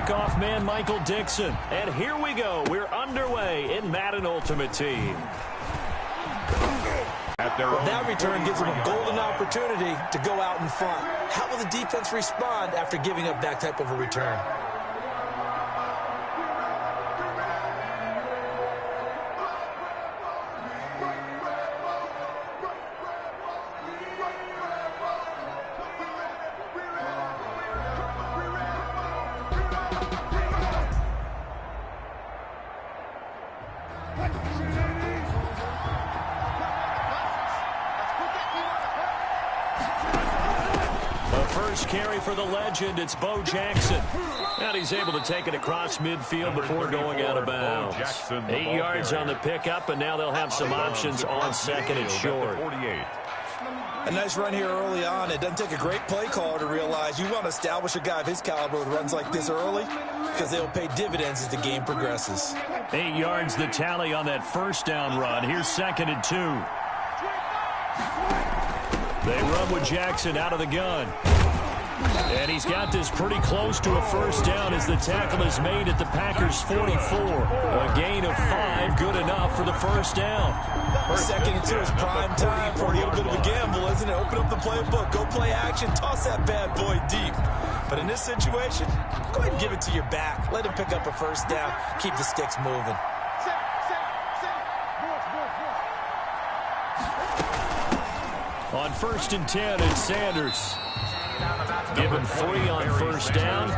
kickoff man, Michael Dixon. And here we go. We're underway in Madden Ultimate Team. That return gives them a golden opportunity to go out in front. How will the defense respond after giving up that type of a return? First carry for the legend, it's Bo Jackson. And he's able to take it across midfield before going out of bounds. 8 yards on the pickup, and now they'll have some options on second and short. A nice run here early on. It doesn't take a great play caller to realize you want to establish a guy of his caliber with runs like this early because they'll pay dividends as the game progresses. 8 yards the tally on that first down run. Here's 2nd and 2. They run with Jackson out of the gun. And he's got this pretty close to a first down as the tackle is made at the Packers' 44. A gain of 5, good enough for the first down. 2nd and 2 is prime time for a little bit of a gamble, isn't it? Open up the playbook, go play action, toss that bad boy deep. But in this situation, go ahead and give it to your back. Let him pick up a first down, keep the sticks moving. On 1st and 10, it's Sanders. Give him 3 on first down.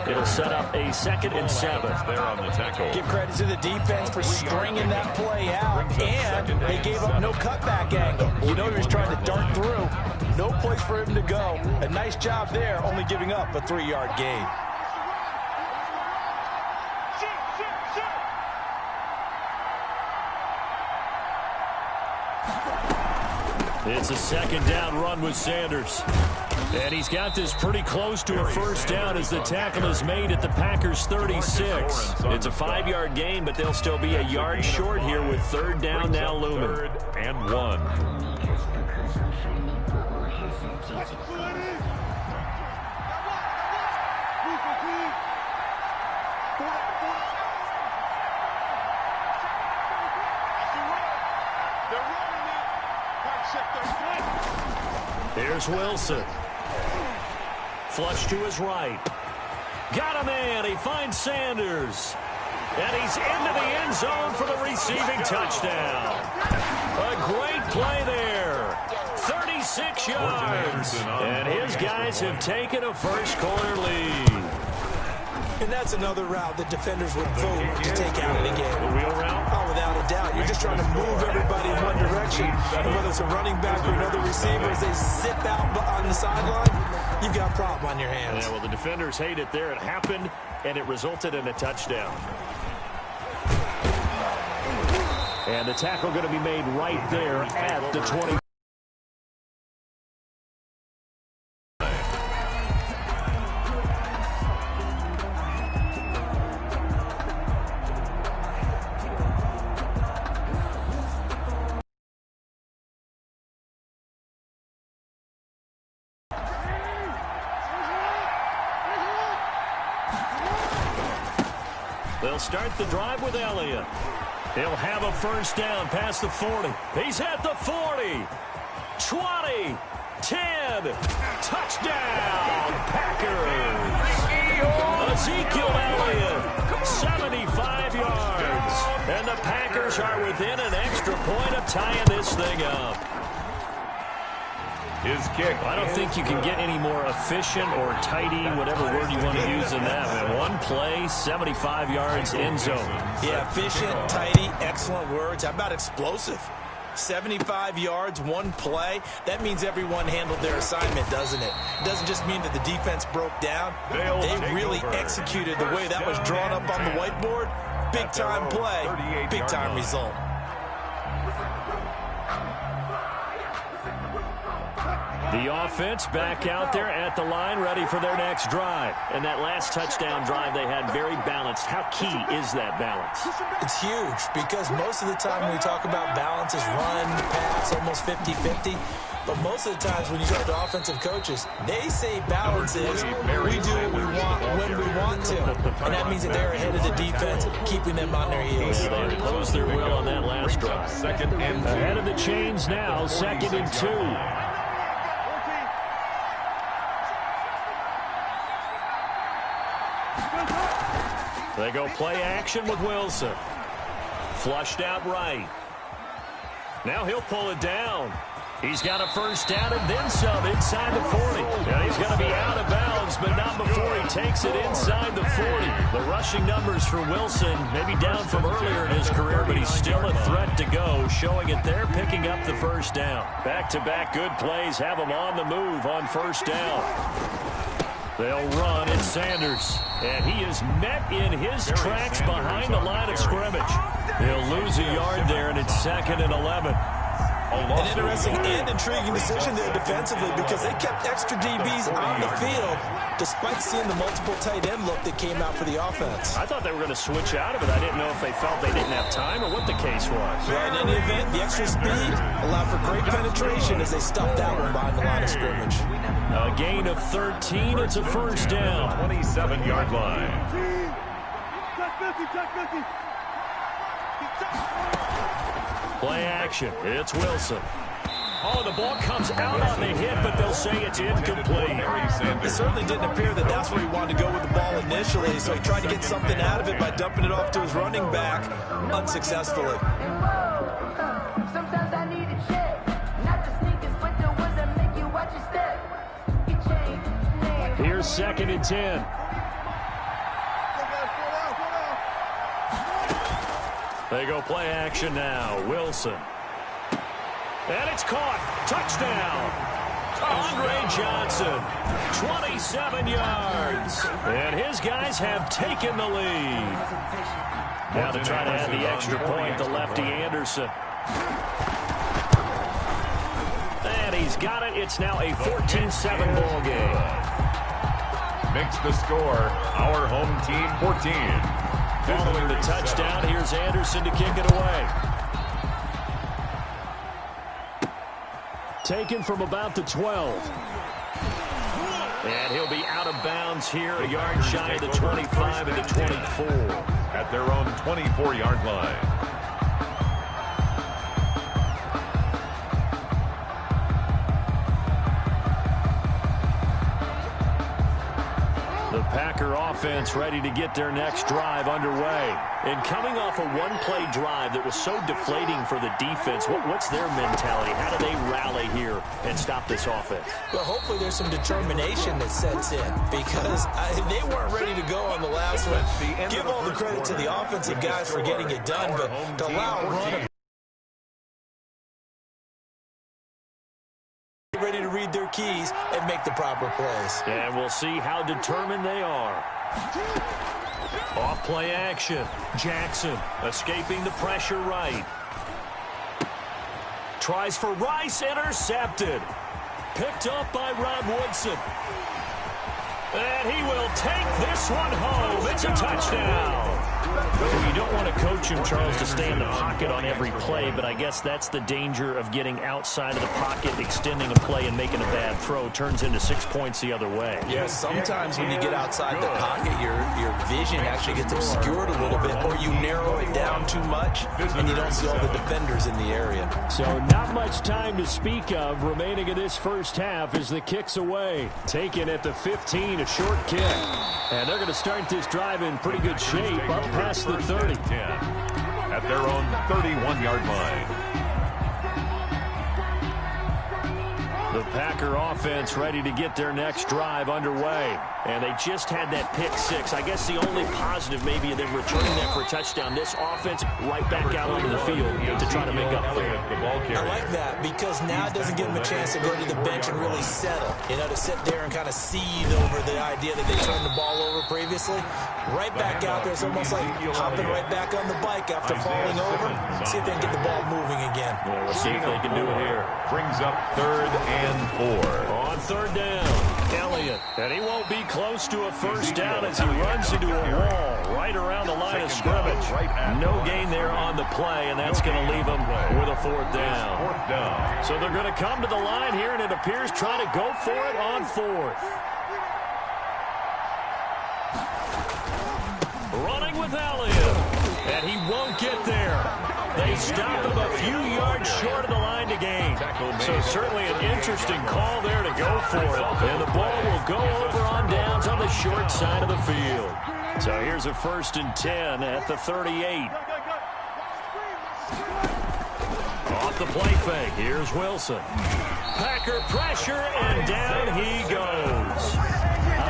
It'll set up a 2nd and 7. Give credit to the defense for stringing that play out, and they gave up no cutback angle. You know he was trying to dart through. No place for him to go. A nice job there, only giving up a 3-yard gain. It's a 2nd down run with Sanders. And he's got this pretty close to a first down as the tackle is made at the Packers' 36. It's a 5-yard gain, but they'll still be a yard short here with 3rd down now looming. 3rd and 1. Here's Wilson. Flush to his right. Got him in. He finds Sanders. And he's into the end zone for the receiving touchdown. A great play there. 36 yards. And his guys have taken a first-quarter lead. And that's another route that defenders would vote to take out of the game. The wheel route? Oh, without a doubt. You're just trying to move everybody in one direction. And whether it's a running back or another receiver, as they zip out on the sideline, you've got a problem on your hands. Yeah, well, the defenders hate it there. It happened, and it resulted in a touchdown. And the tackle going to be made right there at the 20. They'll start the drive with Elliott. He'll have a first down past the 40. He's at the 40. 20. 10. Touchdown, Packers. Ezekiel Elliott, 75 yards. And the Packers are within an extra point of tying this thing up. His kick. I don't think you can get any more efficient or tidy, whatever word you want to use in that. Man. One play, 75 yards, end zone. Yeah, efficient, tidy, excellent words. How about explosive? 75 yards, one play. That means everyone handled their assignment, doesn't it? It doesn't just mean that the defense broke down. They really executed the way that was drawn up on the whiteboard. Big-time play, big-time result. The offense back out there at the line, ready for their next drive. And that last touchdown drive they had very balanced. How key is that balance? It's huge because most of the time when we talk about balance is run, pass, almost 50-50. But most of the times when you talk to offensive coaches, they say balance is we do what we want when we want to. And that means that they're ahead of the defense, keeping them on their heels. They imposed their will on that last drive. Ahead of the chains now, 2nd and 2. They go play action with Wilson. Flushed out right. Now he'll pull it down. He's got a first down and then some inside the 40. And he's going to be out of bounds, but not before he takes it inside the 40. The rushing numbers for Wilson maybe down from earlier in his career, but he's still a threat to go, showing it there, picking up the first down. Back-to-back good plays have him on the move on first down. They'll run at Sanders, and he is met in his tracks behind the line of scrimmage. He'll lose a yard there, and it's 2nd and 11. An interesting and intriguing decision there defensively because they kept extra DBs on the field despite seeing the multiple tight end look that came out for the offense. I thought they were going to switch out of it. I didn't know if they felt they didn't have time or what the case was. Well, in any event, the extra speed allowed for great penetration as they stuffed that one behind the line of scrimmage. A gain of 13. It's a first down. 27-yard line. Play action. It's Wilson. Oh, the ball comes out on the hit, but they'll say it's incomplete. It certainly didn't appear that that's where he wanted to go with the ball initially, so he tried to get something out of it by dumping it off to his running back unsuccessfully. Sometimes I need a check, not the sneakers, but the ones that make you watch your step. You change. Here's 2nd and 10. They go play action now. Wilson. And it's caught. Touchdown. Andre Johnson. 27 yards. And his guys have taken the lead. Now to try to add the extra point, the lefty Anderson. And he's got it. It's now a 14-7 ball game. Makes the score our home team 14. Following the touchdown, here's Anderson to kick it away. Taken from about the 12. And he'll be out of bounds here, a yard shy of the 25 and the 24. At their own 24-yard line. The Packer offense ready to get their next drive underway. And coming off a one-play drive that was so deflating for the defense, what's their mentality? How do they rally here and stop this offense? Well, hopefully there's some determination that sets in because they weren't ready to go on the last one. Give all the credit to the offensive guys for getting it done, but to allow a run ready to read their keys and make the proper plays. And we'll see how determined they are. Off play action. Jackson escaping the pressure right. Tries for Rice, intercepted. Picked up by Rod Woodson. And he will take this one home. It's a touchdown. You don't want to coach him, Charles, to stay in the pocket on every play, but I guess that's the danger of getting outside of the pocket, extending a play, and making a bad throw. Turns into 6 points the other way. Yeah, sometimes when you get outside the pocket, your vision actually gets obscured a little bit, or you narrow it down too much, and you don't see all the defenders in the area. So not much time to speak of remaining in this first half as the kick's away. Taken at the 15, a short kick. And they're going to start this drive in pretty good shape, up past the 30. At their own 31-yard line. The Packer offense ready to get their next drive underway. And they just had that pick six. I guess the only positive maybe of them returning that for a touchdown. This offense right back out onto the field to try to make up for it. I like that because now it doesn't give them a chance to go to the bench and really settle. You know, to sit there and kind of seethe over the idea that they turned the ball over previously. Right back out there. It's almost like hopping right back on the bike after falling over. See if they can get the ball moving again. Yeah, we'll see if they can do it here. Brings up 3rd and and 4. On third down, Elliott. And he won't be close to a first down as he runs into a wall right around the line of scrimmage. No gain there on the play, and that's going to leave him with a fourth down. So they're going to come to the line here, and it appears trying to go for it on fourth. Running with Elliott, and he won't get there. They stop him a few yards short of the line to gain. So certainly an interesting call there to go for it. And the ball will go over on downs on the short side of the field. So here's a 1st and 10 at the 38. Off the play fake, here's Wilson. Packer pressure, and down he goes.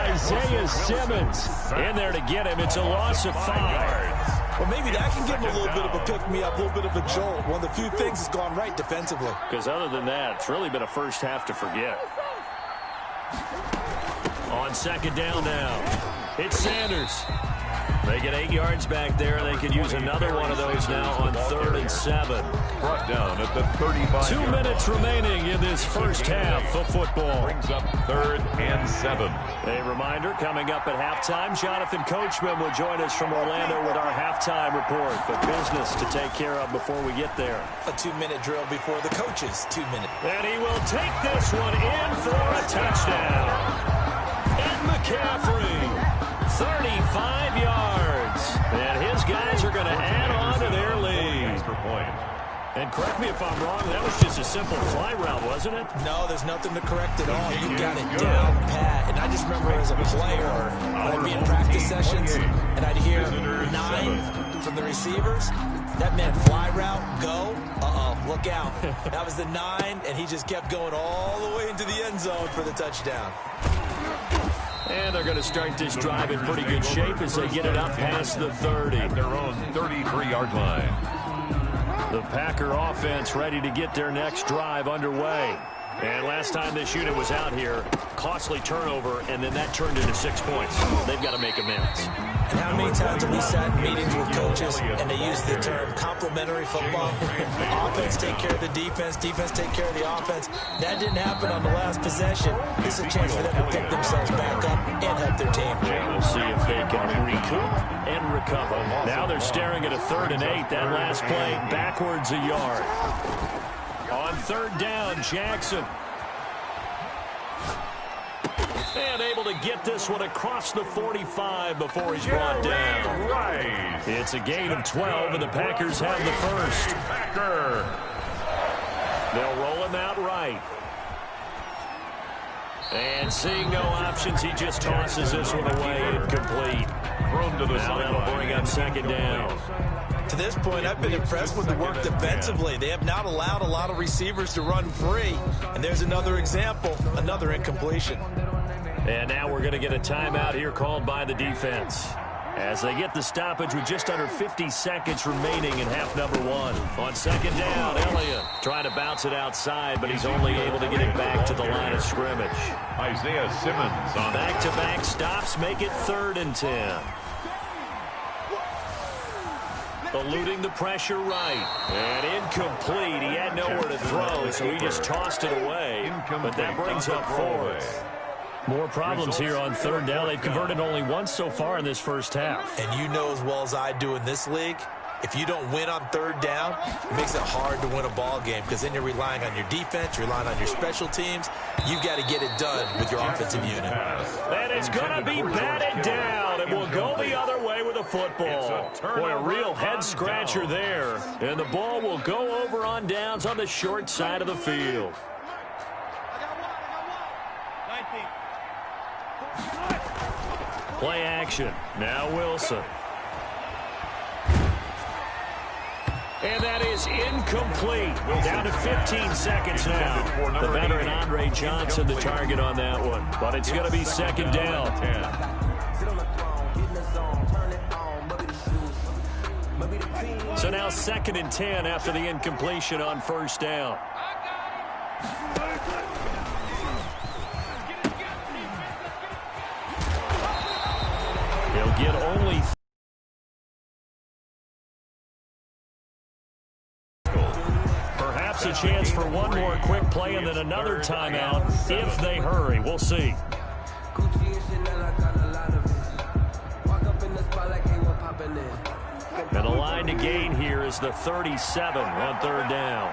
Isaiah Simmons in there to get him. It's a loss of 5. Well, maybe that can give him a little bit of a pick-me-up, a little bit of a jolt. One of the few things that's gone right defensively. Because other than that, it's really been a first half to forget. On second down now, it's Sanders. They get 8 yards back there. They could use another one of those now on 3rd and 7. Brought down at the 35. 2 minutes remaining in this first half of football. Brings up 3rd and 7. A reminder, coming up at halftime, Jonathan Coachman will join us from Orlando with our halftime report. But business to take care of before we get there. A 2-minute drill before the coaches' 2 minutes. And he will take this one in for a touchdown. Ed McCaffrey. 35 yards. And his guys are going to add on to their lead. And correct me if I'm wrong, that was just a simple fly route, wasn't it? No, there's nothing to correct at all. You got it down pat. And I just remember as a player, when I'd be in practice sessions, and I'd hear 9 from the receivers. That meant fly route, go. Look out. That was the 9, and he just kept going all the way into the end zone for the touchdown. And they're going to start this drive in pretty good shape as they get it up past the 30. At their own 33-yard line. The Packer offense ready to get their next drive underway. And last time this unit was out here, costly turnover, and then that turned into 6 points. They've got to make amends. And how many times have we sat in meetings with coaches and they use the term complementary football? Offense take care of the defense, defense take care of the offense. That didn't happen on the last possession. This is a chance for them to pick themselves back up and help their team. We'll see if they can recoup and recover. Now they're staring at a 3rd and 8. That last play backwards a yard. On 3rd down, Jackson. And able to get this one across the 45 before he's brought down. It's a gain of 12, and the Packers have the first. They'll roll him out right. And seeing no options, he just tosses this one away incomplete. Now that'll bring up 2nd down. To this point, I've been impressed with the work defensively. They have not allowed a lot of receivers to run free. And there's another example, another incompletion. And now we're going to get a timeout here called by the defense. As they get the stoppage with just under 50 seconds remaining in half number 1. On 2nd down, Elliott trying to bounce it outside, but he's only able to get it back to the line of scrimmage. Isaiah Simmons on back-to-back stops make it 3rd and 10. Eluding the pressure right. And incomplete. He had nowhere to throw, so he just tossed it away. But that brings up 4th. More problems here on 3rd down. They've converted only once so far in this first half. And you know as well as I do in this league, if you don't win on 3rd down, it makes it hard to win a ball game because then you're relying on your defense, you're relying on your special teams. You've got to get it done with your offensive unit. And it's going to be batted down. It will go the other way with a football. Boy, a real head-scratcher there. And the ball will go over on downs on the short side of the field. Play action. Now Wilson. And that is incomplete. Down to 15 seconds now. The veteran Andre Johnson the target on that one. But it's going to be 2nd down. So now 2nd and 10 after the incompletion on 1st down. He'll get only perhaps a chance for one more quick play and then another timeout if they hurry. We'll see. And the line to gain here is the 37 on third down.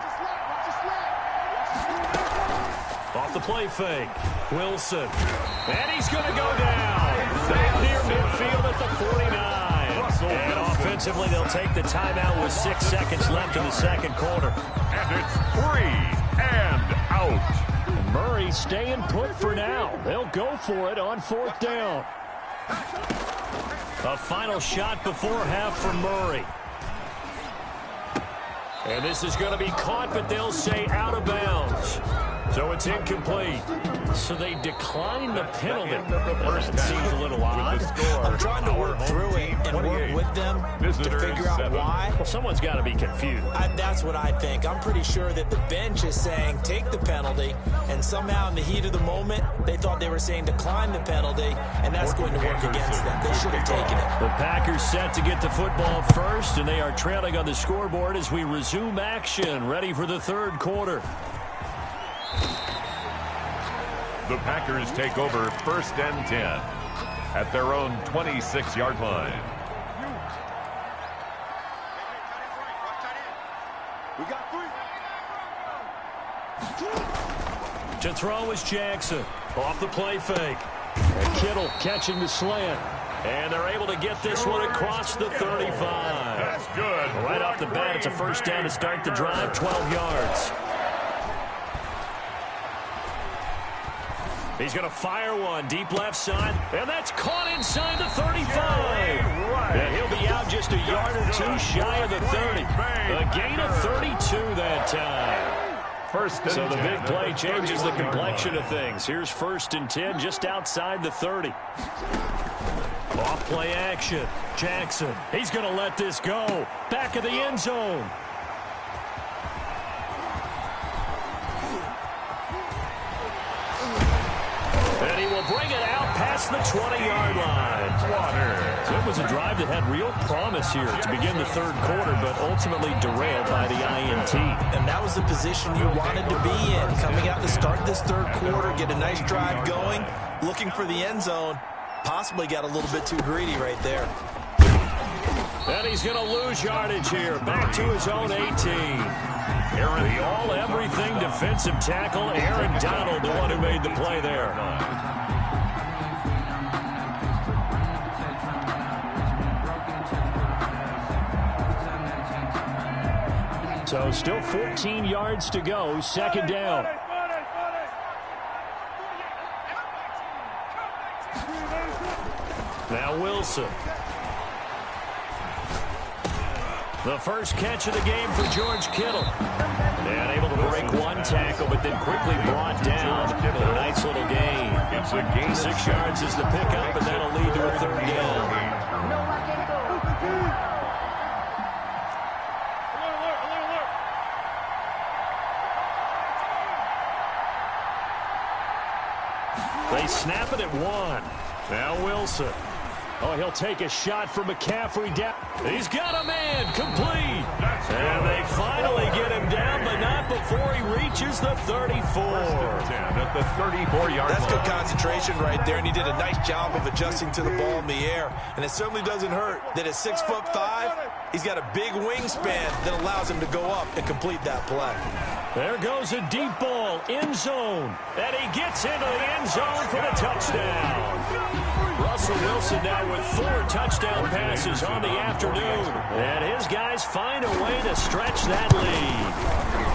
Off the play fake. Wilson. And he's going to go down. Back near midfield at the 49. And offensively, they'll take the timeout with 6 seconds left in the second quarter. And it's 3 and out. And Murray staying put for now. They'll go for it on fourth down. A final shot before half for Murray. And this is going to be caught, but they'll say out of bounds. So it's incomplete. So they decline the penalty. It seems a little odd. I'm trying to work through it and work with them to figure out why. Well, someone's got to be confused. That's what I think. I'm pretty sure that the bench is saying take the penalty, and somehow in the heat of the moment, they thought they were saying decline the penalty, and that's going to work against them. They should have taken it. The Packers set to get the football first, and they are trailing on the scoreboard as we resume action, ready for the third quarter. The Packers take over 1st and 10 at their own 26-yard line. To throw is Jackson. Off the play fake. And Kittle catching the slant. And they're able to get this one across the 35. That's good. Right off the bat, it's a first down to start the drive, 12 yards. He's going to fire one deep left side, and that's caught inside the 35. And he'll be out just a yard or two shy of the 30. A gain of 32 that time. So the big play changes the complexion of things. Here's 1st and 10 just outside the 30. Off play action. Jackson. He's going to let this go. Back of the end zone. And he will bring it out past the 20-yard line. So it was a drive that had real promise here to begin the third quarter, but ultimately derailed by the INT. And that was the position you wanted to be in. Coming out to start this third quarter, get a nice drive going, looking for the end zone. Possibly got a little bit too greedy right there. And he's going to lose yardage here. Back to his own 18. The all-everything defensive tackle, Aaron Donald, the one who made the play there. So still 14 yards to go, second down. Now Wilson. The first catch of the game for George Kittle. And able to break one tackle, but then quickly brought down. A nice little gain. It's a gain. 6 yards is the pickup, and that'll lead to a third down. They snap it at 1. Now Wilson. Oh, he'll take a shot for McCaffrey down. He's got a man, complete. And they finally get him down, but not before he reaches the 34. At the 34-yard line. That's good concentration right there, and he did a nice job of adjusting to the ball in the air. And it certainly doesn't hurt that at 6'5", he's got a big wingspan that allows him to go up and complete that play. There goes a deep ball, end zone. And he gets into the end zone for the touchdown. Russell Wilson now with 4 touchdown passes on the afternoon. And his guys find a way to stretch that lead.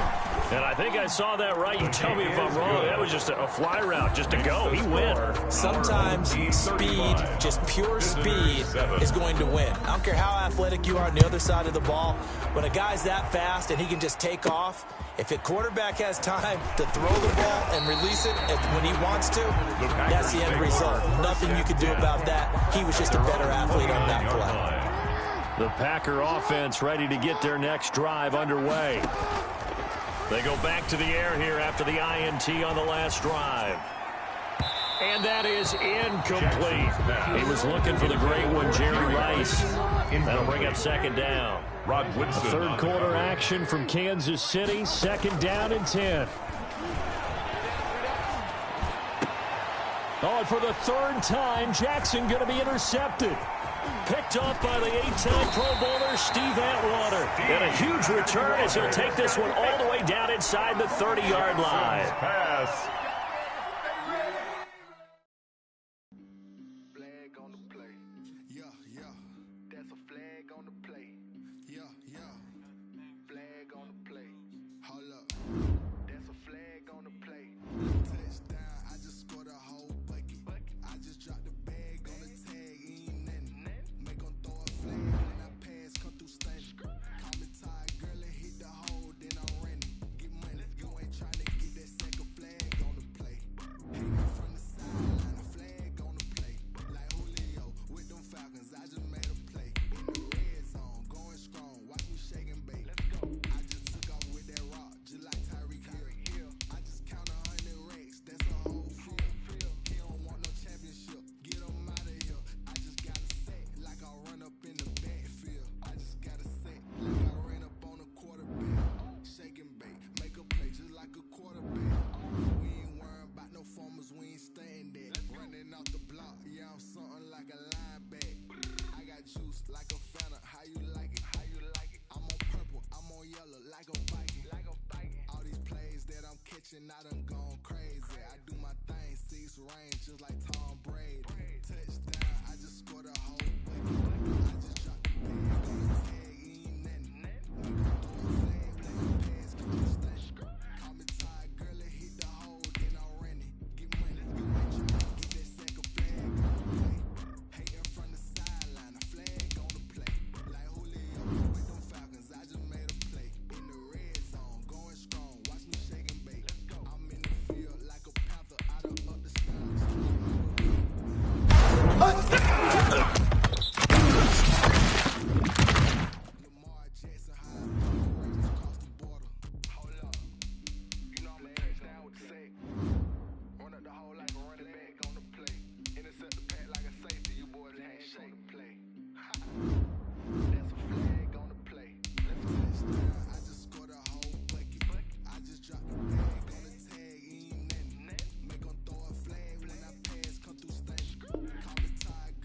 And I think I saw that right. You tell me if I'm wrong. That was just a fly route, just to go. He went. Sometimes speed, just pure speed, is going to win. I don't care how athletic you are on the other side of the ball. When a guy's that fast and he can just take off, if a quarterback has time to throw the ball and release it when he wants to, that's the end result. Nothing you could do about that. He was just a better athlete on that play. The Packer offense ready to get their next drive underway. They go back to the air here after the INT on the last drive. And that is incomplete. He was looking for the great one, Jerry Rice. That'll bring up second down. Rod Woodson. Third quarter action from Kansas City. Second down and 10. Oh, and for the third time, Jackson going to be intercepted. Picked off by the 8-time Pro Bowler Steve Atwater. And a huge return as he'll take this one all the way down inside the 30-yard line. Pass. Flag on the play. Yeah, yeah. That's a flag on the play. Yeah, yeah. Flag on the play. Hold up. That's a flag on the play. Touchdown. I just scored a whole bucket. I just dropped the bag on the tag. Ain't nothing. Make 'em throw a flag when I pass. Come through stunning. Call me tired, girl, and hit the hole. Then I'm running. Get money. You ain't trying to get that second flag on the play. Hanging from the sideline. A flag on the play. Like Julio with them Falcons. I just made a play. In the red zone. Going strong. Watch me shake and bake. Let's go. I just took off with that rock. Just like Tyreek Hill. I just count 100 racks. That's a whole field. He don't want no championship. Get him out of here. I just got a set. Like I run up in the backfield. I just got a set. Like I ran up on a quarterback. Shake and bake. Make a play just like a quarterback. We ain't worrying about no formers. We ain't staying there. Running off the block. Yeah, I'm something like a lineback. I got juice like a Fanta. How you like it? How you like it? I'm on purple. I'm on yellow like a Viking. All these plays that I'm catching, I done gone crazy. I do my thing, 6 range just like Tom Brady. Touchdown, I just scored a whole bucket. I just dropped the bag on the tag, ain't nothing. Make 'em throw a flag when I pass, come to stunning. Call me tired, girl, and hit the hole, then I'm running. Get money, you ain't trying to get that second flag on the play. Hating from the sideline, a flag on the play. Like Julio with them Falcons, I just made a play. In the red zone, going strong, watch me shake and bake. I'm in the field like a panther, out of up the styles. Lamar Jackson high, Ravens across the border. Hold up, you know I'm a touchdown with the sack. Run up the hole like a running back on the play. Intercept the pack like a safety, you boys can't shake the play. That's a flag on the play. Let's touchdown, I just scored a whole bucket. I just dropped the bag on the tag, ain't nothing. Make 'em throw a flag when I pass, come through stunning. Call me tired,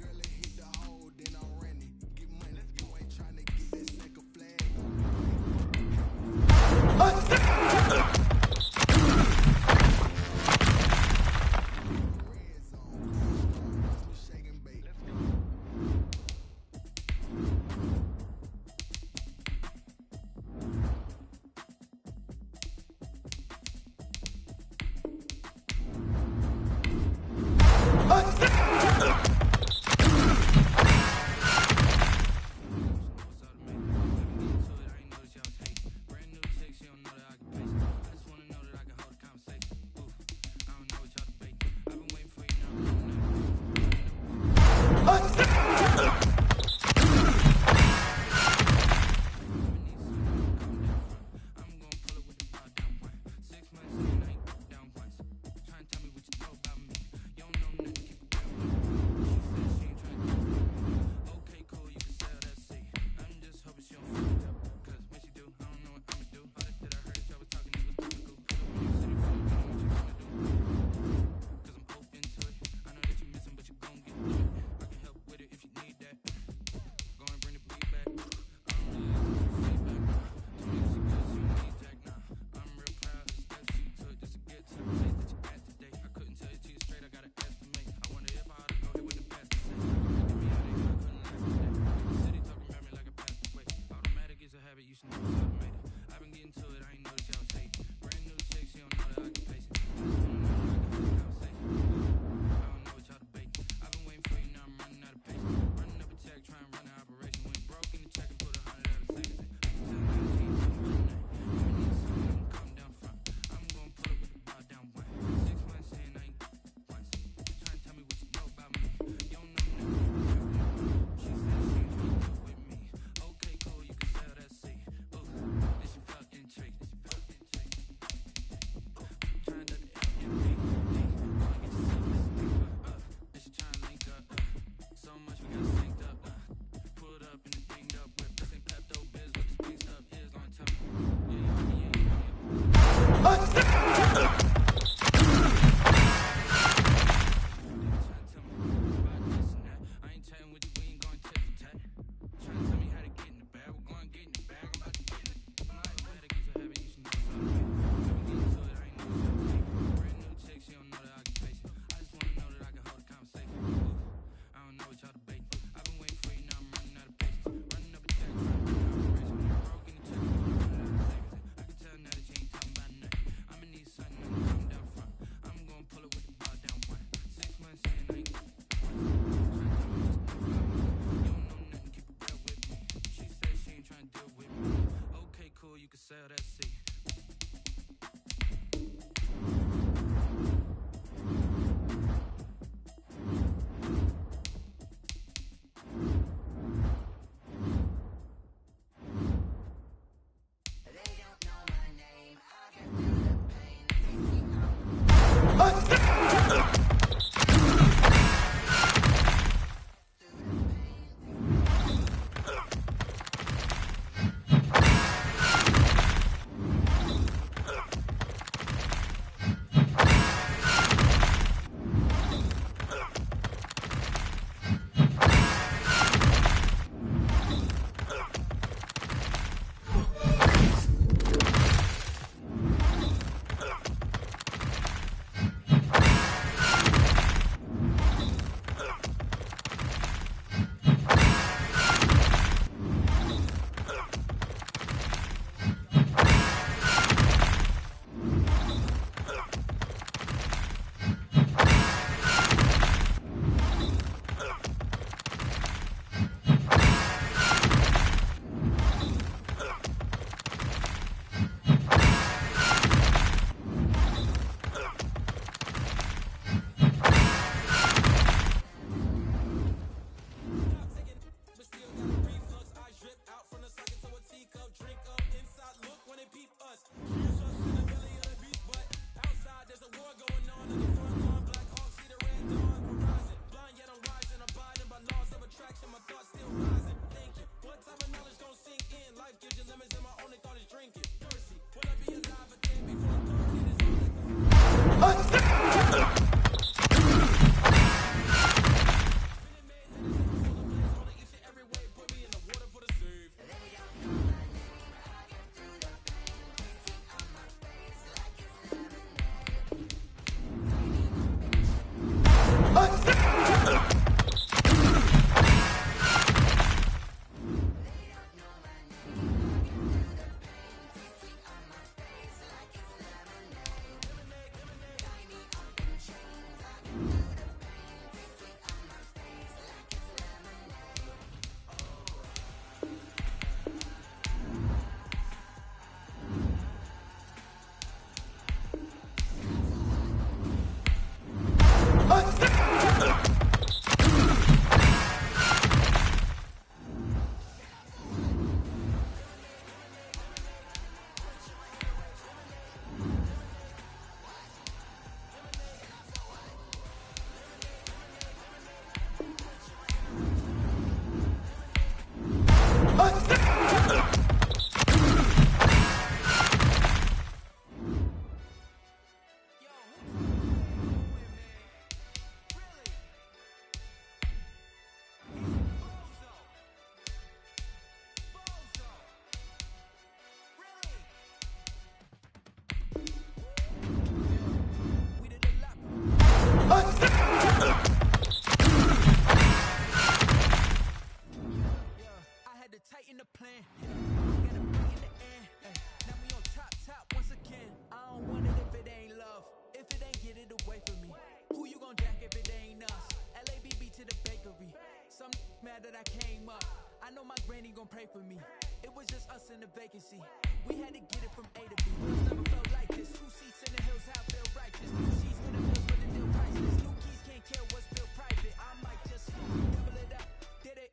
Mad that I came up. I know my granny gon' pray for me. It was just us in the vacancy. We had to get it from A to B. Bills never felt like this. 2 seats in the hills, how feel righteous. 2 sheets with the bills, but the deal priceless. New keys can't care what's still private. I might just double it up. Did it?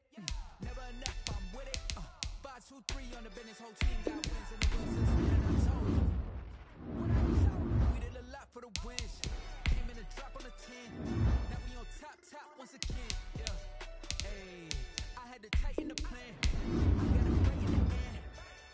Never enough. I'm with it. 5, 2, 3 on the business. Whole team got wins in the will since then. I told you. What I told you. We did a lot for the wins. Came in a drop on the 10. Now we on top once again. Yeah. Hey, I had to tighten the plan. I got a break in the air.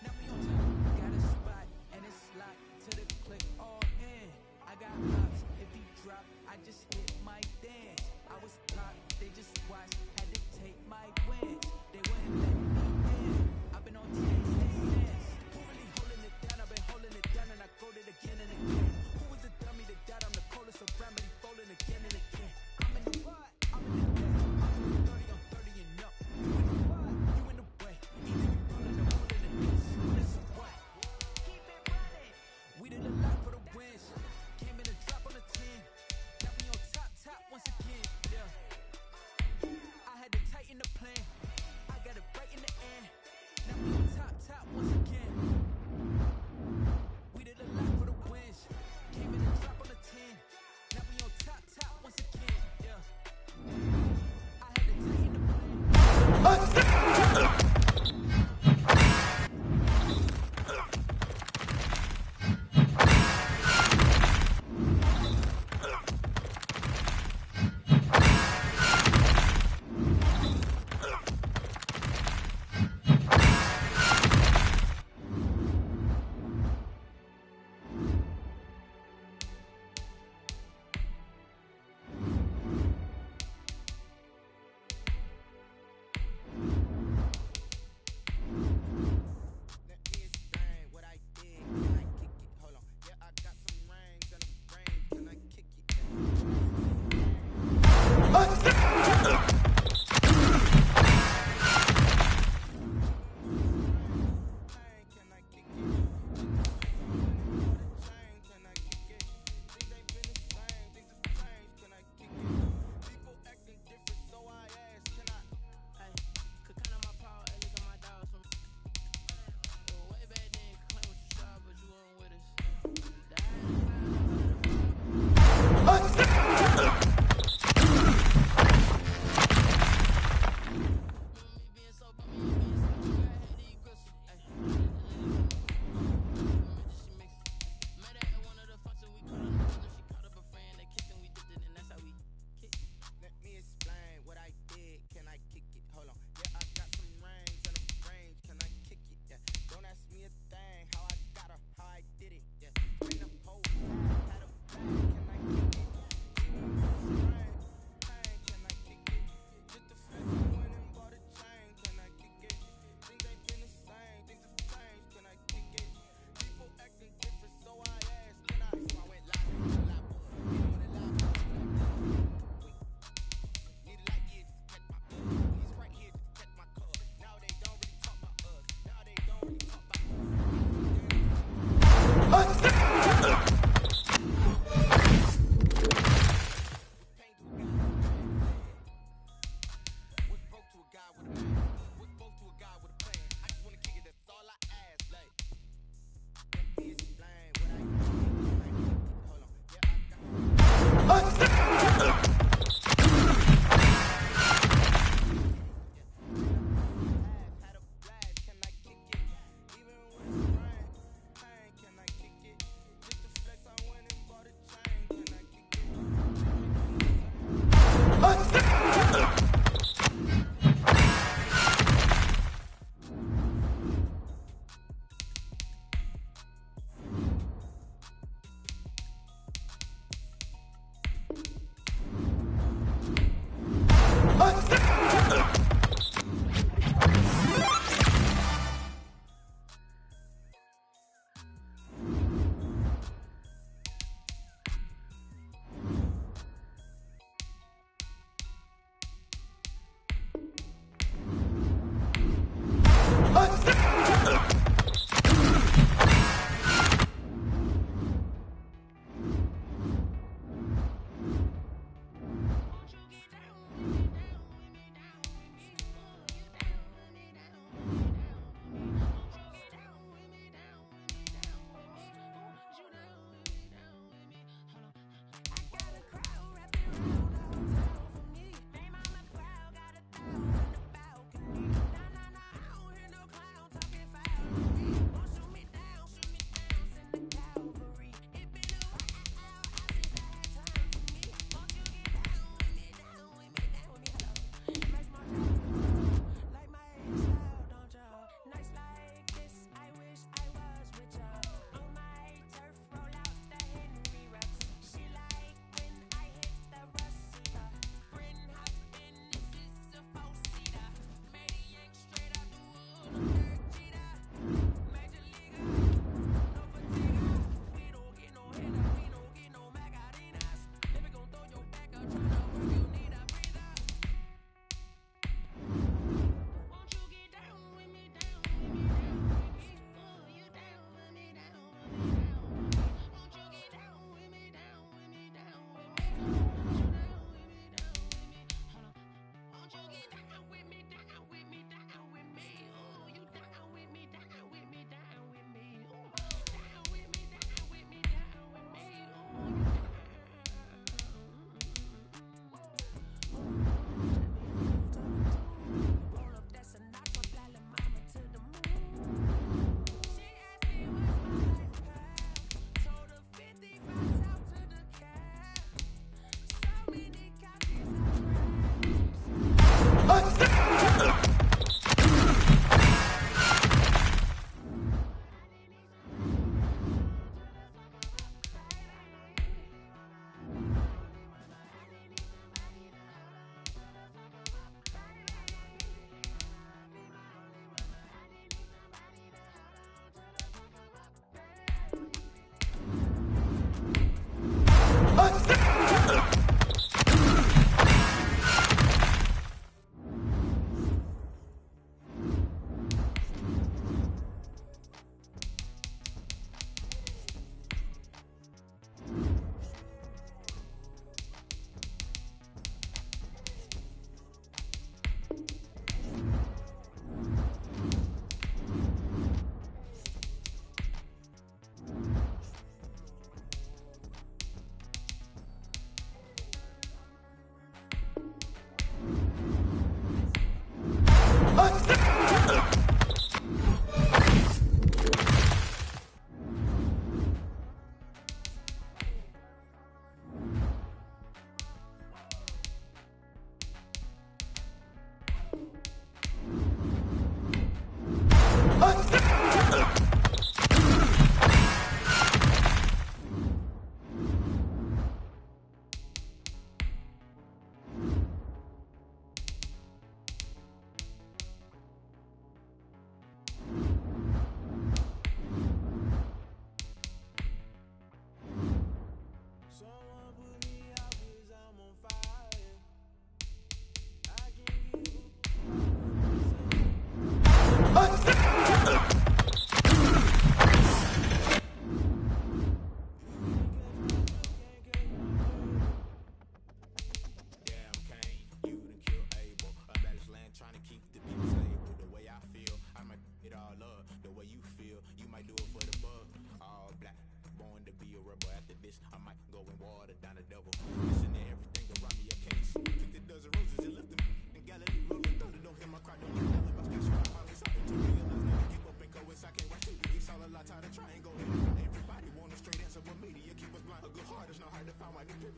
Now we on top. Got a spot and it's locked to the click all in. I got ops. If he drop, I just hit my dance. I was top. They just watched. Had to take my wins. They wouldn't let me in. I've been on 10 since. Who really holding it down? I've been holding it down and I go it again and again. Who was the dummy that died? I'm the coldest around, but he folding again and again. I'm in the what? I'm in the dead. I'm in the 30 on 30 and up. You in the what? You in the way. Either you rolling or rolling the dice. This is what? Keep it running. We did a lot for the wins. Came in a drop on the 10. Now we on top once again. Yeah. I had to tighten the plan. I got it right in the air. Now we on top once again. We did a lot for the wins. Came in a drop on the 10. Now we on top once again. Yeah. I had to tighten the plan.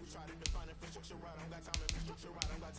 Try to define infrastructure right, I don't got time infrastructure right, I don't got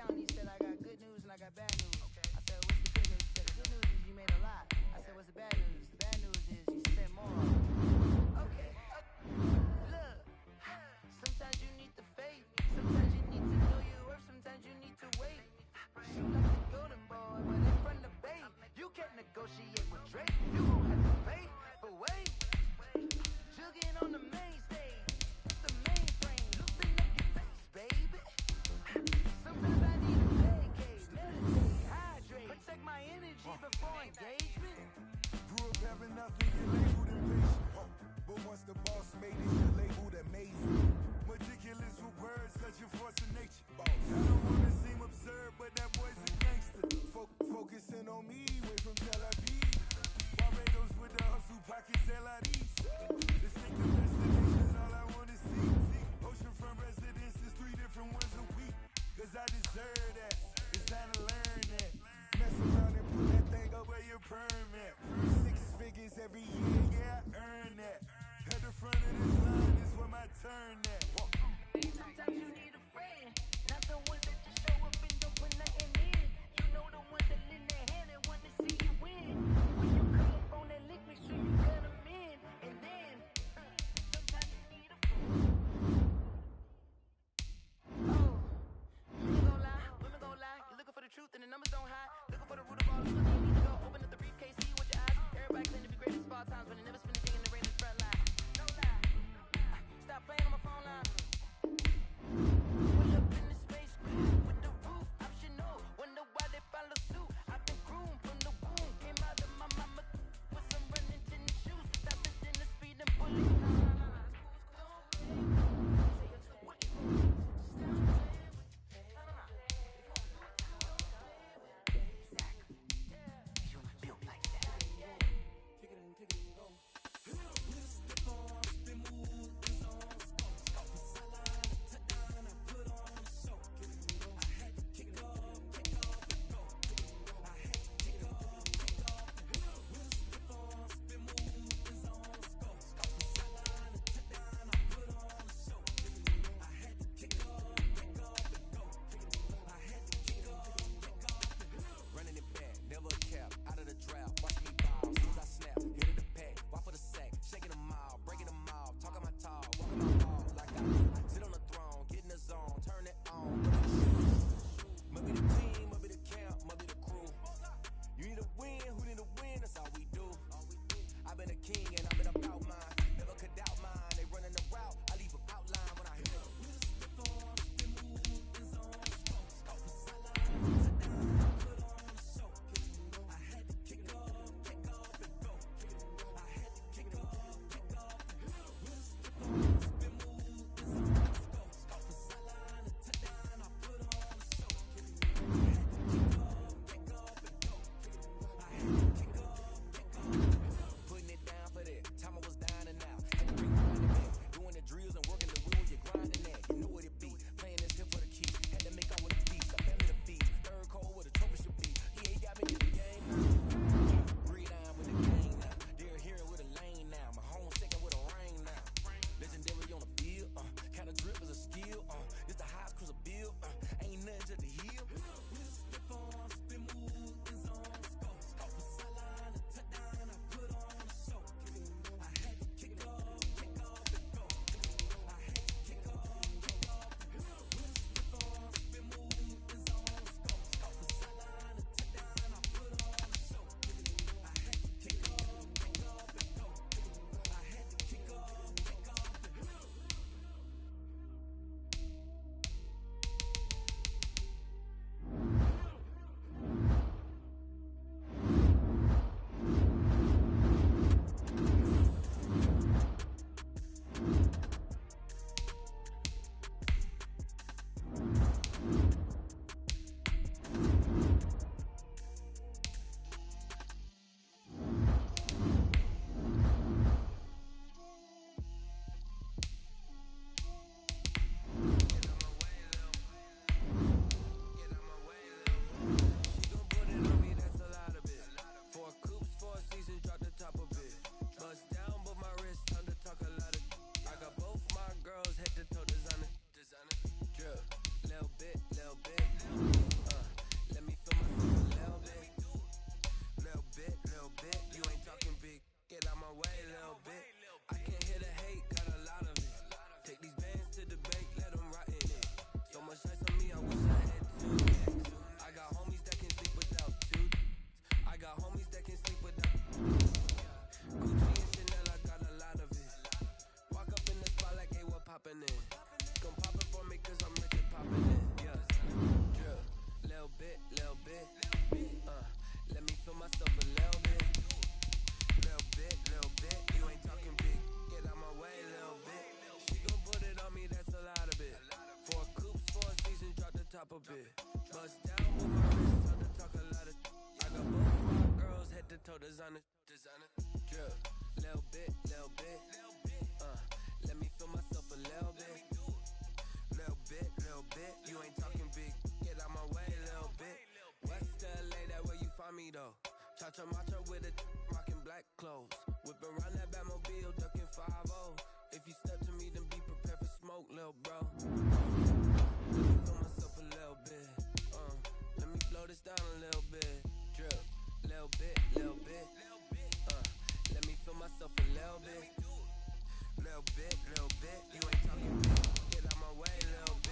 counting. He said, I got good news and I got bad news. I said, what's the good news? He said, the good news is you made a lot. I said, what's the bad news? The bad news is you spent more. Okay. Look. Sometimes you need the faith. Sometimes you need to know your worth. Sometimes you need to wait. You like the golden boy, but in front of Bay, you can't negotiate with Drake. You gon' have to pay, but wait. Jugging on the main stage, the mainframe. Loosen up your face, baby. Sometimes I need a vacate, meditate, hydrate, protect my energy before engagement. Grew up having nothing, get labeled impatient. But once the boss made it, you're labeled amazing. Ridiculous with words, such a force of nature. I don't wanna seem absurd, but that boy's a gangster. Focusing on me, way from Tel Aviv. Barbados with the hustle, pockets LIDs. Distinctive destinations, all I wanna see. Oceanfront residences, 3 different ones a week. Cause I deserve that, it's time to learn that. Mess around and put that thing up where your permit. 6 figures every year, yeah, I earn that. At the front of this line is where my turn at. Sometimes you need a friend, not the ones that just show up and don't put nothing in. You know the ones that lend their hand and want to see you win. When you come up on that lick, make sure you cut them in. And then, sometimes you need a friend. Oh, women gon' lie. You're looking for the truth and the numbers don't hide. Looking for the root of all evil, you need to go open up the briefcase, see with your eyes. Everybody claim to be greatest of all times, but they never spend a day in the Raiders' front line. No lie. Stop playing on my phone line. Pull up in the space with the roof optional. Wonder why they follow suit. I've been groomed from the womb. Came out of my mama with some running tennis shoes. Faster than the speed and bullet. up a bit. Bust down with my wrist, told to talk a lot of. I got both my girls head to toe designer. Drip, little bit. Let me feel myself a little bit. Little bit. You ain't talking big. Get out my way, little bit. West LA, that where you find me though. Cha-cha matcha with a rockin' black clothes. Whip around that Batmobile, ducking 5-0. If you step to me, then be prepared for smoke, little bro. Let me feel myself a little bit. Let me blow this down a little bit. Drip, little bit. Let me feel myself a little bit. Little bit. You ain't talking big. Get out my way, little bit.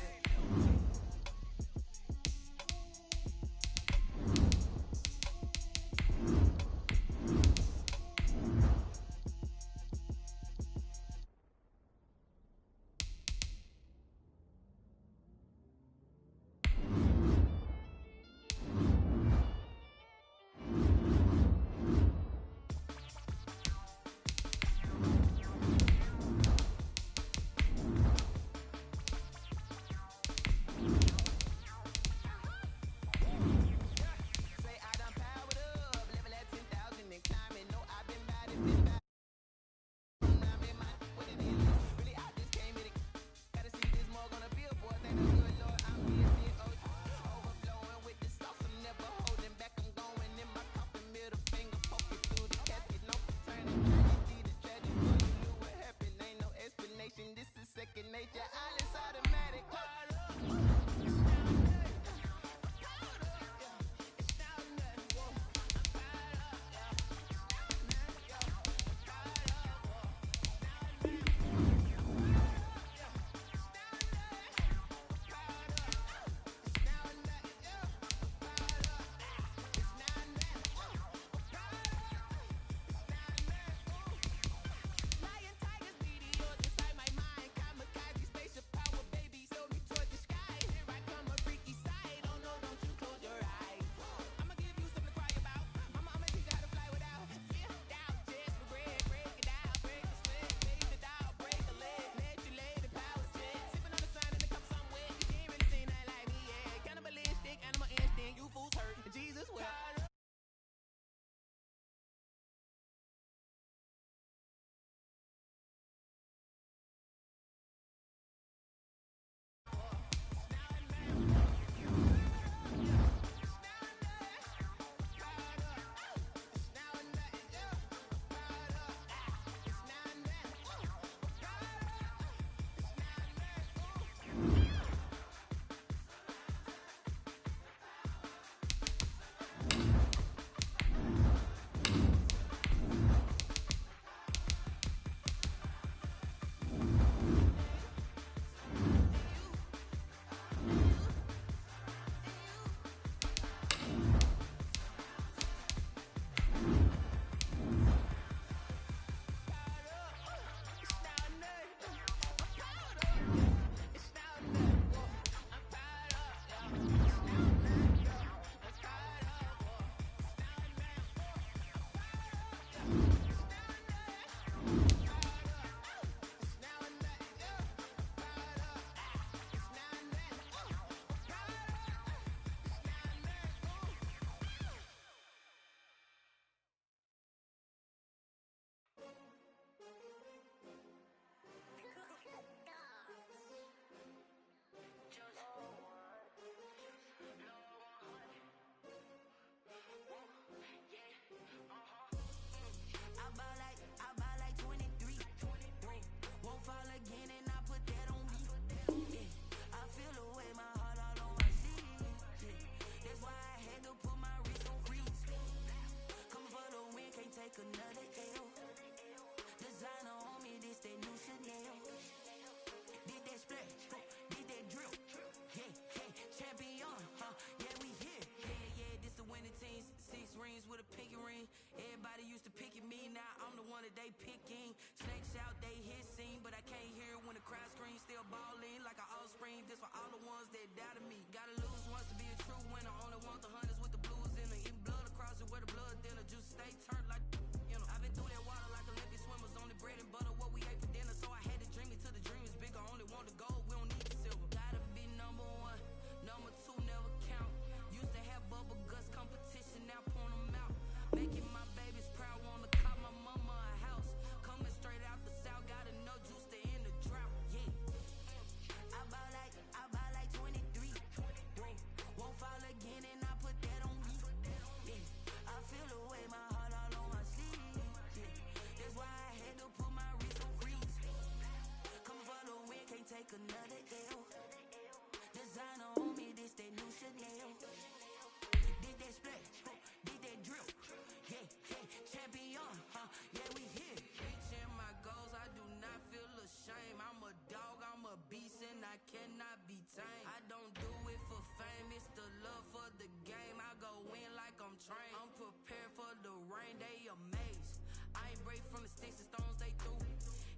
Celebrate from the sticks and stones they threw.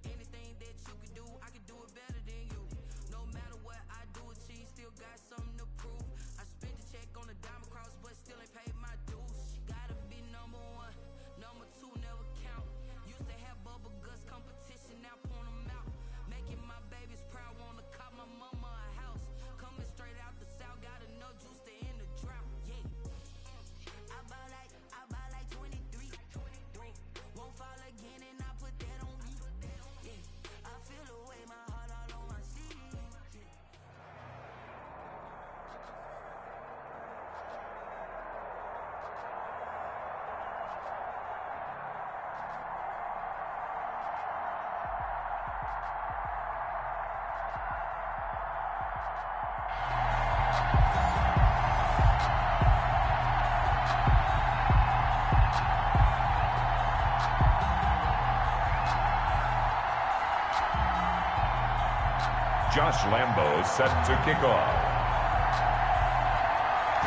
Anything that you could do, I could do it better than you. No matter what I do, achieve, still got something to prove. I spent the check on the diamond cross, but still ain't paid my dues. Gotta be number one, number two never count. Used to have bubble guts competition, now point them out. Making my babies proud, wanna cop my mama a house. Coming straight out the south, got enough juice to end the drought. Yeah. I buy like 23. Won't fall again, and I put that on me. Yeah. I feel the way, my heart all on my sleeve. Yeah. Josh Lambo set to kick off.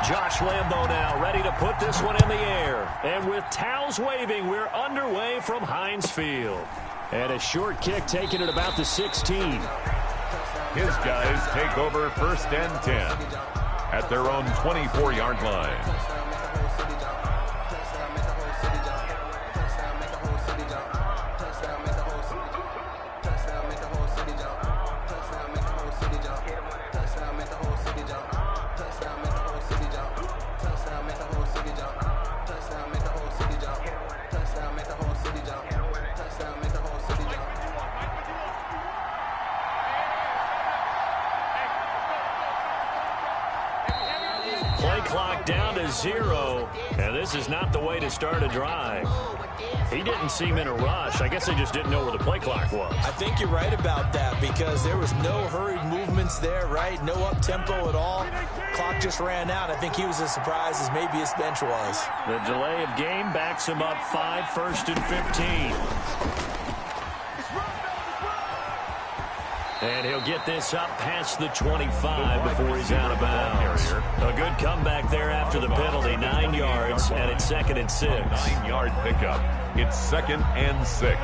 Josh Lambo now ready to put this one in the air. And with towels waving, we're underway from Heinz Field. And a short kick taken at about the 16. His guys take over 1st and 10 at their own 24-yard line. Play clock down to 0, and this is not the way to start a drive. He didn't seem in a rush. I guess they just didn't know where the play clock was. I think you're right about that because there was no hurried movements there, right? No up-tempo at all. Clock just ran out. I think he was as surprised as maybe his bench was. The delay of game backs him up 5, 1st and 15. And he'll get this up past the 25 before he's out of bounds. A good comeback there after the penalty, 9 yards, and it's 2nd and 6. 9-yard pickup. It's 2nd and 6.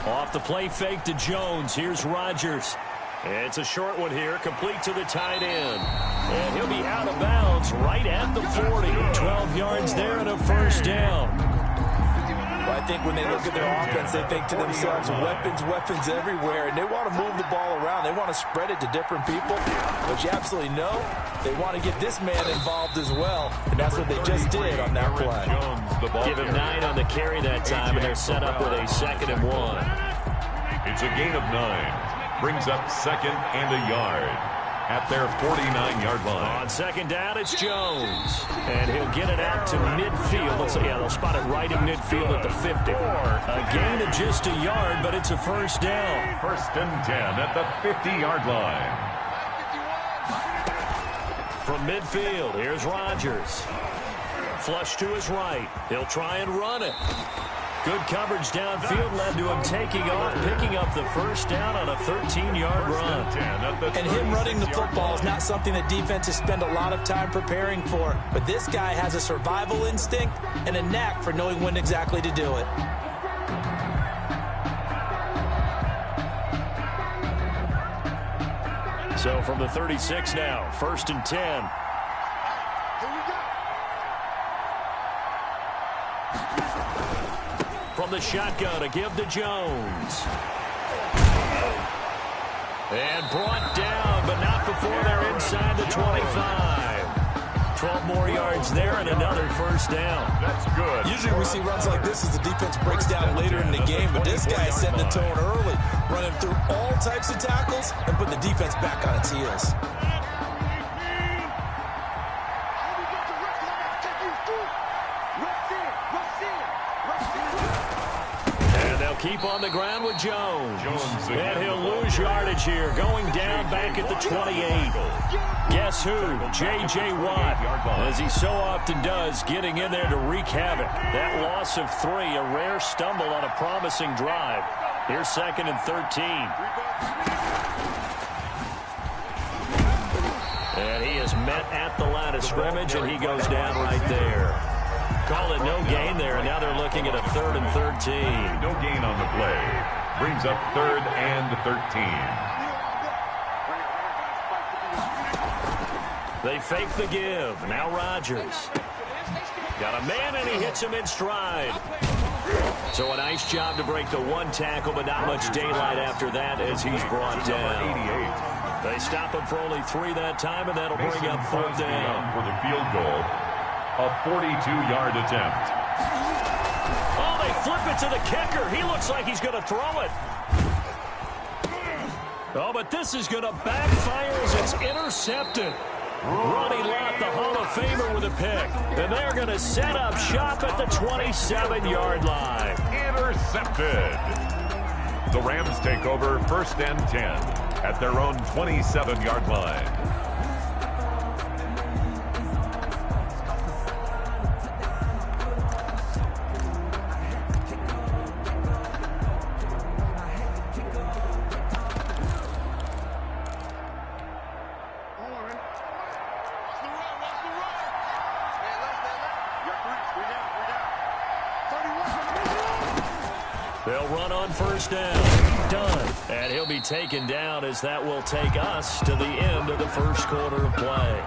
Off the play fake to Jones. Here's Rodgers. It's a short one here, complete to the tight end. And he'll be out of bounds right at the 40. 12 yards there and a 1st down. Well, I think when they look at their offense, they think to themselves, weapons everywhere, and they want to move the ball around. They want to spread it to different people, but you absolutely know they want to get this man involved as well, and that's what they just did on that play. Give him 9 on the carry that time, and they're set up with a 2nd and 1. It's a gain of 9. Brings up 2nd and a yard at their 49-yard line. On 2nd down, it's Jones. And he'll get it out to midfield. Let's see, they'll spot it right in midfield at the 50. A gain of just a yard, but it's a 1st down. 1st and 10 at the 50-yard line. From midfield, here's Rodgers. Flush to his right. He'll try and run it. Good coverage downfield led to him taking off, picking up the 1st down on a 13-yard run. And him running the football is not something that defenses spend a lot of time preparing for. But this guy has a survival instinct and a knack for knowing when exactly to do it. So from the 36 now, 1st and 10. From the shotgun, a give to Jones. And brought down, but not before they're inside the 25. 12 more yards there and another 1st down. That's good. Usually we see runs like this as the defense breaks down later in the game, but this guy is setting the tone early, running through all types of tackles and putting the defense back on its heels. Keep on the ground with Jones. And he'll lose yardage here, going down back at the 28. Guess who? J.J. Watt, as he so often does, getting in there to wreak havoc. That loss of 3, a rare stumble on a promising drive. Here's 2nd and 13. And he is met at the line of scrimmage, and he goes down right there. Call it no gain there, and now they're looking at a 3rd and 13. No gain on the play. Brings up 3rd and 13. They fake the give. Now Rodgers. Got a man, and he hits him in stride. So a nice job to break the one tackle, but not much daylight after that as he's brought down. 88. They stop him for only 3 that time, and that'll bring up 4th down. For the field goal, a 42-yard attempt. Oh, they flip it to the kicker. He looks like he's going to throw it. Oh, but this is going to backfire as it's intercepted. Ronnie Lott, the Hall of Famer, with a pick. And they're going to set up shop at the 27-yard line. Intercepted. The Rams take over 1st and 10 at their own 27-yard line. They'll run on 1st down. Done. And he'll be taken down as that will take us to the end of the 1st quarter of play.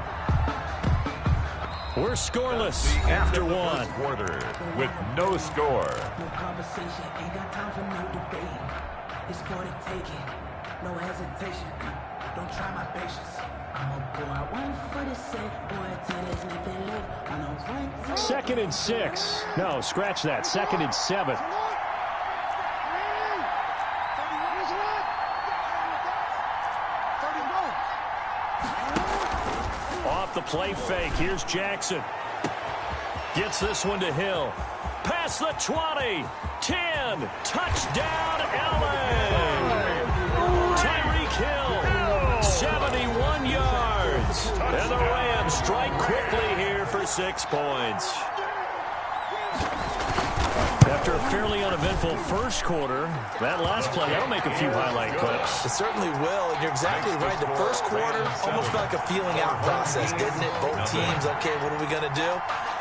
We're scoreless after 1. Quarter with no score. No conversation, ain't got time for no debate. It's for the taking, no hesitation. Don't try my patience. I'm a boy, 1 for the sake, boy, till there's nothing left. On a 1, 2nd and 6. No, scratch that. 2nd and 7. Off the play fake. Here's Jackson. Gets this one to Hill. Past the 20. 10. Touchdown, Allen. Tyreek Hill. 71 yards. And the Rams strike quickly here for 6 points. After a fairly uneventful 1st quarter, that last play, that'll make a few highlight clips. It certainly will, and you're exactly right. The 1st quarter almost felt like a feeling out process, didn't it? Both teams, okay, what are we going to do?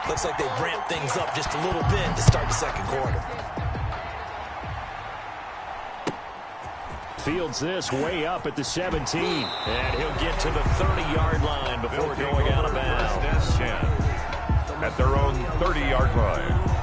Looks like they ramped things up just a little bit to start the 2nd quarter. Fields this way up at the 17. And he'll get to the 30-yard line before going out of bounds. At their own 30-yard line.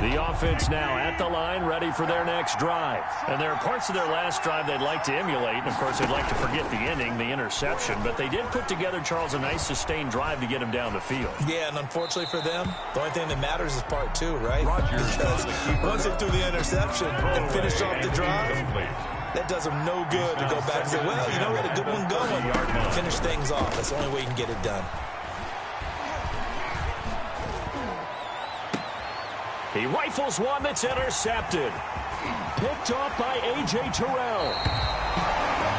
The offense now at the line, ready for their next drive. And there are parts of their last drive they'd like to emulate. And, of course, they'd like to forget the ending, the interception. But they did put together, Charles, a nice sustained drive to get him down the field. Yeah, and unfortunately for them, the only thing that matters is part 2, right? Rodgers, because once they threw the interception and finished off the drive, that does them no good to go back and say, well, you know, we had a good one going. Finish things off. That's the only way you can get it done. He rifles one that's intercepted. Picked off by A.J. Terrell.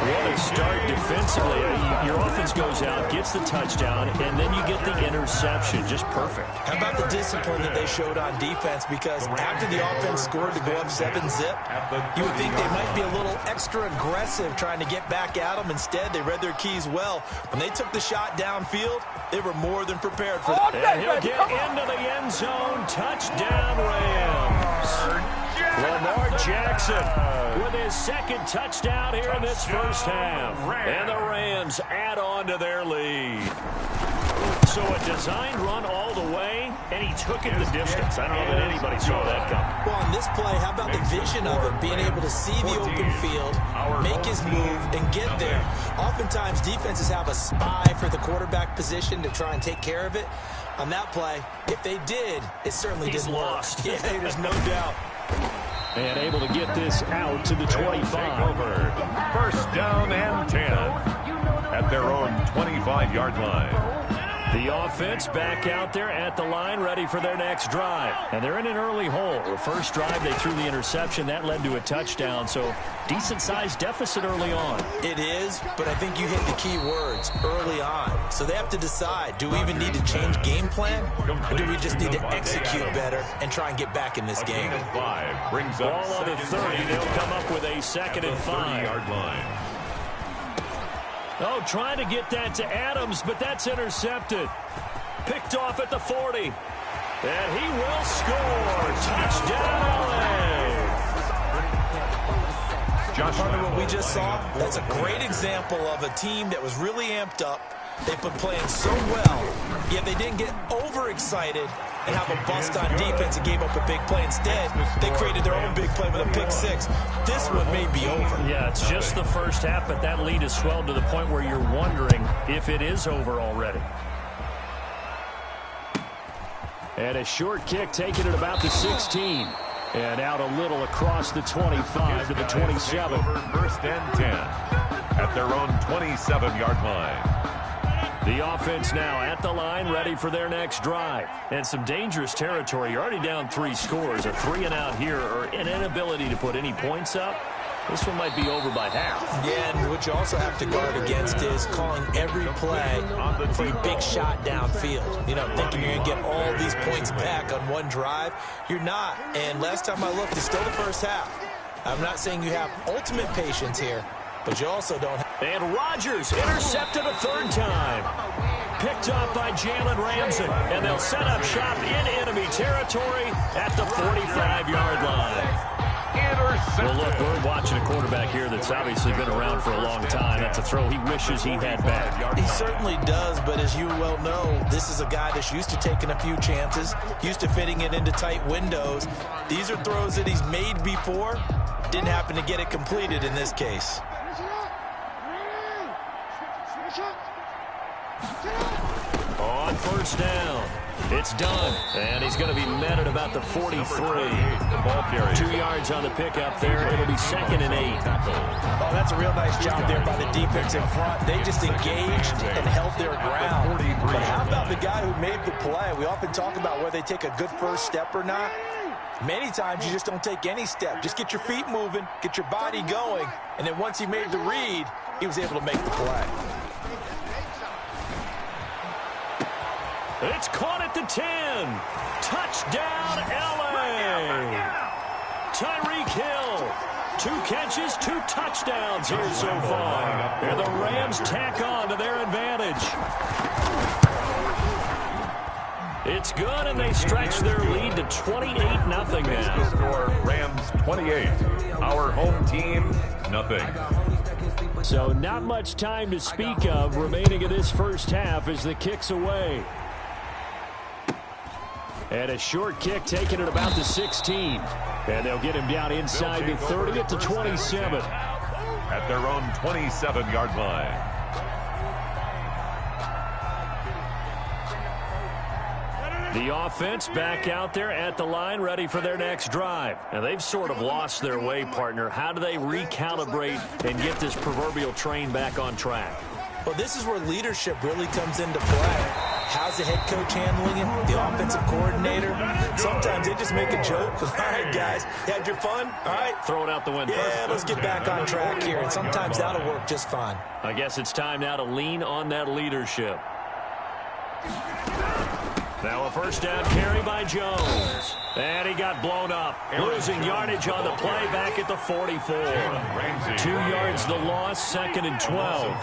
What a start defensively. Your offense goes out, gets the touchdown, and then you get the interception. Just perfect. How about the discipline that they showed on defense? Because after the offense scored to go up 7-zip, you would think they might be a little extra aggressive trying to get back at them. Instead, they read their keys well. When they took the shot downfield, they were more than prepared for that. And he'll get into the end zone. Touchdown, Rams. Lamar Jackson with his 2nd touchdown here in this 1st half. And the Rams add on to their lead. So a designed run all the way, and he took it the distance. I don't know that anybody saw that coming. Well, on this play, how about the vision of him, being able to see the open field, make his move, and get there. Oftentimes, defenses have a spy for the quarterback position to try and take care of it. On that play, if they did, it certainly didn't work. Yeah, there's no doubt. And able to get this out to the 25. Over. 1st down and 10 at their own 25-yard line. The offense back out there at the line, ready for their next drive. And they're in an early hole. The first drive, they threw the interception. That led to a touchdown, so decent-sized deficit early on. It is, but I think you hit the key words, early on. So they have to decide, do we even need to change game plan? Or do we just need to execute better and try and get back in this game? Brings up ball on the 30. They'll come up with a 2nd and 5. 30-yard line. Oh, trying to get that to Adams, but that's intercepted. Picked off at the 40. And he will score. Touchdown, LA. Partner, what we just saw, that's a great example of a team that was really amped up. They've been playing so well, yet they didn't get overexcited and have a bust on defense and gave up a big play. Instead, they created their own big play with a pick six. This one may be over. Yeah, it's just the first half, but that lead has swelled to the point where you're wondering if it is over already. And a short kick taken at about the 16. And out a little across the 25 to the 27. First and 10 at their own 27-yard line. The offense now at the line, ready for their next drive. And some dangerous territory. You're already down 3 scores. A 3-and-out here, or an inability to put any points up. This one might be over by half. Yeah, and what you also have to guard against is calling every play for a big shot downfield. You know, thinking you're going to get all these points back on one drive. You're not. And last time I looked, it's still the first half. I'm not saying you have ultimate patience here, but you also don't have. And Rodgers intercepted a 3rd time. Picked up by Jalen Ramsey. And they'll set up shop in enemy territory at the 45-yard line. Well, look, we're watching a quarterback here that's obviously been around for a long time. That's a throw he wishes he had back. He certainly does, but as you well know, this is a guy that's used to taking a few chances, used to fitting it into tight windows. These are throws that he's made before. Didn't happen to get it completed in this case. On first down, it's done. And he's going to be met at about the 43. 2 yards on the pickup there. It'll be 2nd and 8. Oh, that's a real nice job there by the defense in front. They just engaged and held their ground. But how about the guy who made the play? We often talk about whether they take a good first step or not. Many times you just don't take any step. Just get your feet moving, get your body going, and then once he made the read, he was able to make the play. It's caught at the 10. Touchdown, LA. Tyreek Hill. 2 catches, 2 touchdowns here so far. And the Rams tack on to their advantage. It's good, and they stretch their lead to 28-0 now. Score Rams 28. Our home team, nothing. So not much time to speak of remaining in this first half as the kick's away. And a short kick taken at about the 16. And they'll get him down inside the 30 at the 27. At their own 27-yard line. The offense back out there at the line, ready for their next drive. And they've sort of lost their way, partner. How do they recalibrate and get this proverbial train back on track? Well, this is where leadership really comes into play. How's the head coach handling it? The offensive coordinator? Sometimes they just make a joke. All right, guys, had your fun? All right. Throw it out the window. Yeah, let's get back on track here. And sometimes that'll work just fine. I guess it's time now to lean on that leadership. Now a first down carry by Jones. And he got blown up. Losing yardage on the play back at the 44. 2 yards the loss, 2nd and 12.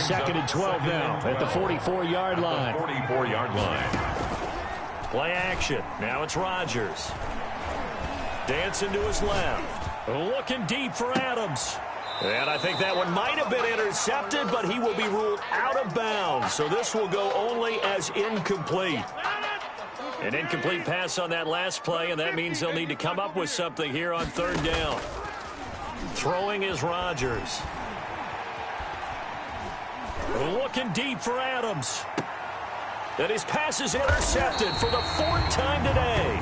2nd and 12 now at the 44-yard line. 44-yard line. Play action. Now it's Rodgers. Dancing to his left. Looking deep for Adams. And I think that one might have been intercepted, but he will be ruled out of bounds. So this will go only as incomplete. An incomplete pass on that last play, and that means they'll need to come up with something here on 3rd down. Throwing is Rodgers. Looking deep for Adams. And his pass is intercepted for the 4th time today.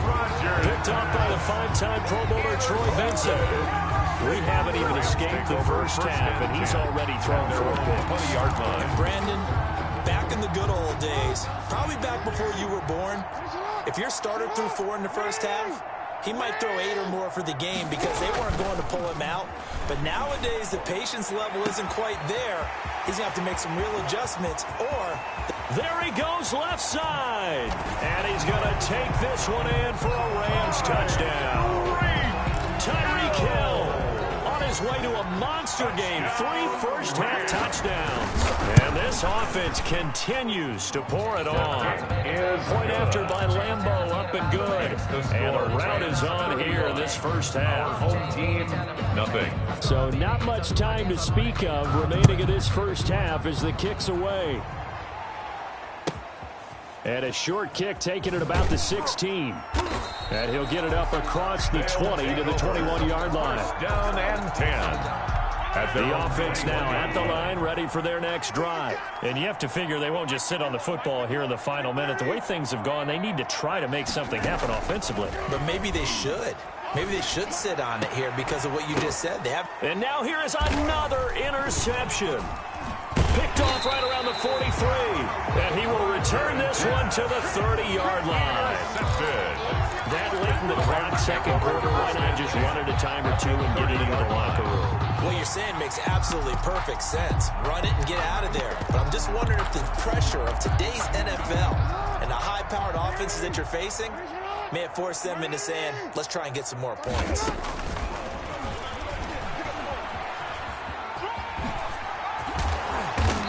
Picked off by the 5-time Pro Bowler Troy Vincent. We haven't even escaped the first half, and he's already thrown 4 picks. 20-yard line. And Brandon, back in the good old days, probably back before you were born, if your starter threw 4 in the first half, he might throw 8 or more for the game because they weren't going to pull him out. But nowadays, the patience level isn't quite there. He's going to have to make some real adjustments, or... There he goes left side. And he's going to take this one in for a Rams touchdown. Tyreek Hill on his way to a monster game. 3 first-half touchdowns. And this offense continues to pour it on. Point after by Lambeau, up and good. And the rout is on here in this first half. Home team, nothing. So not much time to speak of remaining in this first half as the kick's away. And a short kick taken at about the 16. And he'll get it up across the 20 to the 21-yard line. Down and 10. The offense now at the line, ready for their next drive. And you have to figure they won't just sit on the football here in the final minute. The way things have gone, they need to try to make something happen offensively. But maybe they should. Maybe they should sit on it here because of what you just said. And now here is another interception. Picked off right around the 43. And he will return this one to the 30-yard line. That late in the clock, second quarter, why not just run it a time or two and get it into the locker room? What you're saying makes absolutely perfect sense. Run it and get out of there. But I'm just wondering if the pressure of today's NFL and the high-powered offenses that you're facing may have forced them into saying, let's try and get some more points.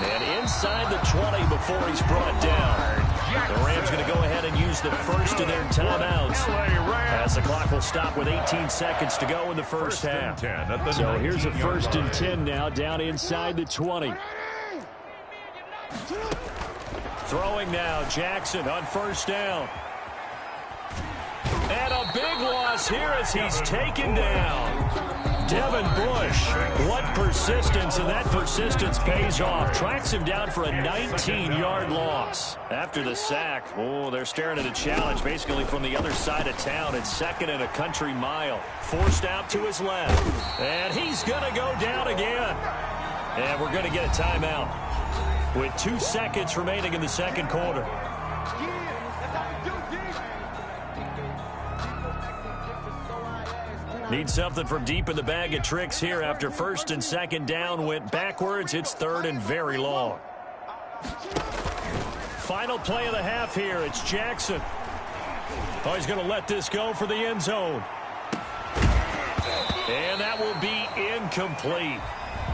And inside the 20 before he's brought down. The Rams going to go ahead and use the first of their timeouts as the clock will stop with 18 seconds to go in the first half. So here's a 1st and 10 now down inside the 20. Throwing now, Jackson on first down. And a big loss here as he's taken down. Devin Bush, what persistence, and that persistence pays off. Tracks him down for a 19-yard loss. After the sack, they're staring at a challenge basically from the other side of town. It's 2nd and a country mile. Forced out to his left. And he's going to go down again. And we're going to get a timeout with 2 seconds remaining in the second quarter. Need something from deep in the bag of tricks here after 1st and 2nd down went backwards. It's 3rd and very long. Final play of the half here. It's Jackson. Oh, he's going to let this go for the end zone. And that will be incomplete.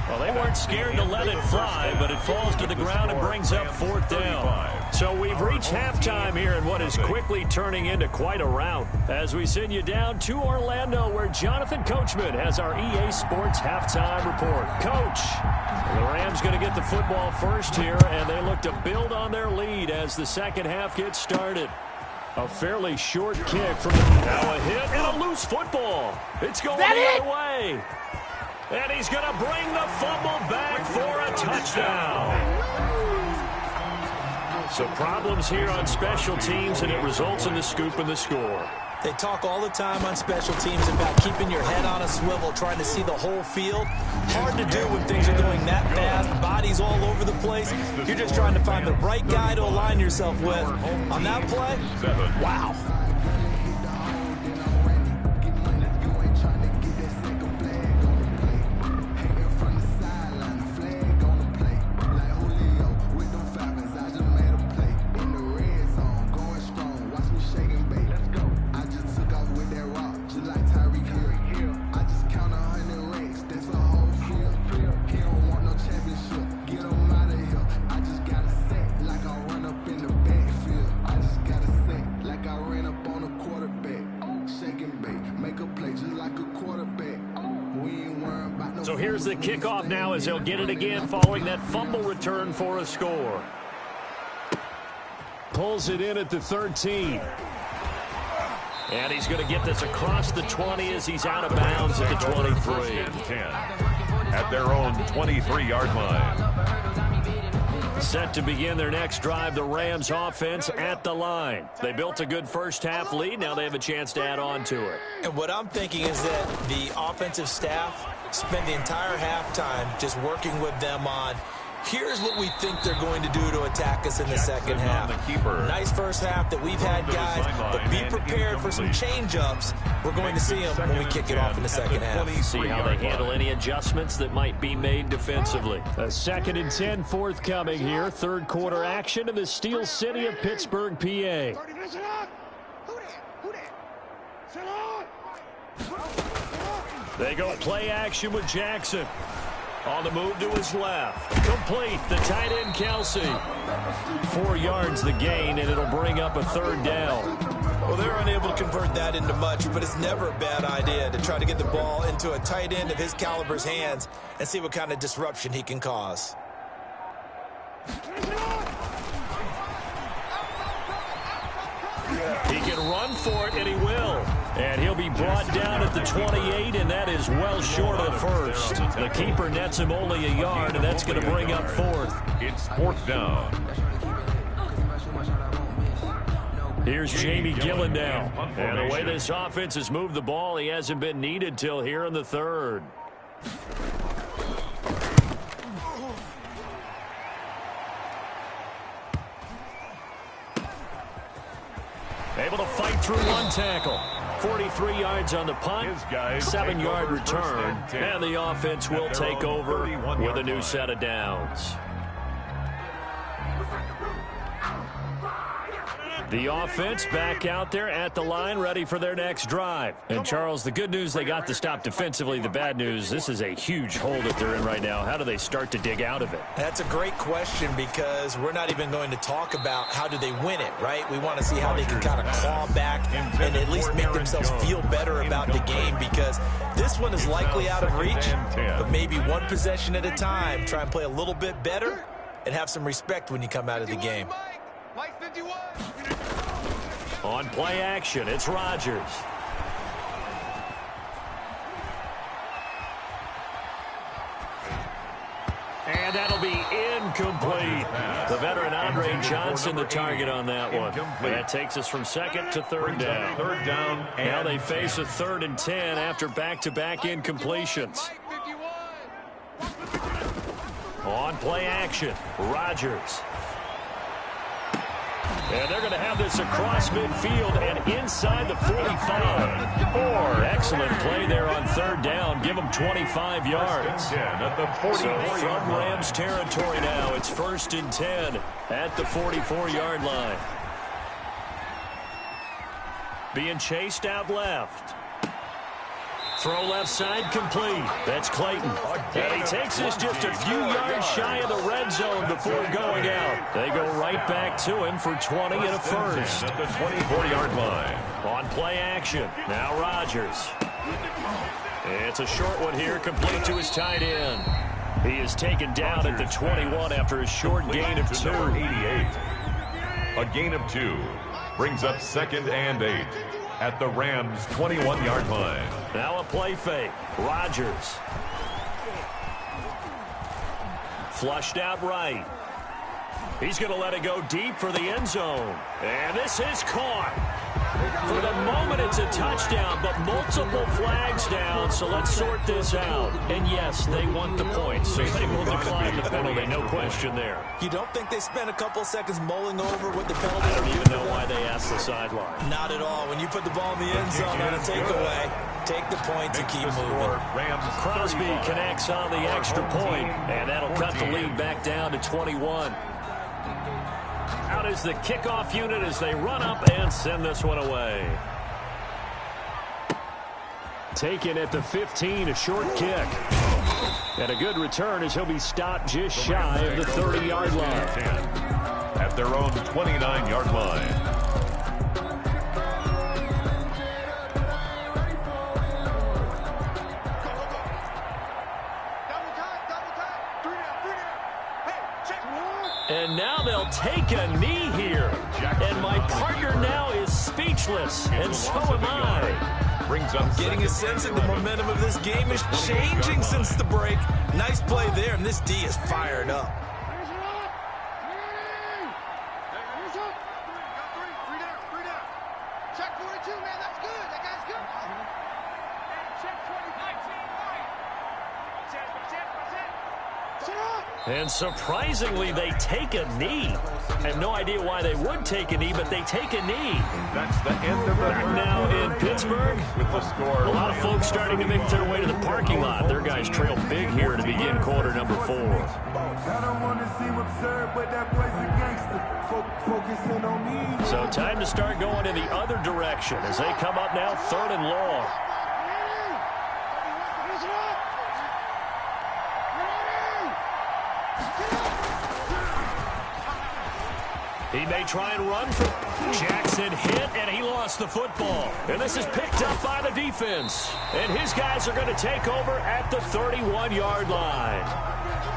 Well, they weren't scared to let it fly, but it falls to the ground and brings up 4th down. So we've reached halftime here in what is quickly turning into quite a rout as we send you down to Orlando where Jonathan Coachman has our EA Sports halftime report. Coach, the Rams going to get the football first here, and they look to build on their lead as the second half gets started. A fairly short kick from now a hit and a loose football. It's going the other way. And he's going to bring the fumble back for a touchdown. So problems here on special teams, and it results in the scoop and the score. They talk all the time on special teams about keeping your head on a swivel, trying to see the whole field. Hard to do when things are going that fast, bodies all over the place. You're just trying to find the right guy to align yourself with. On that play, wow. So here's the kickoff now as they'll get it again following that fumble return for a score. Pulls it in at the 13. And he's going to get this across the 20 as he's out of bounds at the 23. 10 at their own 23-yard line. Set to begin their next drive, the Rams offense at the line. They built a good first half lead. Now they have a chance to add on to it. And what I'm thinking is that the offensive staff spend the entire halftime just working with them on, here's what we think they're going to do to attack us in the second half. Nice first half that we've had, guys, but be prepared for some change-ups. We're going to see them when we kick it off in the second half. See how they handle any adjustments that might be made defensively. A 2nd and 10 forthcoming here. Third quarter action in the Steel City of Pittsburgh, PA. They go play action with Jackson. On the move to his left. Complete. The tight end, Kelsey. 4 yards the gain, and it'll bring up a third down. Well, they're unable to convert that into much, but it's never a bad idea to try to get the ball into a tight end of his caliber's hands and see what kind of disruption he can cause. He can run for it, and he will. And he'll be brought down at the 28, and that is well short of first. The keeper nets him only a yard, and that's going to bring up fourth. It's fourth down. Here's Jamie Gillen now. And the way this offense has moved the ball, he hasn't been needed till here in the third. Able to fight through one tackle. 43 yards on the punt, 7-yard return, and the offense will take over with a new set of downs. The offense back out there at the line, ready for their next drive. And, Charles, the good news, they got the stop defensively. The bad news, this is a huge hole that they're in right now. How do they start to dig out of it? That's a great question because we're not even going to talk about how do they win it, right? We want to see how they can kind of claw back and at least make themselves feel better about the game because this one is likely out of reach, but maybe one possession at a time. Try and play a little bit better and have some respect when you come out of the game. On play action, it's Rodgers. And that'll be incomplete. The veteran Andre Johnson, the target on that one. That takes us from second to third down. Third down. Now they face a 3rd and 10 after back-to-back incompletions. On play action, Rodgers. And they're going to have this across midfield and inside the 45. Excellent play there on 3rd down. Give them 25 yards. So from Rams territory now, it's 1st and 10 at the 44-yard line. Being chased out left. Throw left side complete. That's Clayton. And he takes this just a few yards shy of the red zone before going out. They go right back to him for 20 and a first. At the 24-yard line. On play action. Now Rodgers. It's a short one here, complete to his tight end. He is taken down at the 21 after a short gain of 2. Number 88. A gain of 2 brings up 2nd and 8 at the Rams' 21-yard line. Now a play fake. Rodgers. Flushed out right. He's going to let it go deep for the end zone. And this is caught. For the moment, it's a touchdown, but multiple flags down, so let's sort this out. And yes, they want the points, so they will decline the penalty, no question there. You don't think they spent a couple seconds mulling over what the penalty? I don't even know why they asked the sideline. Not at all. When you put the ball in the end zone on a takeaway, take the points and keep moving. Crosby connects on the extra point, and that'll cut the lead back down to 21. Out is the kickoff unit as they run up and send this one away. Taken at the 15, a short kick. And a good return as he'll be stopped just shy of the 30-yard line. At their own 29-yard line. And now they'll take a knee here. And my partner now is speechless, and so am I. Brings up getting a sense that the momentum of this game is changing since the break. Nice play there, and this D is fired up. Check 42, man, that's good. That guy's good. Check 25. And surprisingly, they take a knee. I have no idea why they would take a knee, but they take a knee. That's the end of the Back now in Pittsburgh. with the score. A lot of folks starting to make their way to the parking lot. Their guys trail big here to begin quarter number 4. So time to start going in the other direction as they come up now 3rd and long. He may try and run for Jackson hit, and he lost the football. And this is picked up by the defense. And his guys are going to take over at the 31-yard line.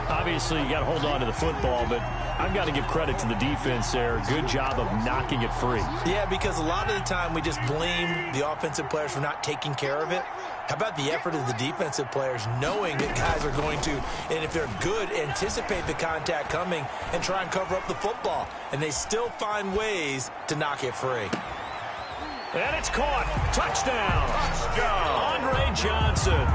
Obviously, you got to hold on to the football, but I've got to give credit to the defense there. Good job of knocking it free. Yeah, because a lot of the time we just blame the offensive players for not taking care of it. How about the effort of the defensive players knowing that guys are going to, and if they're good, anticipate the contact coming and try and cover up the football. And they still find ways to knock it free. And it's caught. Touchdown. Andre Johnson,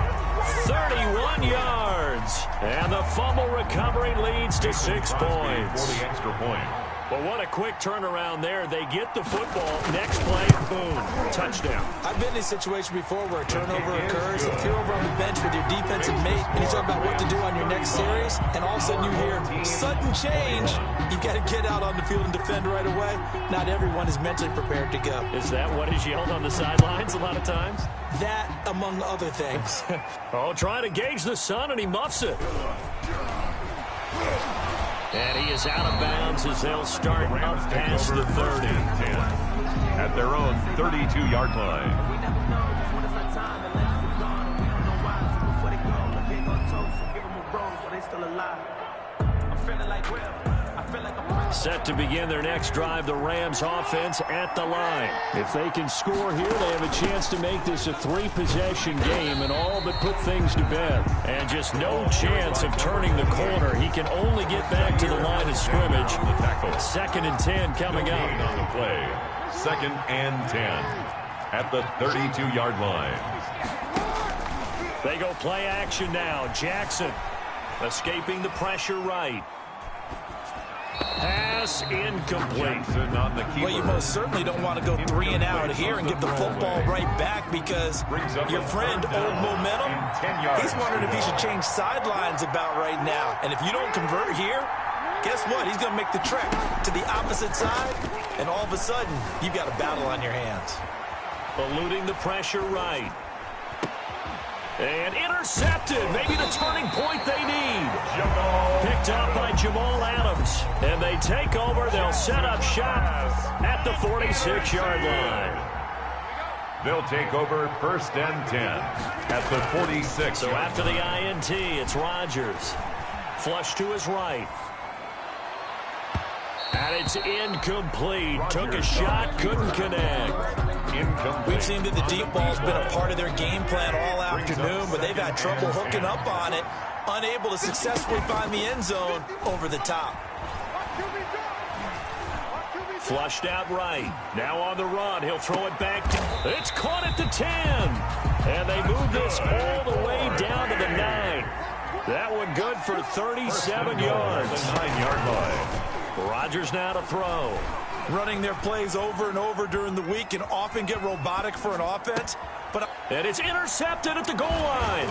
31 yards. And the fumble recovery leads to 6 points. For the extra point. Well, what a quick turnaround there. They get the football. Next play, boom, touchdown. I've been in a situation before where a turnover occurs. If you're over on the bench with your defensive mate and you talk about what to do on your next series, and all of a sudden you hear sudden change, you've got to get out on the field and defend right away. Not everyone is mentally prepared to go. Is that what is yelled on the sidelines a lot of times? That, among other things. Oh, trying to gauge the sun, and he muffs it. And he is out of bounds as they'll start up past the 30. At their own 32-yard line. Set to begin their next drive, the Rams offense at the line. If they can score here, they have a chance to make this a 3-possession game and all but put things to bed. And just no chance of turning the corner. He can only get back to the line of scrimmage. 2nd and 10 coming up. On the play, 2nd and 10 at the 32-yard line. They go play action now. Jackson escaping the pressure right. Pass incomplete. On the Well, you most certainly don't want to go 3 and out here and give the football right back because your friend, old momentum, he's wondering if he should change sidelines about right now. And if you don't convert here, guess what? He's going to make the trek to the opposite side, and all of a sudden, you've got a battle on your hands. Eluding the pressure right. And intercepted. Maybe the turning point they need. Picked up by Jamal Adams. And they take over. They'll set up shop at the 46-yard line. They'll take over 1st and 10 at the 46. So after the INT, it's Rodgers. Flush to his right. And it's incomplete. Took a shot, couldn't connect. We've seen that the deep ball's been a part of their game plan all afternoon, but they've had trouble hooking up on it, unable to successfully find the end zone over the top. Flushed out right. Now on the run. He'll throw it back. It's caught at the 10. And they move this all the way down to the 9. That one good for 37 yards. 9-yard line. Rodgers now to throw. Running their plays over and over during the week can often get robotic for an offense. And it's intercepted at the goal line.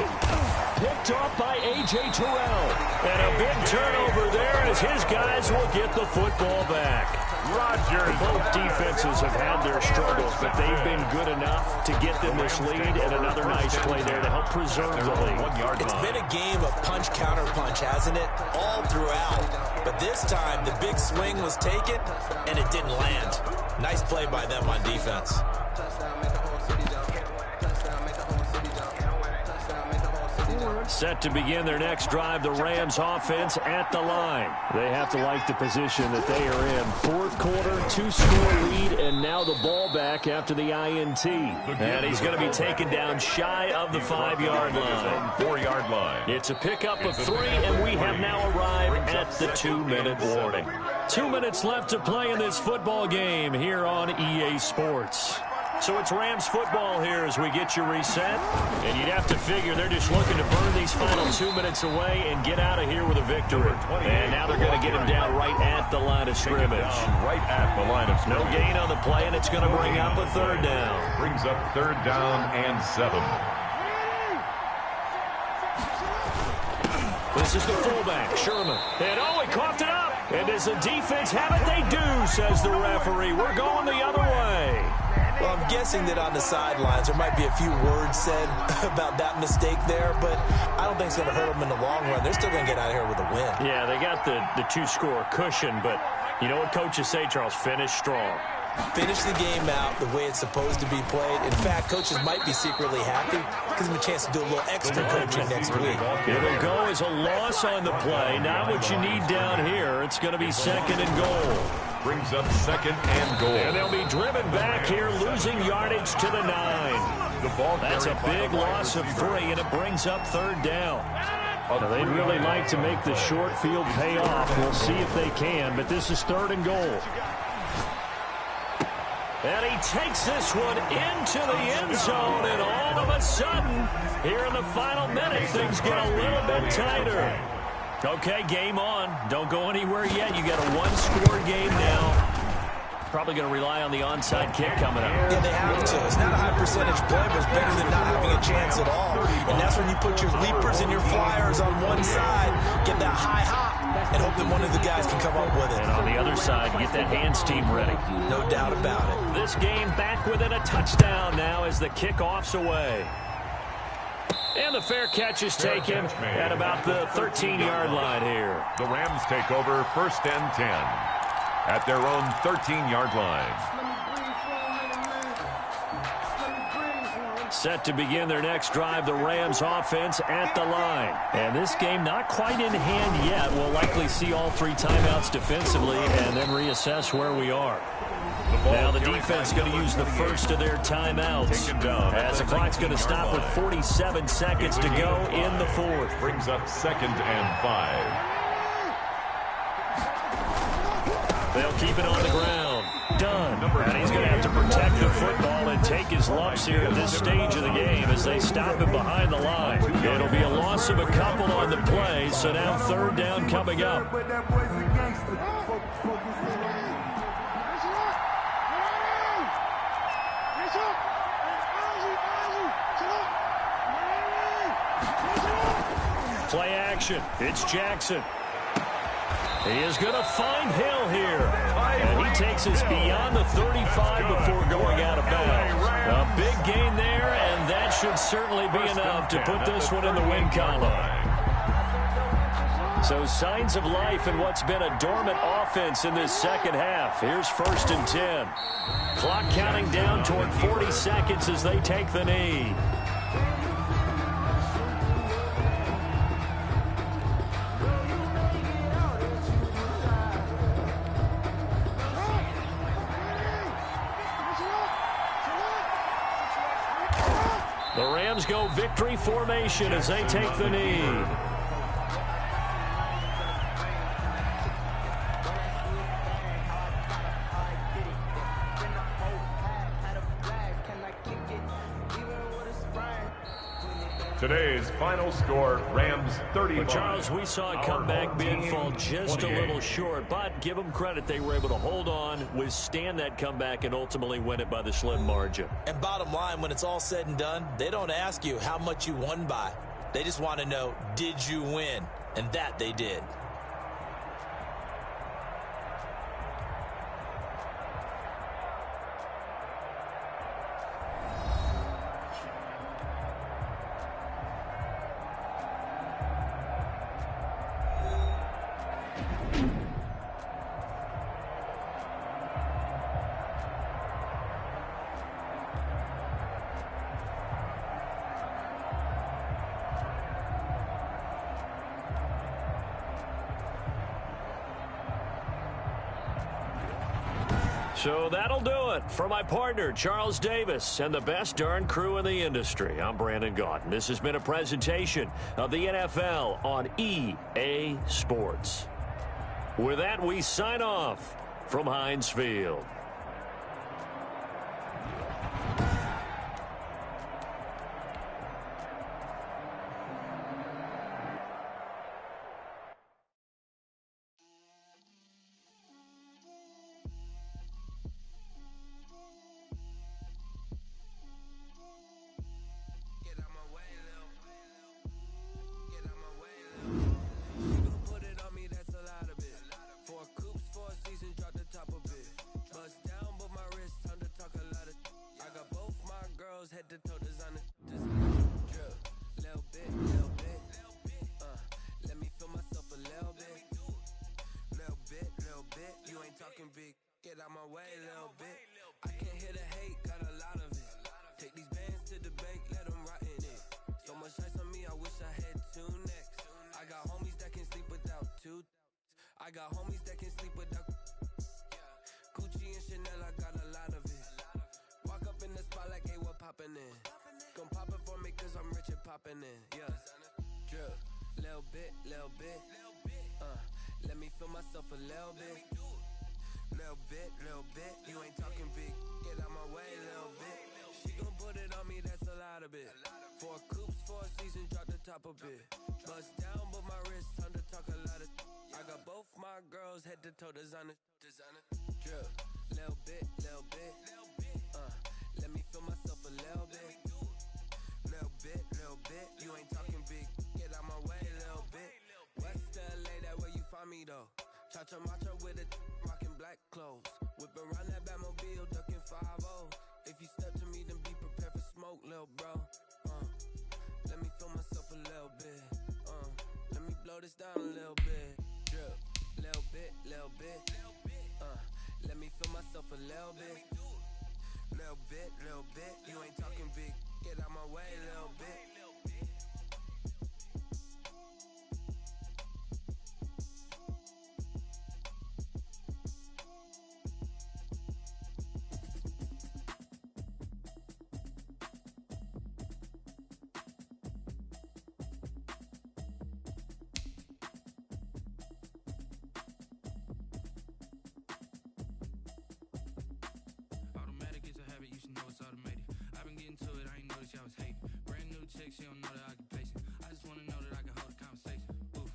Picked off by A.J. Terrell. And a big turnover there as his guys will get the football back. Rodgers. Both defenses have had their struggles, but they've been good enough to get them this lead, and another nice play there to help preserve the lead. It's been a game of punch-counter-punch, hasn't it? All throughout. But this time, the big swing was taken, and it didn't land. Nice play by them on defense. Set to begin their next drive, the Rams offense at the line. They have to like the position that they are in. 4th quarter, 2-score lead, and now the ball back after the INT. And he's going to be taken down shy of the 5-yard line. 4-yard line. It's a pickup of 3, and we have now arrived at the 2-minute warning. 2 minutes left to play in this football game here on EA Sports. So it's Rams football here as we get you reset. And you'd have to figure they're just looking to burn these final 2 minutes away and get out of here with a victory. And now they're going to get him down right at the line of scrimmage. Right at the line of scrimmage. No gain on the play, and it's going to bring up a 3rd down. Brings up 3rd down and 7. This is the fullback, Sherman. And oh, he coughed it up. And does the defense have it? They do, says the referee. We're going the other way. Well, I'm guessing that on the sidelines there might be a few words said about that mistake there, but I don't think it's going to hurt them in the long run. They're still going to get out of here with a win. Yeah, they got the two-score cushion, but you know what coaches say, Charles? Finish strong. Finish the game out the way it's supposed to be played. In fact, coaches might be secretly happy. Gives them a chance to do a little extra coaching next week. It'll go as a loss on the play. Not what you need down here. It's going to be second and goal. Brings up second and goal. And they'll be driven back here, losing yardage to the 9. The ball That's a big loss of 3, and it brings up third down. Now, they'd really like to make the short field pay off. We'll see if they can, but this is third and goal. And he takes this one into the end zone, and all of a sudden, here in the final minute, things get a little bit tighter. Okay, game on. Don't go anywhere yet. You got a one-score game now. Probably going to rely on the onside kick coming up. Yeah, they have to. It's not a high-percentage play, but it's better than not having a chance at all. And that's when you put your leapers and your flyers on one side, get that high hop, and hope that one of the guys can come up with it. And on the other side, get that hands team ready. No doubt about it. This game back within a touchdown now as the kickoff's away. And the fair catch is taken at about the 13-yard line here. The Rams take over first and 10 at their own 13-yard line. Set to begin their next drive, the Rams offense at the line. And this game not quite in hand yet. We'll likely see all 3 timeouts defensively and then reassess where we are. Now the defense going to use the first of their timeouts as the clock's going to stop with 47 seconds to go in the 4th. Brings up second and 5. They'll keep it on the ground. Done. And he's going to have to protect the football and take his lumps here at this stage of the game as they stop him behind the line. It'll be a loss of a couple on the play, so now third down coming up. Play action. It's Jackson. He is going to find Hill here. And he takes us beyond the 35 before going out of bounds. A big gain there, and that should certainly be enough to put this one in the win column. So signs of life in what's been a dormant offense in this second half. Here's first and 10. Clock counting down toward 40 seconds as they take the knee. The Rams go victory formation as they take the knee. Today's final score, Rams 35. But Charles, we saw a comeback bid fall just 28. a little short, but give them credit. They were able to hold on, withstand that comeback, and ultimately win it by the slim margin. And bottom line, when it's all said and done, they don't ask you how much you won by. They just want to know, did you win? And that they did. So that'll do it for my partner, Charles Davis, and the best darn crew in the industry. I'm Brandon Gaudin. This has been a presentation of the NFL on EA Sports. With that, we sign off from Heinz Field. Put it on me, that's a lot of it. 4 coops, 4 seasons, drop the top of it. Bust my way a little bit. I can't hear the hate, got a lot of it. Take these bands to the bank, let them rot in it. So much ice on me, I wish I had 2 necks. I got homies that can sleep without 2. I got homies that can sleep without Gucci and Chanel, I got a lot of it. Walk up in the spot like, hey, what poppin' in? Come pop it for me, cause I'm rich and poppin' in. Yeah, drip, little bit. Let me feel myself a little bit. Little bit. You ain't talking big. Get out my way, little bit. She gon' put it on me, that's a lot of it. 4 coops, 4 seasons, drop the top a bit. Bust down, but my wrist, time to talk a lot of. I got both my girls head to toe designer. Drip, little bit. Let me feel myself a little bit. Little bit. You ain't talking big. Get out my way, little bit. West LA, that where you find me though. Cha-cha macha with it, rockin' black clothes. Whippin' around that Batmobile, duckin' 5-0. If you step to me, then be prepared for smoke, lil' bro. Let me feel myself a little bit. Let me blow this down a little bit. Drip, little bit. Let me feel myself a little bit. Little bit. You ain't talking big. Get out my way, little bit. She don't know the occupation. I just wanna know that I can hold a conversation. Oof,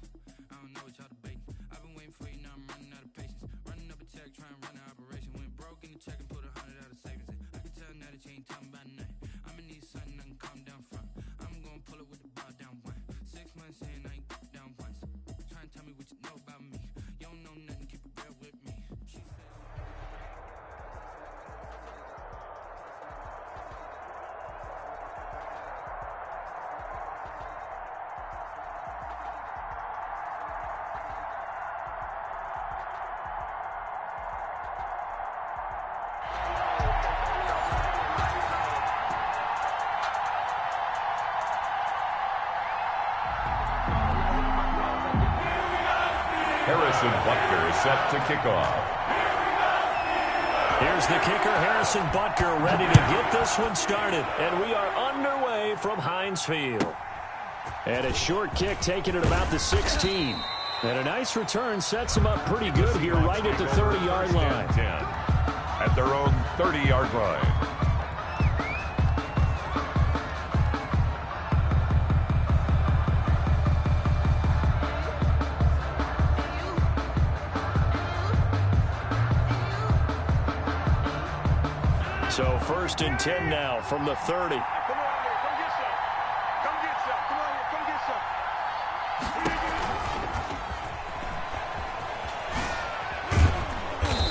I don't know what y'all debating. I've been waiting for you, now I'm running out of patience. Running up a check, trying to run an operation. Went broke in the check and put 100 out of savings in. I can tell now that you ain't talking about nothing. I'ma need something I can calm down from. I'm gonna pull it with the bar down one. 6 months in, I ain't down once. Try and tell me what you know about me. You don't know nothing, keep it real with me. She said. Harrison Butker is set to kick off. Here's the kicker, Harrison Butker, ready to get this one started. And we are underway from Heinz Field. And a short kick taken at about the 16. And a nice return sets them up pretty good here right at the 30-yard line. 10 at their own 30-yard line. So 1st and 10 now from the 30. Come on here, come get some. Come get some. Come on here, come get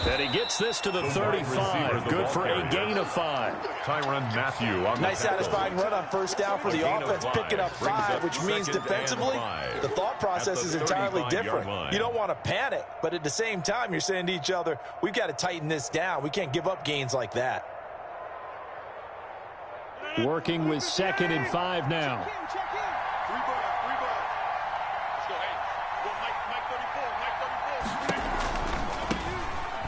some. And he gets this to the 35. Good for a gain of 5. Tyrann Mathieu on the Nice satisfying run on 1st down for the offense, picking up 5, which means defensively, the thought process is entirely different. You don't want to panic, but at the same time, you're saying to each other, we've got to tighten this down. We can't give up gains like that. Working with 2nd and 5 now. Check in. 3 ball. Let's go, hey. Go, Mike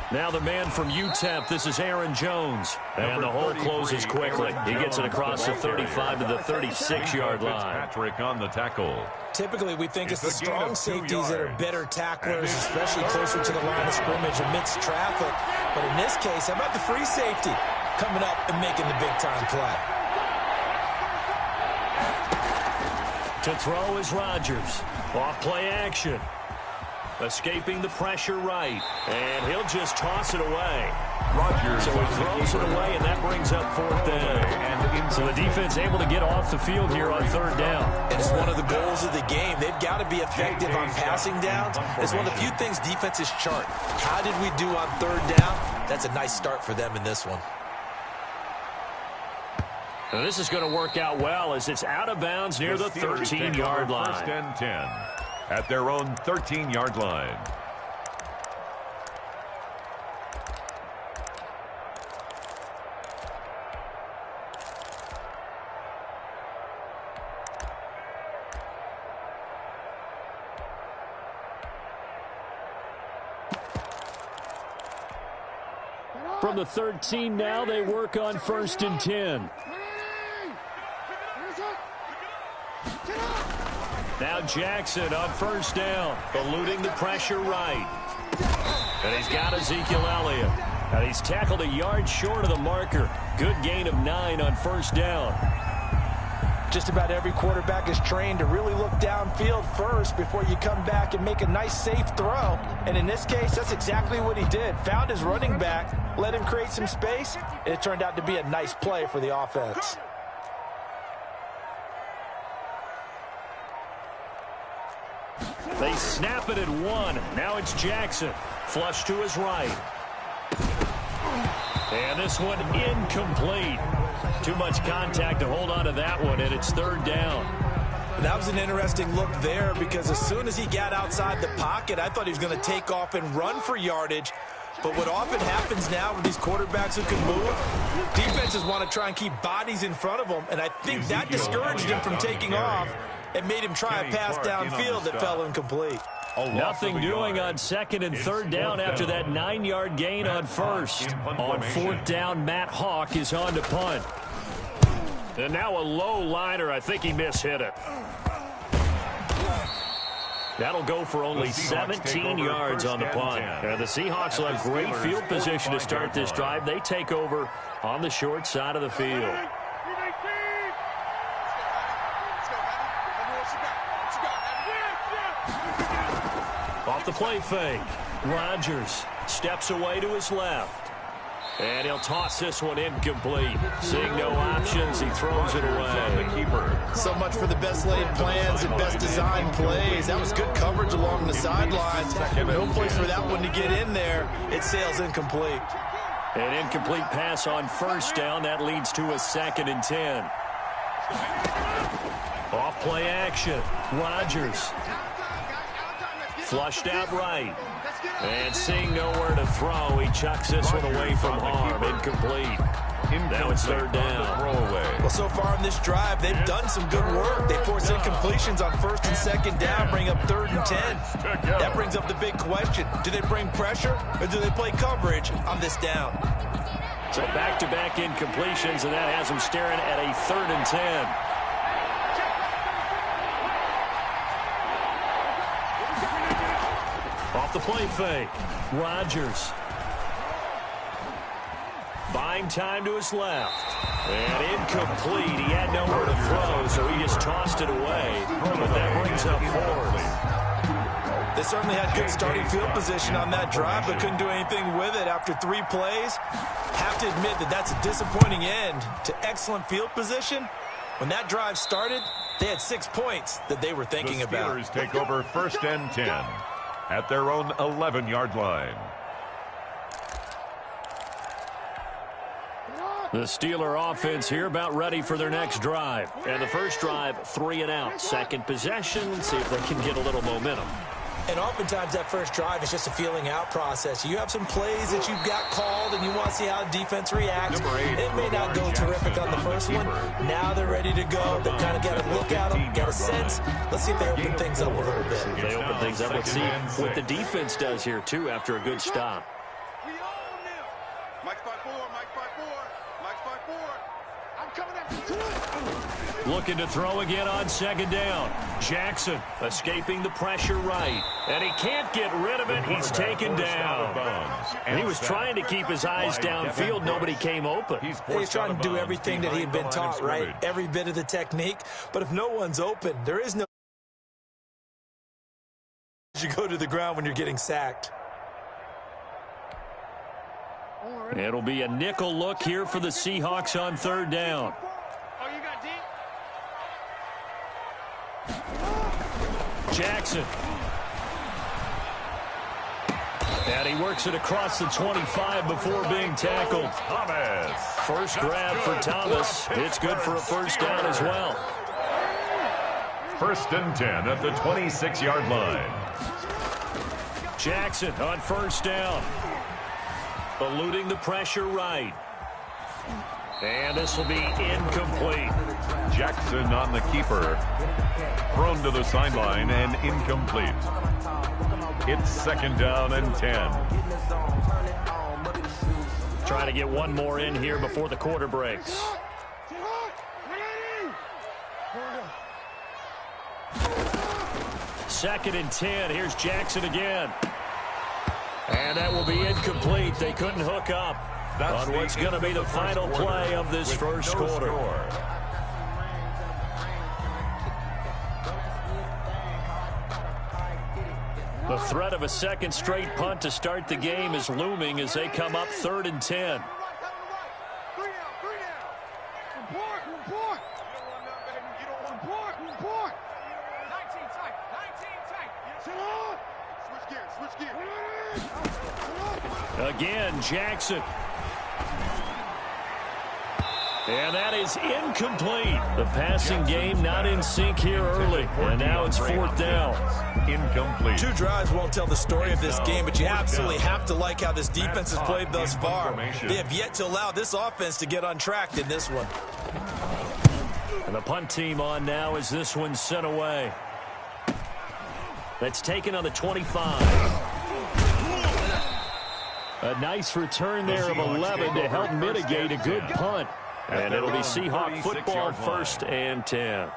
34. Now the man from UTEP, this is Aaron Jones. And the hole closes quickly. He gets it across the 35 to the 36-yard line. Patrick on the tackle. Typically, we think it's the strong safeties that are better tacklers, especially closer to the line of scrimmage amidst traffic. But in this case, how about the free safety coming up and making the big-time play? To throw is Rodgers. Off play action. Escaping the pressure right. And he'll just toss it away. Rodgers. So he throws it away, and that brings up 4th down. So the defense able to get off the field here on 3rd down. And it's one of the goals of the game. They've got to be effective on passing downs. It's one of the few things defenses chart. How did we do on 3rd down? That's a nice start for them in this one. Now this is going to work out well as it's out of bounds near the 13-yard line. 1st and 10 at their own 13-yard line. From the 13 now, they work on 1st and 10. Now Jackson on 1st down, eluding the pressure right. And he's got Ezekiel Elliott. And he's tackled a yard short of the marker. Good gain of 9 on 1st down. Just about every quarterback is trained to really look downfield first before you come back and make a nice, safe throw. And in this case, that's exactly what he did. Found his running back, let him create some space, and it turned out to be a nice play for the offense. They snap it at 1. Now it's Jackson. Flush to his right. And this one incomplete. Too much contact to hold on to that one, and it's 3rd down. That was an interesting look there because as soon as he got outside the pocket, I thought he was going to take off and run for yardage. But what often happens now with these quarterbacks who can move, defenses want to try and keep bodies in front of them, and I think that discouraged him from taking off and made him try a pass downfield that fell incomplete. Nothing doing on 2nd and 3rd down after that 9-yard gain on 1st. On 4th down, Matt Hawk is on to punt. And now a low liner. I think he mishit it. That'll go for only 17 yards on the punt. The Seahawks will have great field position to start this drive. They take over on the short side of the field. Off the play fake. Rodgers steps away to his left. And he'll toss this one incomplete. Seeing no options, he throws it away. So much for the best laid plans and best designed plays. That was good coverage along the sidelines. No place for that one to get in there. It sails incomplete. An incomplete pass on 1st down. That leads to a 2nd and 10. Off play action. Rodgers. Flushed out right. And seeing nowhere to throw, he chucks this one away from harm. Incomplete. Now it's 3rd down. Well, so far in this drive, they've done some good work. They force incompletions on 1st and 2nd down, bring up 3rd and 10. That brings up the big question. Do they bring pressure or do they play coverage on this down? So back-to-back incompletions, and that has them staring at a 3rd and 10. Off the play fake. Rodgers. Buying time to his left. And incomplete. He had nowhere to throw, so he just tossed it away. But that brings up 4th. They certainly had good starting field position on that drive, but couldn't do anything with it after 3 plays. Have to admit that that's a disappointing end to excellent field position. When that drive started, they had 6 points that they were thinking about. The Steelers take over 1st and 10 at their own 11-yard line. The Steeler offense here about ready for their next drive. And the first drive, 3 and out. Second possession, see if they can get a little momentum. And oftentimes that first drive is just a feeling out process. You have some plays that you've got called and you want to see how the defense reacts. It may not go terrific on the first one. Now they're ready to go. They've kind of got to look at them, got a sense. Let's see if they open things up a little bit. If they open things up, let's see what the defense does here, too, after a good stop. Looking to throw again on 2nd down. Jackson escaping the pressure right. And he can't get rid of it. He's taken down. And he was trying to keep his eyes downfield. Nobody came open. He's trying to do everything that he had been taught, right? Every bit of the technique. But if no one's open, there is no... You go to the ground when you're getting sacked. It'll be a nickel look here for the Seahawks on 3rd down. Jackson. And he works it across the 25 before being tackled. First grab for Thomas. It's good for a 1st down as well. 1st and 10 at the 26-yard line. Jackson on 1st down. Eluding the pressure right. And this will be incomplete. Jackson on the keeper. Thrown to the sideline and incomplete. It's 2nd down and 10. Trying to get one more in here before the quarter breaks. Second and 10. Here's Jackson again. And that will be incomplete. They couldn't hook up on what's going to be the final play of this first quarter. The threat of a second straight punt to start the game is looming as they come up 3rd and 10. Again, Jackson. And that is incomplete. The passing game not in sync here early. And now it's 4th down. Incomplete. 2 drives won't tell the story of this game, but you absolutely have to like how this defense has played thus far. They have yet to allow this offense to get untracked in this one. And the punt team on now as this one's sent away. That's taken on the 25. A nice return there of 11 to help mitigate a good punt. And it'll be Seahawk football 1st and 10.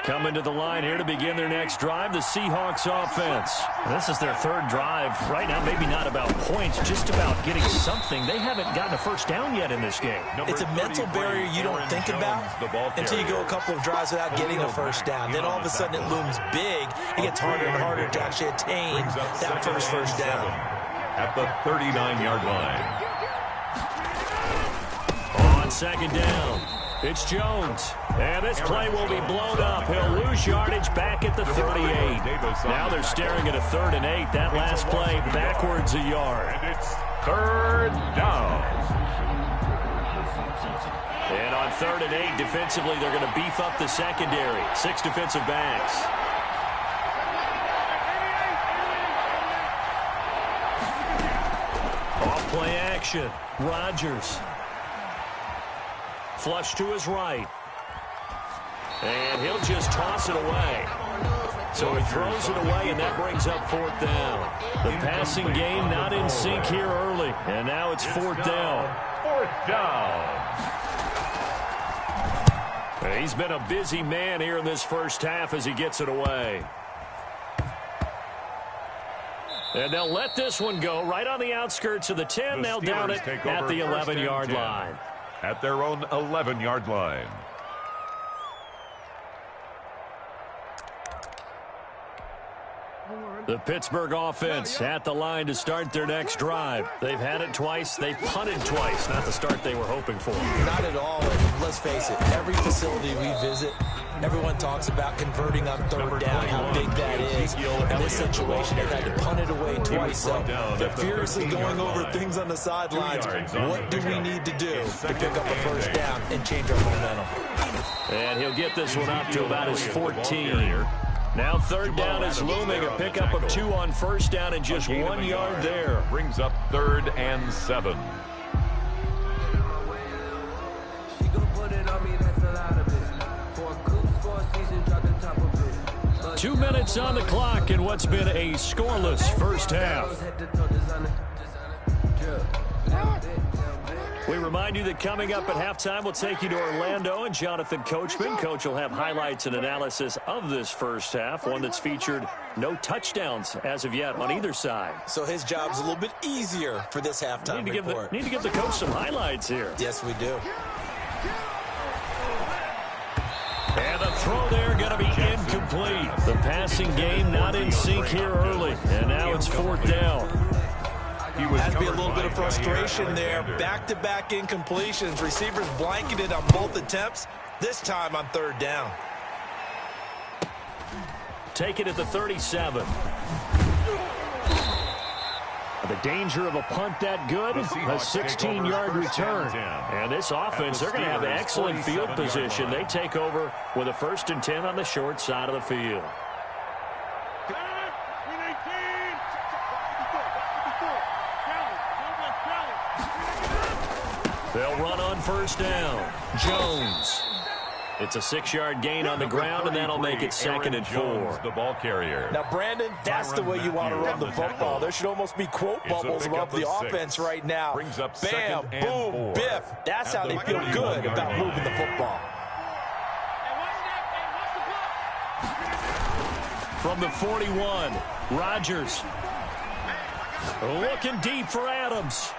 Coming to the line here to begin their next drive, the Seahawks offense. This is their 3rd drive. Right now, maybe not about points, just about getting something. They haven't gotten a first down yet in this game. It's a mental barrier you don't think about until you go a couple of drives without getting a first down. Then all of a sudden it looms big. It gets harder and harder to actually attain that first down. At the 39-yard line. On 2nd down, it's Jones. And this play will be blown up. He'll lose yardage back at the 38. Now they're staring at a 3rd and 8. That last play backwards a yard. And it's 3rd down. And on 3rd and 8, defensively, they're going to beef up the secondary. 6 defensive backs. Off play action. Rodgers. Flush to his right. And he'll just toss it away. So he throws it away, and that brings up 4th down. The passing game not in sync here early. And now it's 4th down. 4th down. He's been a busy man here in this first half as he gets it away. And they'll let this one go right on the outskirts of the 10. They'll down it at the 11-yard line. At their own 11-yard line. The Pittsburgh offense at the line to start their next drive. They've had it twice. They've punted twice. Not the start they were hoping for. Not at all. And let's face it, every facility we visit, everyone talks about converting on 3rd down, how big that is. In this situation, they've had to punt it away twice. So they're furiously going over things on the sidelines. What do we need to do to pick up a first down and change our momentum? And he'll get this one up to about his 14. Now 3rd down is looming. A pickup of 2 on 1st down and just 1 yard there. Brings up 3rd and 7. 2 minutes on the clock in what's been a scoreless first half. We remind you that coming up at halftime, we'll take you to Orlando and Jonathan Coachman. Coach will have highlights and analysis of this first half, one that's featured no touchdowns as of yet on either side. So his job's a little bit easier for this halftime report. Need to give the coach some highlights here. Yes, we do. And the throw there going to be incomplete. The passing game not in sync here early. And now it's 4th down. Has to be a little bit of frustration there. Back-to-back incompletions. Receivers blanketed on both attempts, this time on 3rd down. Take it at the 37. The danger of a punt that good, a 16-yard return. And this offense, they're going to have excellent field position. They take over with a 1st and 10 on the short side of the field. They'll run on 1st down. Jones. It's a 6-yard gain on the ground, and that'll make it 2nd and 4. The ball carrier. Now, Brandon, that's the way you want to run the football. There should almost be quote bubbles above the offense right now. Brings up Bam, 2nd and boom, 4. biff. That's how they feel good about moving the football. From the 41, Rodgers. Looking deep for Adams.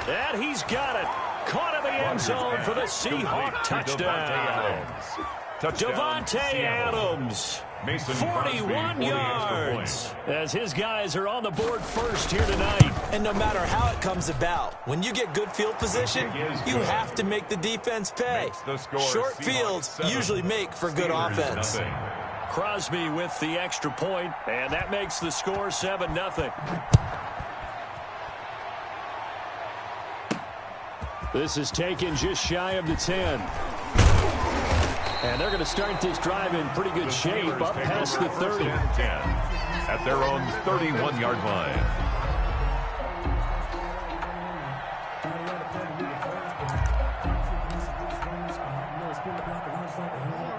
And he's got it. Caught in the end zone for the Seahawk touchdown. Davante Adams, 41 yards, as his guys are on the board first here tonight. And no matter how it comes about, when you get good field position, you have to make the defense pay. Short fields usually make for good offense. Crosby with the extra point, and that makes the score 7-0. This is taken just shy of the 10. And they're going to start this drive in pretty good shape, up past the 30. At their own 31-yard line.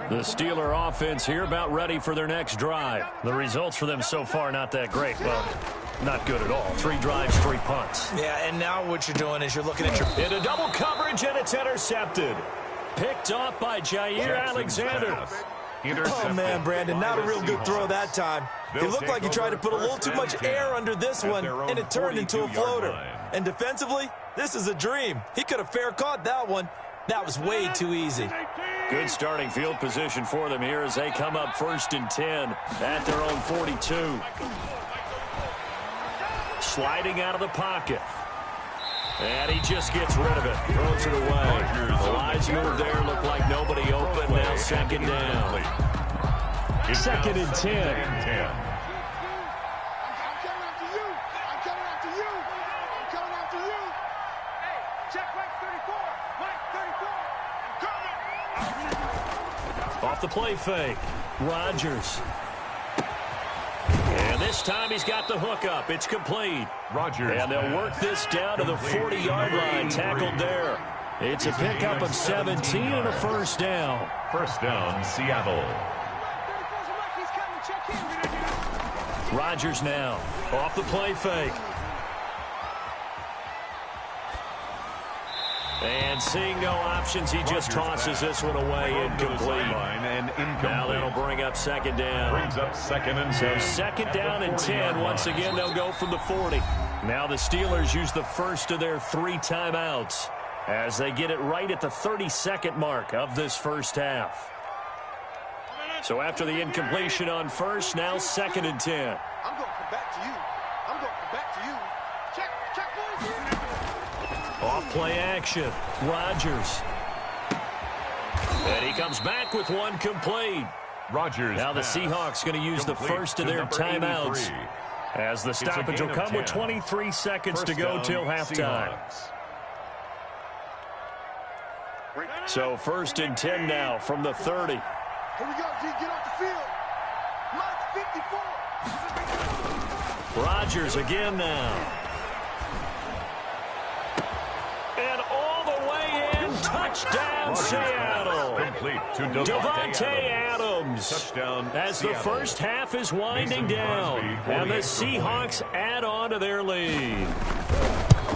The Steeler offense here about ready for their next drive. The results for them so far not that great. Well, not good at all. 3 drives, 3 punts. Yeah, and now what you're doing is you're looking at your... Into double coverage, and it's intercepted. Picked off by Jair Alexander. Oh, man, Brandon, not a real good throw that time. It looked like he tried to put a little too much air under this one, and it turned into a floater. And defensively, this is a dream. He could have fair caught that one. That was way too easy. Good starting field position for them here as they come up 1st and 10 at their own 42. Sliding out of the pocket. And he just gets rid of it. Throws it away. The lines move there. Look like nobody open. Now 2nd down. 2nd and 10. Off the play fake. Rodgers. And this time he's got the hook up. It's complete. Rodgers. And they'll work this down to the 40-yard line. Tackled there. It's a pickup of 17 and a 1st down. 1st down, Seattle. Rodgers now. Off the play fake. And seeing no options, he just tosses this one away, incomplete. Now that'll bring up 2nd down. Brings up 2nd and 10. 10. So 2nd down and 10. Once again, they'll go from the 40. Now the Steelers use the first of their 3 timeouts as they get it right at the 32nd mark of this first half. So after the incompletion on first, now 2nd and 10. I'm going to come back to you. I'm going to come back to you. Check, boys. Off play action. Rodgers. And he comes back with one complete. Rodgers. Now the Seahawks going to use the first of their timeouts as the stoppage will come with 23 seconds to go till halftime. So 1st and 10 now from the 30. Here we go, G. Get off the field. Mark 54. Rodgers again now. And all the way in. Touchdown, Seattle. Complete to Davante Adams. Touchdown, as the first half is winding down. And the Seahawks add on to their lead.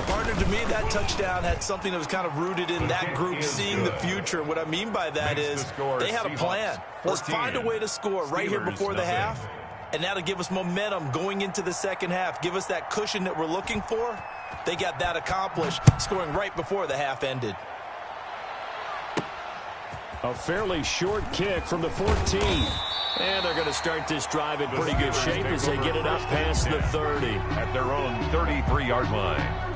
Partner, to me, that touchdown had something that was kind of rooted in that group seeing the future. What I mean by that is they had a plan. Let's find a way to score right here before the half, and that'll give us momentum going into the second half. Give us that cushion that we're looking for. They got that accomplished, scoring right before the half ended. A fairly short kick from the 14. And they're going to start this drive in pretty good shape as they get it up past the 30. At their own 33-yard line.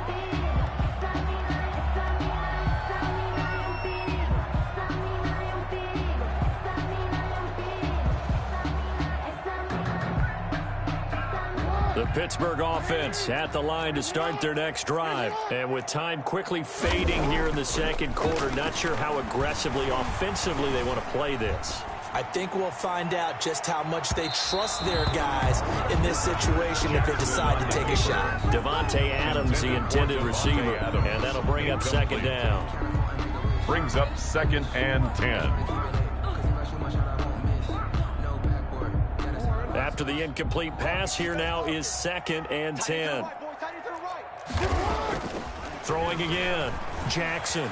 The Pittsburgh offense at the line to start their next drive. And with time quickly fading here in the second quarter, not sure how aggressively, offensively they want to play this. I think we'll find out just how much they trust their guys in this situation if they decide to take a shot. Davante Adams, the intended receiver, and that'll bring up 2nd down. brings up 2nd and 10. After the incomplete pass, here now is 2nd and 10. Throwing again. Jackson.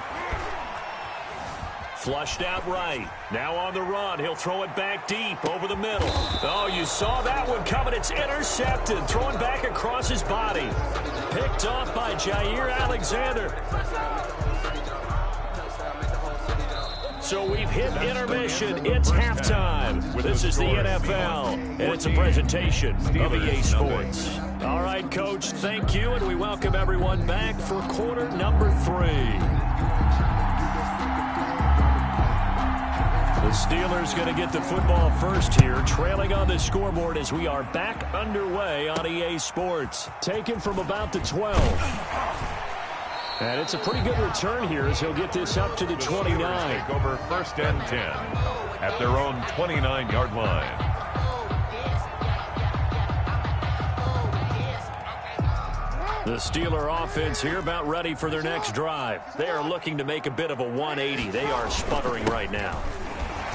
Flushed out right. Now on the run. He'll throw it back deep over the middle. Oh, you saw that one coming. It's intercepted. Throwing back across his body. Picked off by Jair Alexander. So we've hit intermission. It's halftime. This is the NFL, and it's a presentation of EA Sports. All right, Coach, thank you, and we welcome everyone back for quarter number 3. The Steelers going to get the football first here, trailing on the scoreboard as we are back underway on EA Sports. Taken from about the 12. And it's a pretty good return here as he'll get this up to the 29. Take over 1st and 10 at their own 29-yard line. The Steeler offense here about ready for their next drive. They are looking to make a bit of a 180. They are sputtering right now.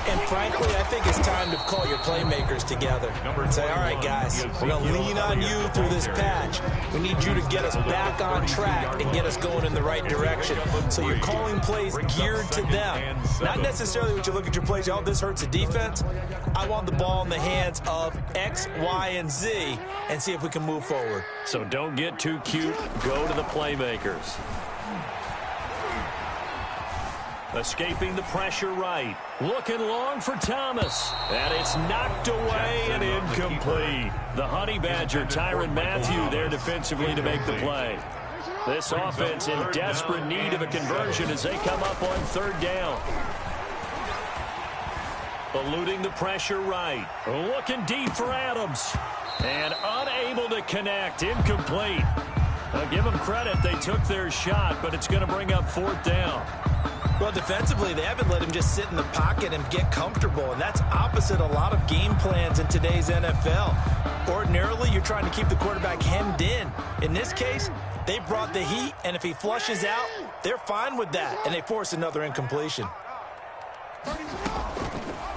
And frankly, I think it's time to call your playmakers together and say, all right, guys, we're going to lean on you through this patch. We need you to get us back on track and get us going in the right direction. So you're calling plays geared to them. Not necessarily what you look at your plays, oh, this hurts the defense. I want the ball in the hands of X, Y, and Z and see if we can move forward. So don't get too cute. Go to the playmakers. Escaping the pressure right. Looking long for Thomas. And it's knocked away and incomplete. The Honey Badger, Tyrann Mathieu, there defensively to make the play. This offense in desperate need of a conversion as they come up on 3rd down. Eluding the pressure right. Looking deep for Adams. And unable to connect. Incomplete. Now give them credit. They took their shot, but it's going to bring up 4th down. Well, defensively, they haven't let him just sit in the pocket and get comfortable, and that's opposite a lot of game plans in today's NFL. Ordinarily, you're trying to keep the quarterback hemmed in. In this case, they brought the heat, and if he flushes out, they're fine with that, and they force another incompletion.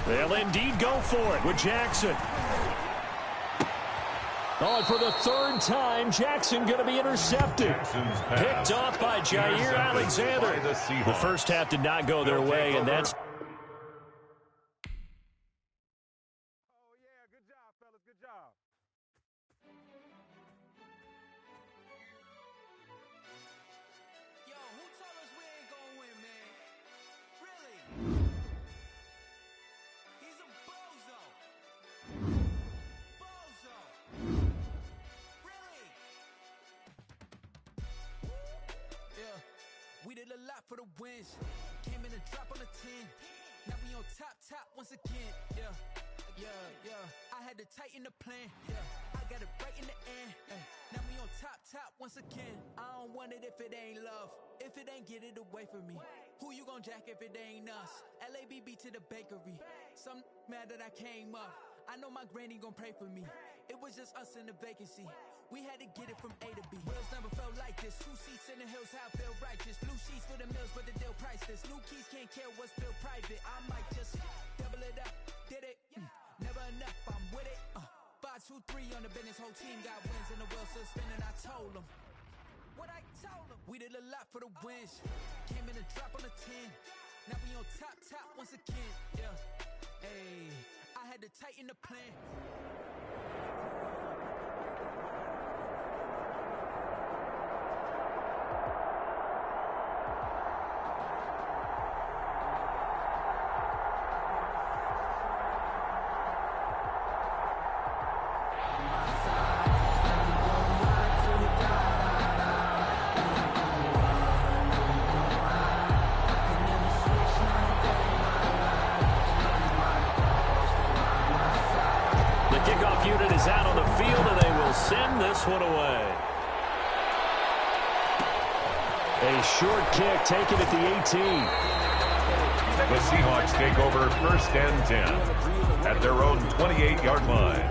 They'll indeed go for it with Jackson. Oh, and for the 3rd time, Jackson going to be intercepted. Picked off by Jair Alexander. The first half did not go their way, and that's... Oh, yeah, good job, fellas, good job. Yo, who told us we ain't gonna win, man? Really? He's a bozo. Bozo. Really? Yeah, we did a lot for the wins. Came in and drop on the 10. Now we on top once again. Yeah. I had to tighten the plan. Yeah, I got it right in the end. Now we on top once again. I don't want it if it ain't love. If it ain't, get it away from me. Who you gon' jack if it ain't us? LABB to the bakery. Some mad that I came up. I know my granny gon' pray for me. It was just us in the vacancy. We had to get it from A to B. Wheels never felt like this. 2 seats in the hills, how I feel righteous. Blue sheets for the mills, but the deal priceless. New keys can't care what's still private. I might just double it up. Did it? Never enough, I'm with it. 5, 2, 3 on the business. Whole team got wins and the wheels still spinning. I told them what I told them. We did a lot for the wins. Came in and drop on the 10. Now we on top once again. Yeah. Hey, I had to tighten the plan. Unit is out on the field, and they will send this one away. A short kick taken at the 18. The Seahawks take over 1st and 10 at their own 28-yard line.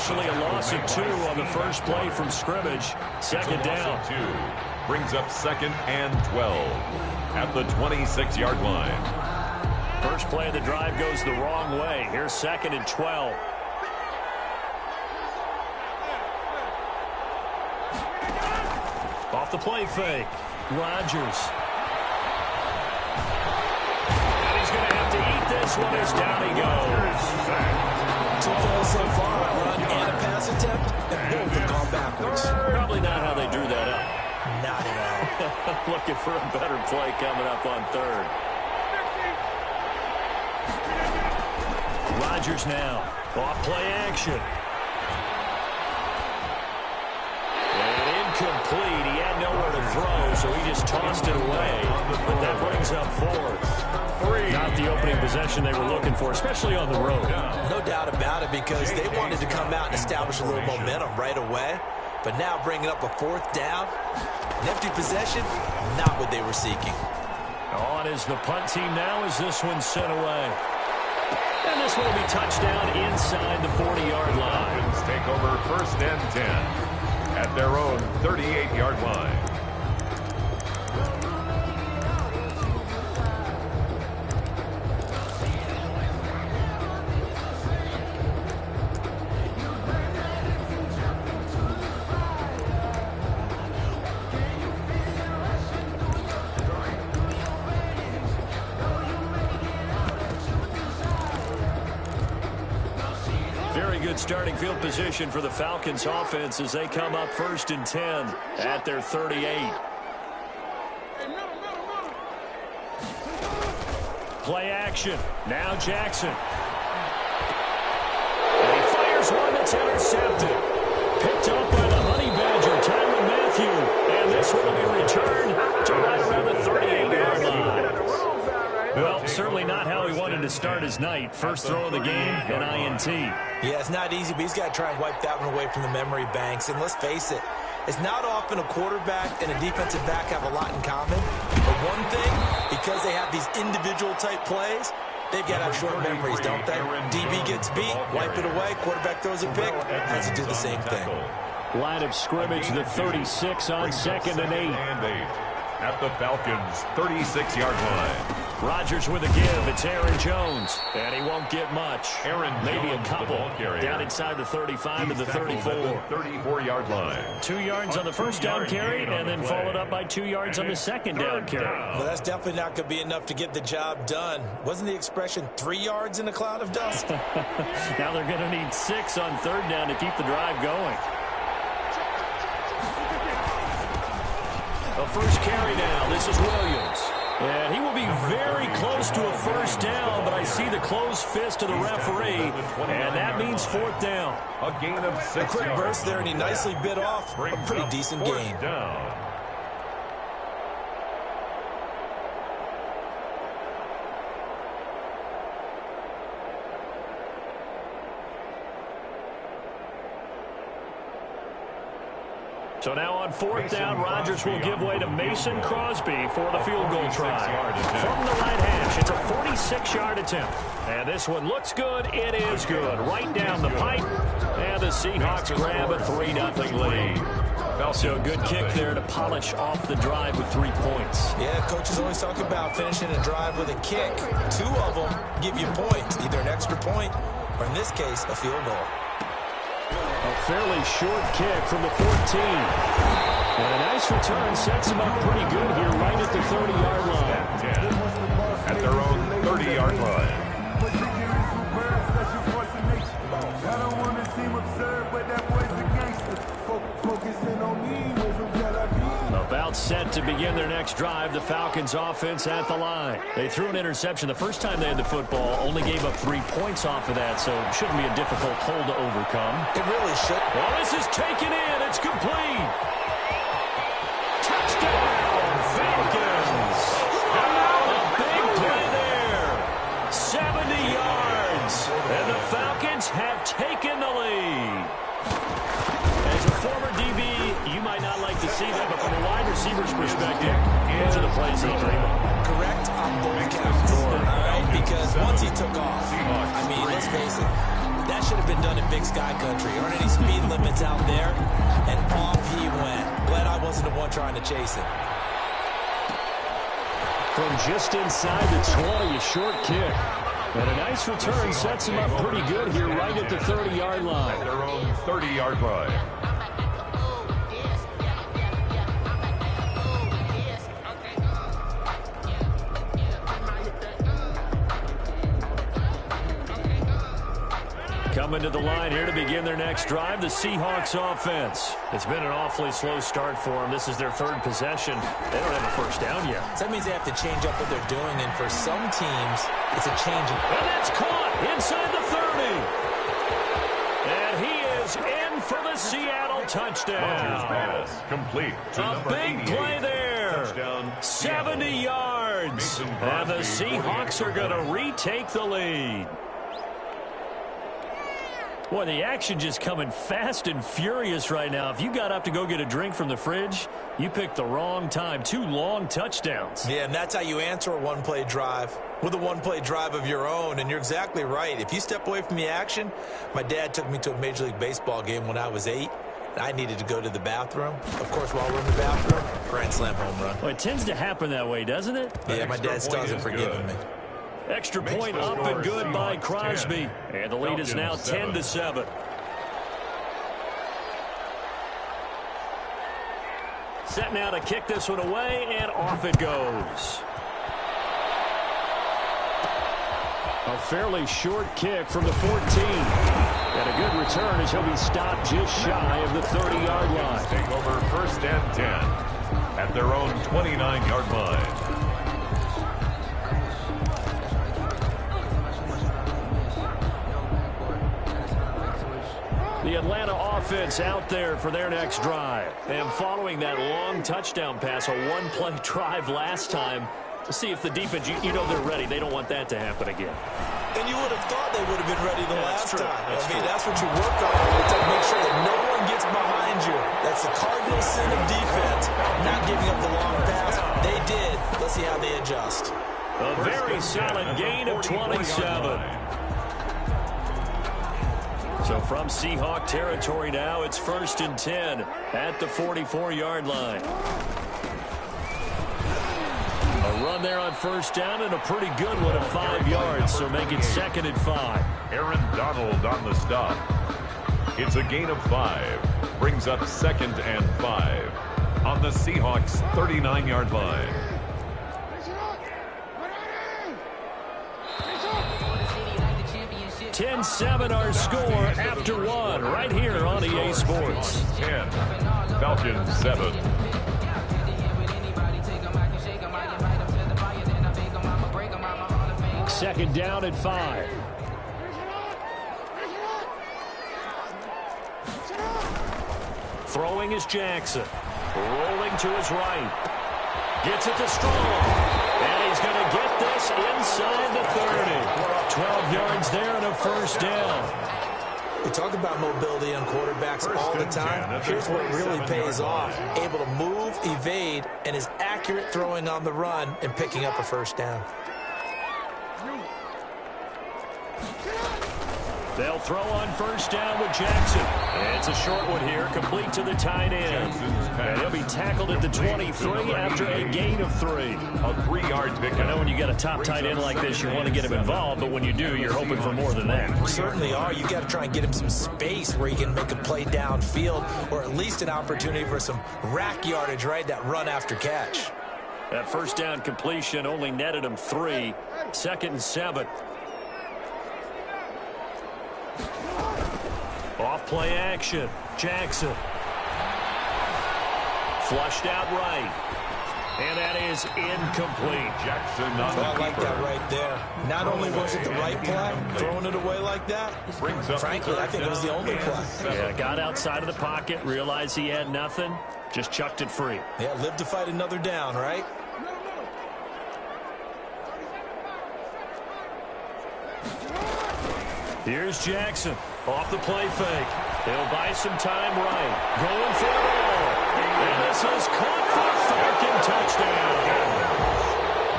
officially a loss of 2 on the first play from scrimmage. Second down. 2 brings up 2nd and 12 at the 26-yard line. First play of the drive goes the wrong way. Here's 2nd and 12. Off the play fake. Rodgers. And he's going to have to eat this one as down he goes. 2 plays so far, a run and a pass attempt, and both have gone backwards. Probably not how they drew that up. Not at all. Looking for a better play coming up on 3rd. Rodgers now. Off play action. And incomplete. He had nowhere to throw, so he just tossed it away. But that brings up 4th. Not the opening possession they were looking for, especially on the road. No doubt about it, because they wanted to come out and establish a little momentum right away. But now bringing up a 4th down, an empty possession, not what they were seeking. On is the punt team now as this one's sent away. And this one will be touchdown inside the 40-yard line. Falcons take over 1st and 10 at their own 38-yard line. Starting field position for the Falcons offense as they come up 1st and 10 at their 38. Play action. Now Jackson. And he fires one that's intercepted. Picked up by the Honey Badger, Tyrann Mathieu. And this one will be returned to right around the 38-yard line. Well, certainly not how he wanted to start his night. First throw of the game, an INT. Yeah, it's not easy, but he's got to try and wipe that one away from the memory banks. And let's face it, it's not often a quarterback and a defensive back have a lot in common. But one thing, because they have these individual type plays, they've got to have short memories, don't they? DB gets beat, wipe it away, quarterback throws a pick, has to do the same thing. Line of scrimmage, the 36 on 2nd and 8. At the Falcons' 36-yard line. Rodgers with a give. It's Aaron Jones. And he won't get much. Maybe a couple. Down inside the 35 to the 34. 34-yard line. 2 yards on the first down carry, and then followed up by 2 yards on the second down carry. Well, that's definitely not going to be enough to get the job done. Wasn't the expression 3 yards in a cloud of dust? Now they're going to need 6 on 3rd down to keep the drive going. The first carry now. This is Williams. And he will be very close to a first down, but I see the closed fist of the referee, and that means 4th down. A gain of 6 yards. A quick burst there, and he nicely bit off a pretty decent gain. Down. So now on 4th down, Rodgers will give way to Mason Crosby for the field goal try. From the right hash, it's a 46-yard attempt. And this one looks good. It is good. Right down the pipe. And the Seahawks grab a 3-0 lead. So a good kick there to polish off the drive with 3 points. Yeah, coaches always talk about finishing a drive with a kick. 2 of them give you points, either an extra point or, in this case, a field goal. A fairly short kick from the 14. And a nice return sets him up pretty good here right at the 30-yard line. At their own 30-yard line. I don't want to seem absurd, but that boy's a gangster. Focusing on me, went from Tel Aviv. About set to begin their next drive, the Falcons offense at the line. They threw an interception the first time they had the football, only gave up 3 points off of that, so it shouldn't be a difficult hole to overcome. It really should. Well, this is taken in. It's complete. Touchdown, Falcons. A big play there. 70 yards. And the Falcons have taken the lead. As a former DB, you might not like to see that, but from a wide receiver's perspective, those are the plays they dream of. Correct on both counts. All right, because once he took off, I mean, let's face it, That should have been done in Big Sky Country. Aren't any speed limits out there? And off he went. Glad I wasn't the one trying to chase it. From just inside the 20, a short kick. And a nice return sets him up pretty good here right at the 30-yard line. At their own 30-yard line. Coming to the line here to begin their next drive, the Seahawks offense. It's been an awfully slow start for them. This is their third possession. They don't have a first down yet. So that means they have to change up what they're doing, and for some teams, it's a change. And that's caught inside the 30. And he is in for the Seattle touchdown. Pass complete to A big play there. Touchdown, 70 yards. And the Seahawks are going to retake the lead. Boy, the action just coming fast and furious right now. If you got up to go get a drink from the fridge, you picked the wrong time. 2 long touchdowns. Yeah, and that's how you answer a one-play drive, with a one-play drive of your own. And you're exactly right. If you step away from the action, my dad took me to a Major League Baseball game when I was 8. And I needed to go to the bathroom. Of course, while we're in the bathroom, grand slam home run. Well, it tends to happen that way, doesn't it? Yeah, my dad still hasn't forgiven me. Extra point up and good by Crosby. And the lead is now 10-7. Set now to kick this one away, and off it goes. A fairly short kick from the 14. And a good return as he'll be stopped just shy of the 30-yard line. Take over first and 10 at their own 29-yard line. The Atlanta offense out there for their next drive. And following that long touchdown pass, a one-play drive last time, to see if the defense, you know they're ready. They don't want that to happen again. And you would have thought they would have been ready the last time. That's what you work on, to make sure that no one gets behind you. That's the cardinal sin of defense, not giving up the long pass. They did. Let's see how they adjust. A very solid gain of 27. So from Seahawk territory now, it's 1st and 10 at the 44-yard line. A run there on first down and a pretty good one of 5 yards, so make it 2nd and 5. Aaron Donald on the stop. It's a gain of 5. Brings up 2nd and 5 on the Seahawks 39-yard line. 10-7 our score after 1 right here on EA Sports. 10, Falcons 7. Second down at 5. Throwing is Jackson. Rolling to his right. Gets it to Strong. And he's going to get this inside the 30. 12 yards there and a first down. We talk about mobility on quarterbacks all the time. Here's what really pays off. Able to move, evade, and is accurate throwing on the run and picking up a first down. They'll throw on first down with Jackson. And it's a short one here, complete to the tight end. And he'll be tackled at the 23 after a gain of 3. A 3-yard pickup. I know when you got a top tight end like this, you want to get him involved, but when you do, you're hoping for more than that. You certainly are. You got to try and get him some space where he can make a play downfield, or at least an opportunity for some rack yardage, right? That run after catch. That first down completion only netted him 3. 2nd and 7. Off play action. Jackson. Flushed out right. And that is incomplete. Jackson on the I like that right there. Not only was it the right play, throwing it away like that, frankly, I think it was the only play. Yeah, got outside of the pocket, realized he had nothing, just chucked it free. Yeah, live to fight another down, right? Here's Jackson. Off the play fake. He'll buy some time right. Going for the ball. And this is caught for the Falcon touchdown.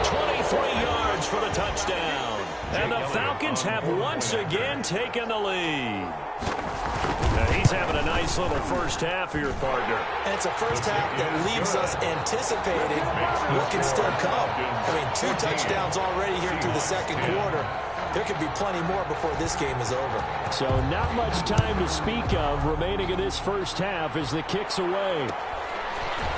23 yards for the touchdown. And the Falcons have once once again taking the lead. He's having a nice little first half here, partner. And it's a first half that leaves us anticipating what can still come. I mean, 2 touchdowns already here through the second quarter. There could be plenty more before this game is over. So not much time to speak of remaining in this first half as the kick's away.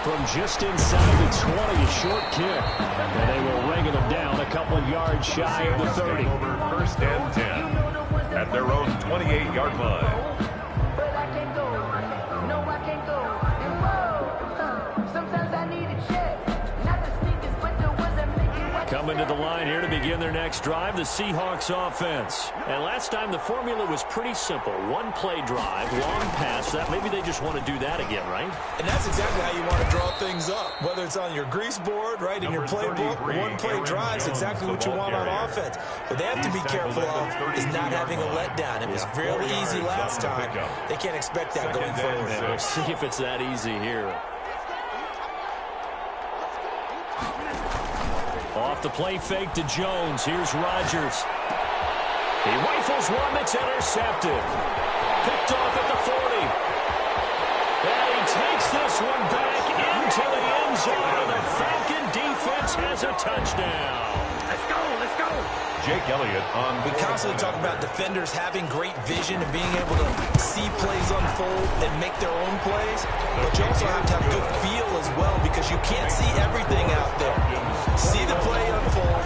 From just inside the 20, a short kick. And they will ring him down a couple of yards shy of the 30. Over first and 10 at their own 28-yard line. But I can't go. No, I can't go. And whoa, sometimes I need a check. Not the sneakers, but the ones that make you watch. Coming to the line here to begin their next drive, the Seahawks offense. And last time the formula was pretty simple. 1 play drive, long pass. That maybe they just want to do that again, right? And that's exactly how you want to draw things up. Whether it's on your grease board, right, in your playbook, 1 play drive is exactly what you want on offense. What they have to be careful of is not having a letdown. It was fairly easy last time. They can't expect that going forward. We'll see if it's that easy here. Off the play fake to Jones. Here's Rodgers. He rifles one that's intercepted. Picked off at the 40. And he takes this one back into the end zone. The Falcon defense has a touchdown. Let's go, let's go. Jake Elliott on. We constantly talk about defenders having great vision and being able to see plays unfold and make their own plays. But you also have to have good feel as well because you can't see everything out there. See the play unfold,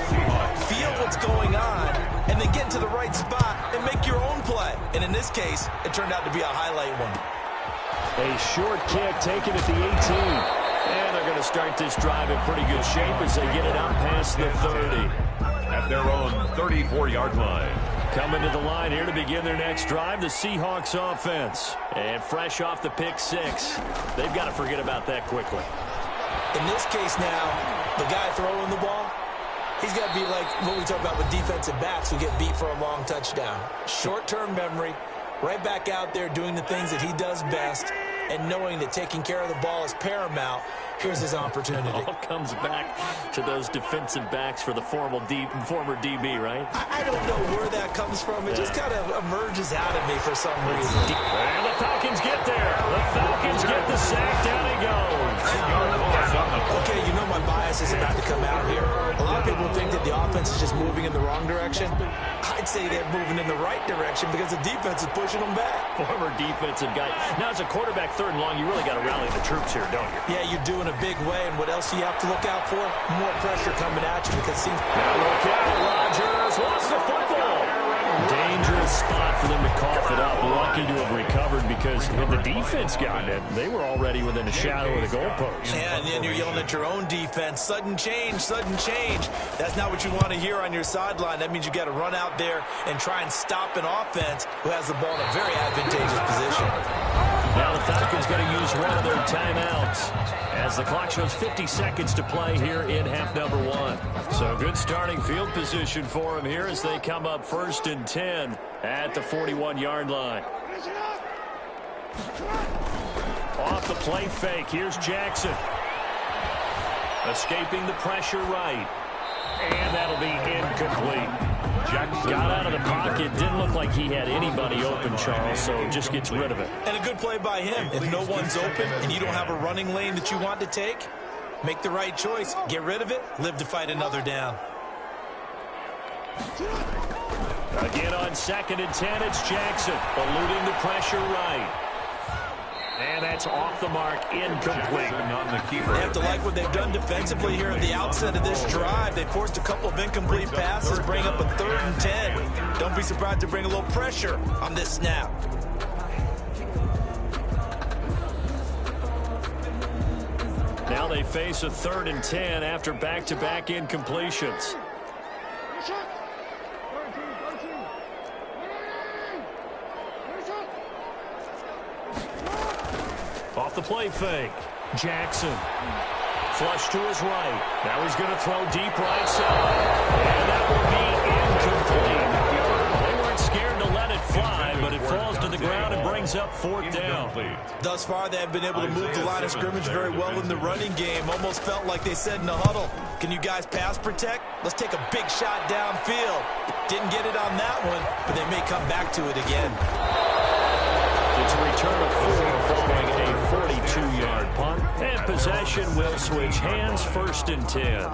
feel what's going on, and then get into the right spot and make your own play. And in this case, it turned out to be a highlight one. A short kick taken at the 18. And they're going to start this drive in pretty good shape as they get it out past the 30. At their own 34-yard line. Coming to the line here to begin their next drive, the Seahawks offense. And fresh off the pick 6. They've got to forget about that quickly. In this case now, the guy throwing the ball, he's got to be like what we talk about with defensive backs who get beat for a long touchdown. Short-term memory, right back out there doing the things that he does best, and knowing that taking care of the ball is paramount. Here's his opportunity. It all comes back to those defensive backs for the former DB, right? I don't know where that comes from. It just kind of emerges out of me for some reason. And the Falcons get there. The Falcons get the sack. Down he goes. Okay, you know my bias is about to come out here. A lot of people think that the offense is just moving in the wrong direction. I'd say they're moving in the right direction because the defense is pushing them back. Former defensive guy. Now, as a quarterback, 3rd and long, you really got to rally the troops here, don't you? Yeah, you do in a big way. And what else do you have to look out for? More pressure coming at you because it seems... Now look out. Rodgers lost the football. Dangerous spot for them to cough it up. Lucky to have recovered because had the defense gotten it, they were already within a shadow of the goalpost. Yeah, and then you're yelling at your own defense. Sudden change, sudden change. That's not what you want to hear on your sideline. That means you got to run out there and try and stop an offense who has the ball in a very advantageous position. Now the Falcons got to use one of their timeouts as the clock shows 50 seconds to play here in half number 1. So good starting field position for them here as they come up 1st and 10 at the 41-yard line. Off the play fake. Here's Jackson. Escaping the pressure right. And that'll be incomplete. Jackson got out of the pocket. Didn't look like he had anybody open, Charles, so just gets rid of it. And a good play by him. If no one's open and you don't have a running lane that you want to take, make the right choice. Get rid of it. Live to fight another down. Again on 2nd and 10, it's Jackson. Eluding the pressure right. And that's off the mark, incomplete. They have to like what they've done defensively here at the outset of this drive. They forced a couple of incomplete passes, bring up a 3rd and 10. Don't be surprised to bring a little pressure on this snap. Now they face a 3rd and 10 after back-to-back incompletions. Off the play fake. Jackson. Flush to his right. Now he's going to throw deep right side. And that will be incomplete. They weren't scared to let it fly, but it falls to the ground and brings up 4th down. Thus far, they have been able to move the line of scrimmage very well in the running game. Almost felt like they said in the huddle, can you guys pass protect? Let's take a big shot downfield. Didn't get it on that one, but they may come back to it again. It's a return of 4 following a 42-yard punt. And possession will switch hands, 1st and 10.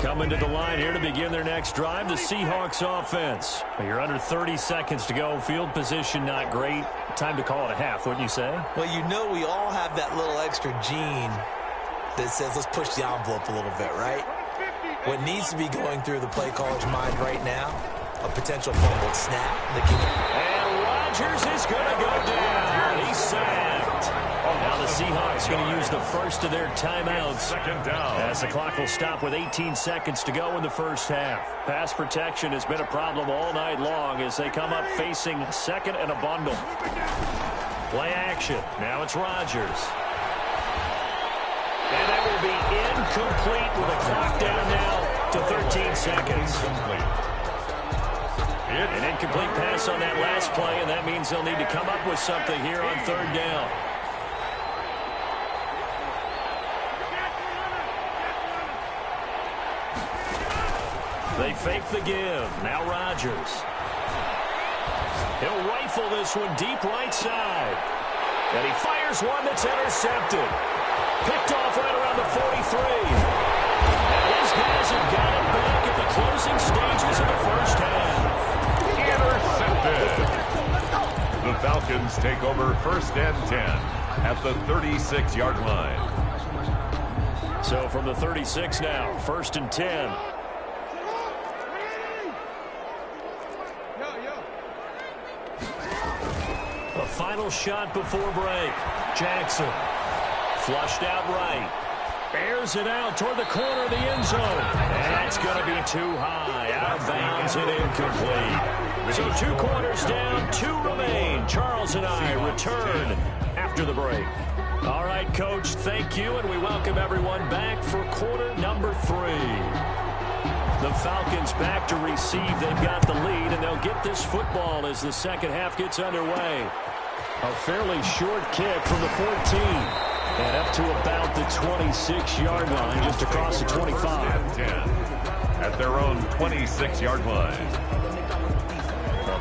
Coming to the line here to begin their next drive, the Seahawks offense. You're under 30 seconds to go. Field position not great. Time to call it a half, wouldn't you say? Well, you know we all have that little extra gene that says let's push the envelope a little bit, right? What needs to be going through the play caller's mind right now, a potential fumbled snap. And Rodgers is going to go down. He's sacked. Now the Seahawks going to use the first of their timeouts. 2nd down. As the clock will stop with 18 seconds to go in the first half. Pass protection has been a problem all night long as they come up facing 2nd and a bundle. Play action. Now it's Rodgers. And that will be incomplete with a clock down now to 13 seconds. An incomplete pass on that last play, and that means they'll need to come up with something here on 3rd down. They fake the give. Now Rodgers. He'll rifle this one deep right side. And he fires one that's intercepted. Picked off right around the 43. And these guys have got it back at the closing stages of the first half. Intercepted. The Falcons take over 1st and 10 at the 36-yard line. So from the 36 now, 1st and 10. A final shot before break. Jackson. Flushed out right. Airs it out toward the corner of the end zone. And that's going to be too high. Out of bounds and incomplete. So 2 quarters down, 2 remain. Charles and I return after the break. All right, Coach, thank you, and we welcome everyone back for quarter number 3. The Falcons back to receive. They've got the lead, and they'll get this football as the second half gets underway. A fairly short kick from the 14. And up to about the 26-yard line, just across the 25. 10 at their own 26-yard line.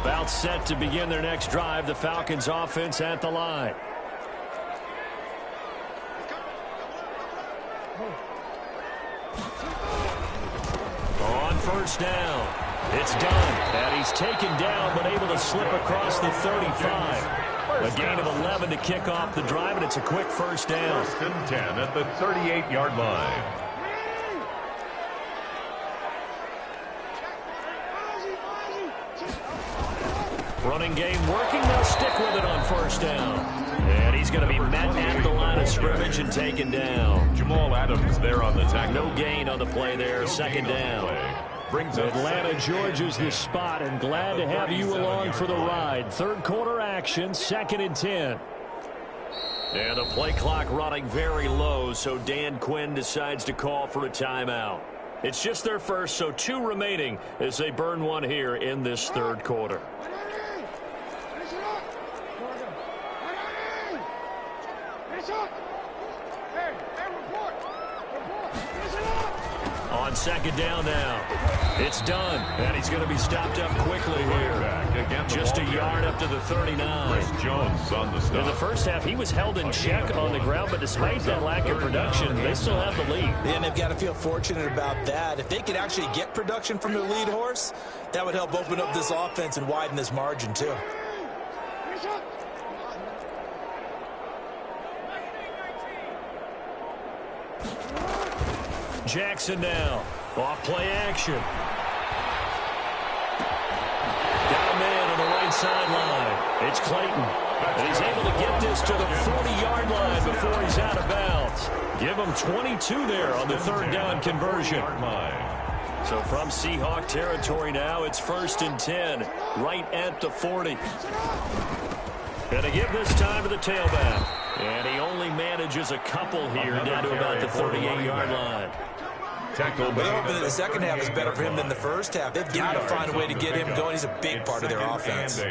About set to begin their next drive. The Falcons offense at the line. On 1st down. It's done. And he's taken down, but able to slip across the 35. A gain of 11 to kick off the drive, and it's a quick 1st down. 1st and 10 at the 38-yard line. Running game working. They'll stick with it on 1st down. And he's going to be met at the line of scrimmage and taken down. Jamal Adams there on the tackle. No gain on the play there. 2nd down. Brings Atlanta, Georgia's the spot, and glad to have you along for the ride. 3rd quarter action, 2nd and 10. And the play clock running very low, so Dan Quinn decides to call for a timeout. It's just their first, so 2 remaining as they burn one here in this 3rd quarter. On 2nd down now. It's done. And he's going to be stopped up quickly here. Just a yard up to the 39. Chris Jones on the stop. In the first half, he was held in check on the ground, but despite that lack of production, they still have the lead. And they've got to feel fortunate about that. If they could actually get production from their lead horse, that would help open up this offense and widen this margin too. Jackson now. Off play action. Down man on the right sideline. It's Clayton. And he's able to get this to the 40-yard line before he's out of bounds. Give him 22 there on the 3rd down conversion. So from Seahawk territory now, it's 1st and 10, right at the 40. And to give this time to the tailback. And he only manages a couple here down to about the 38-yard line. But they're hoping that the second half is better for him than the first half. They've got to find a way to get him going. He's a big part of their offense.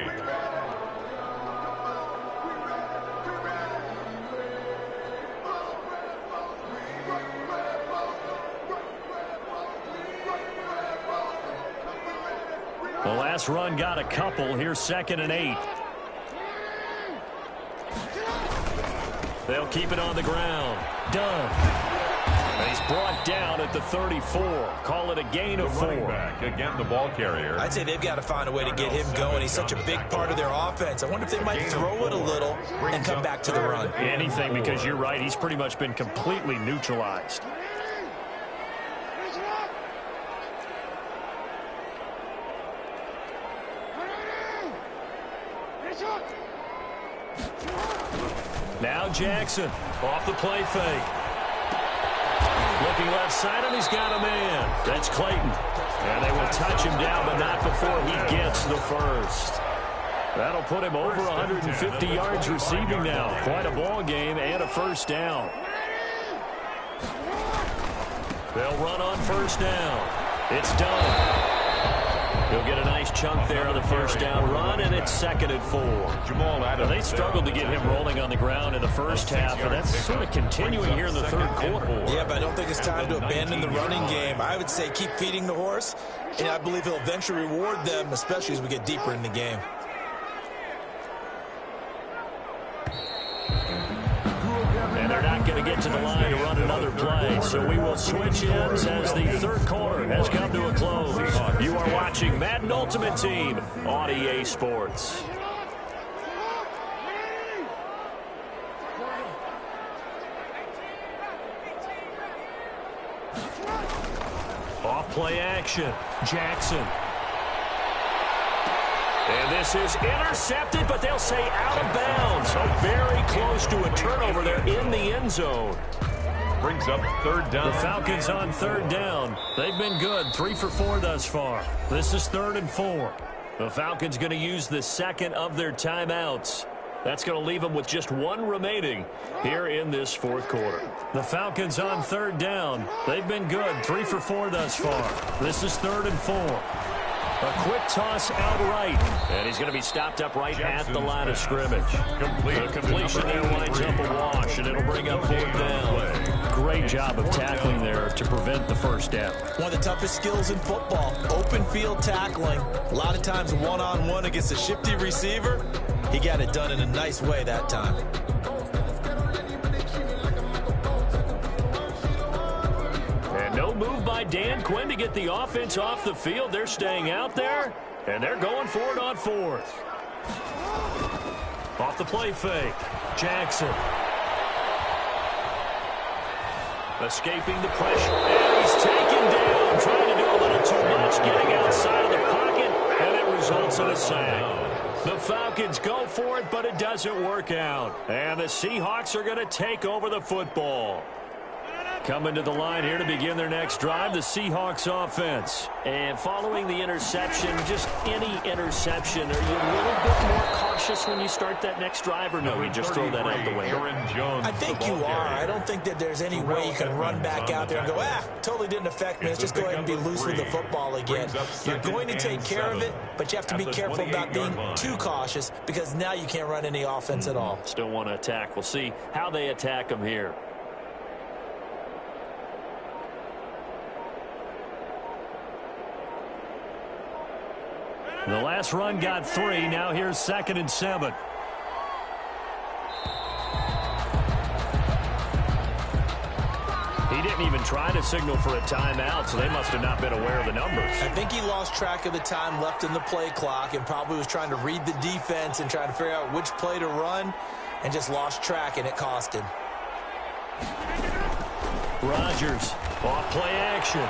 last run got a couple. Here's 2nd and 8. They'll keep it on the ground. Done. And he's brought down at the 34. Call it a gain of 4. Running back, again the ball carrier. I'd say they've got to find a way to get him going. He's such a big part of their offense. I wonder if they might throw it a little and come back to the run. Anything, because you're right. He's pretty much been completely neutralized. Now Jackson off the play fake. Looking left side, and he's got a man. That's Clayton. And they will touch him down, but not before he gets the first. That'll put him over 150 yards receiving now. Quite a ball game and a first down. They'll run on first down. It's done. He'll get a nice chunk there on the first down run, and it's 2nd and 4. Now, they struggled to get him rolling on the ground in the first half, and that's sort of continuing here in the third quarter. Yeah, but I don't think it's time to abandon the running game. I would say keep feeding the horse, and I believe he'll eventually reward them, especially as we get deeper in the game. And they're not going to get to the line to run another play, so we will switch ends as the third quarter has come to a close. You are watching Madden Ultimate Team on EA Sports. Off play action. Jackson. And this is intercepted, but they'll say out of bounds. So very close to a turnover there in the end zone. Brings up 3rd down. The Falcons on 3rd down. They've been good, 3 for 4 thus far. This is 3rd and 4. The Falcons going to use the 2nd of their timeouts. That's going to leave them with just 1 remaining here in this 4th quarter. The Falcons on 3rd down. They've been good, 3 for 4 thus far. This is 3rd and 4. A quick toss out right, and he's going to be stopped up right at the line of scrimmage. The completion there winds up a wash, and it'll bring up 4th down. Great job of tackling there to prevent the first down. One of the toughest skills in football, open field tackling. A lot of times one-on-one against a shifty receiver. He got it done in a nice way that time. No move by Dan Quinn to get the offense off the field. They're staying out there, and they're going for it on 4th. Off the play fake. Jackson. Escaping the pressure, and he's taken down. Trying to do a little too much, getting outside of the pocket, and it results in a sack. The Falcons go for it, but it doesn't work out. And the Seahawks are going to take over the football. Coming to the line here to begin their next drive, the Seahawks offense. And following the interception, just any interception, are you a little bit more cautious when you start that next drive, or no, you just throw that out the window? I think you are. I don't think that there's any way you can run back out there and go, totally didn't affect me. Let's just go ahead and be loose with the football again. You're going to take care of it, but you have to be careful about being too cautious because now you can't run any offense at all. Still want to attack. We'll see how they attack them here. The last run got 3. Now here's 2nd and 7. He didn't even try to signal for a timeout, so they must have not been aware of the numbers. I think he lost track of the time left in the play clock and probably was trying to read the defense and trying to figure out which play to run and just lost track, and it cost him. Rodgers, off play action.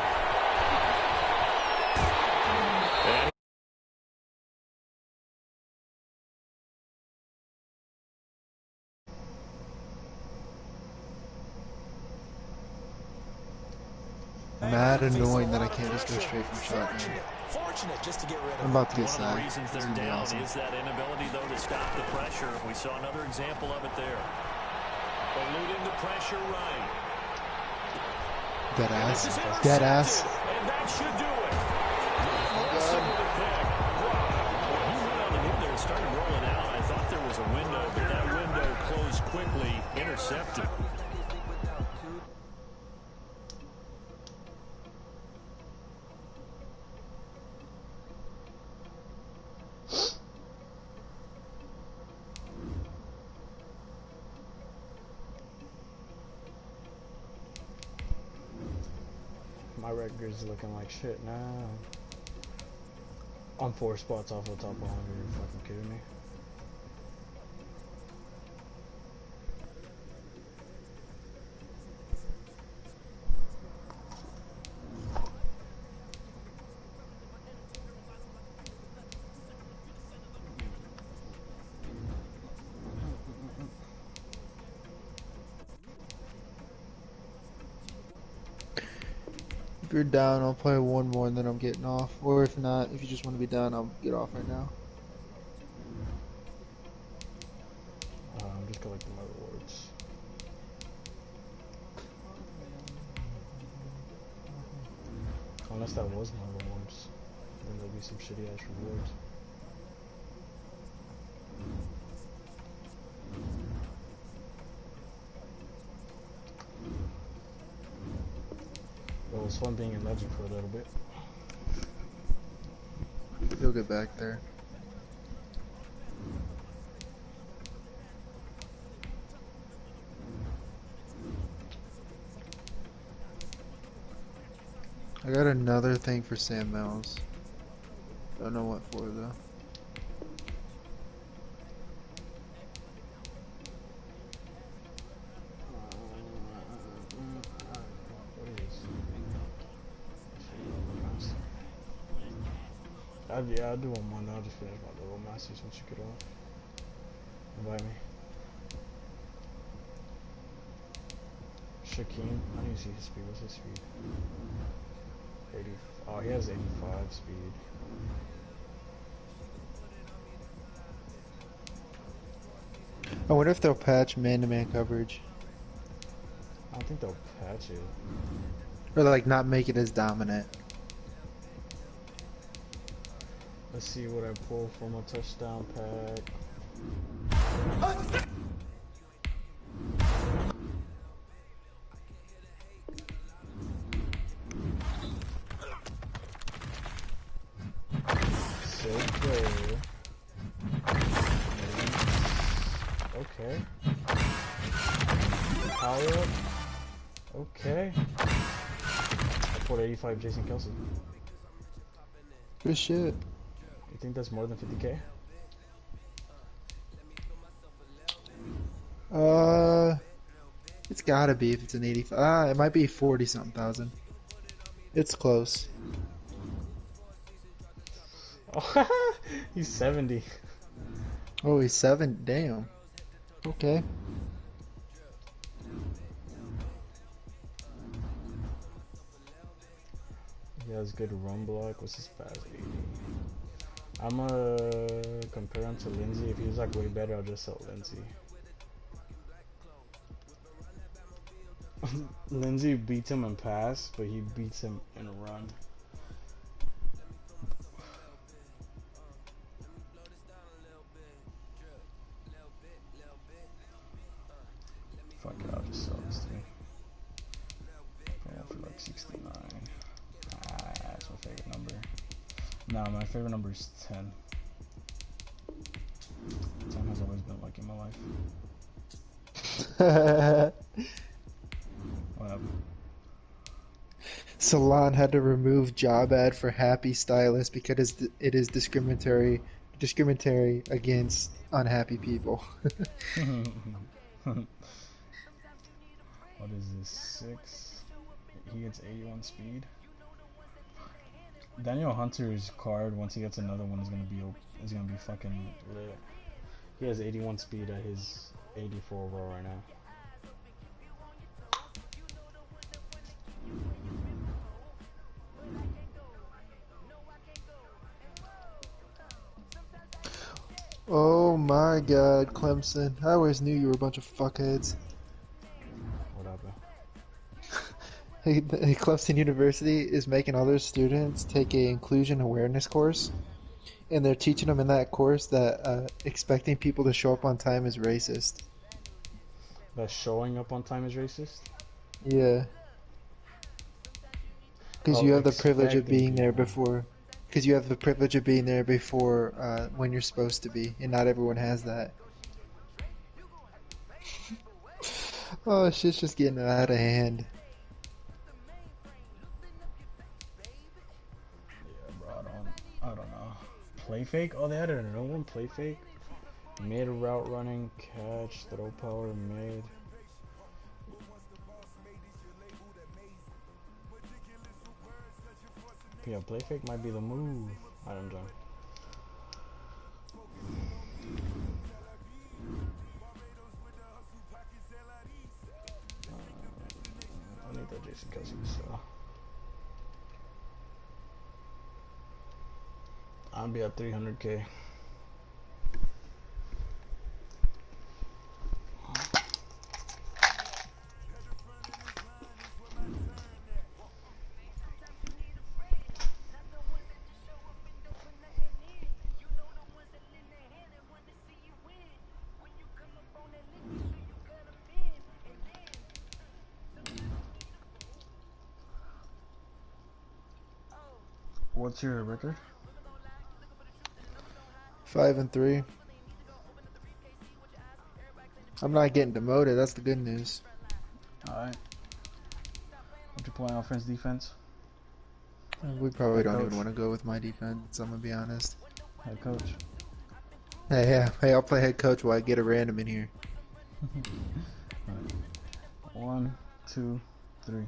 And mad annoying that I can't just go straight from shotgun. Fortunate just to get rid of I'm about to get one of the sacked. reasons This they're is gonna be down awesome. is that inability, though, to stop the pressure. We saw another example of it there. Eluding the pressure right. Dead And ass. this is Dead ass. intercepted, and that should do it. Wilson with the pick. He went on the move there and started rolling out. I thought there was a window, but that window closed quickly. Intercepted. My record's looking like shit now. I'm 4 spots off the top 100. Are you fucking kidding me? If you're down, I'll play one more and then I'm getting off. Or if not, if you just want to be down, I'll get off right now. I'm just collecting my rewards. Unless that was my rewards, then there'll be some shitty ass rewards. It was fun being in Legend for a little bit. You'll get back there. I got another thing for Sam Mills. Don't know what for though. Yeah, I'll do one more. I'll just finish my little masters once you get off. Invite me. Shaquem, I need to see his speed. What's his speed? 80. Oh, he has 85 speed. I wonder if they'll patch man-to-man coverage. I don't think they'll patch it. Or like not make it as dominant. Let's see what I pull from a touchdown pack. Okay. Power up. Okay. I pulled 85 Jason Kelsey. Good shit. You think that's more than 50k? It's gotta be if it's an 85. It might be 40 something thousand. It's close. Oh, he's 70. Oh, he's 7. Damn. Okay. He has good run block. What's his fast 80? I'm gonna compare him to Lindsay. If he was like way better, I'll just sell Lindsay. Lindsay beats him in pass, but he beats him in a run. Fuck it, I'll just sell this thing. For like 69. That's my favorite number. Nah, my favorite number is 10. 10 has always been like in my life. What happened? Salon had to remove job ad for happy stylist because it is discriminatory against unhappy people. What is this? 6? He gets 81 speed. Daniel Hunter's card, once he gets another one, is gonna be fucking lit. He has 81 speed at his 84 overall right now. Oh my god, Clemson. I always knew you were a bunch of fuckheads. What happened? Clemson University is making all their students take a inclusion awareness course, and they're teaching them in that course that expecting people to show up on time is racist. That showing up on time is racist? Yeah. Because you have the privilege of being there before. Because you have the privilege of being there before when you're supposed to be, and not everyone has that. Oh, shit's just getting out of hand. Play fake? Oh, they added another one. Play fake. Mid route running, catch, throw power, mid. Yeah, play fake might be the move. I don't know. I need that Jason Kelsey, so I'll be at 300K. What's your record? 5-3. I'm not getting demoted. That's the good news. Alright. What you playing offense, defense? We probably Head don't coach. even want to go with my defense. I'm gonna be honest. Head coach. Hey, yeah. Hey, I'll play head coach while I get a random in here. Alright. 1, 2, 3.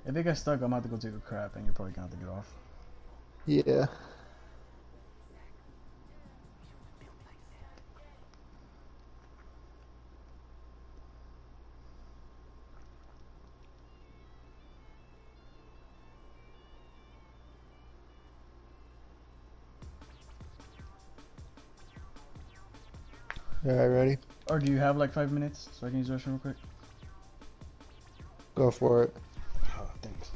If it gets stuck, I'm gonna have to go take a crap, and you're probably gonna have to get off. Yeah. Alright, ready? Or do you have like 5 minutes so I can use the restroom real quick? Go for it. Oh, thanks.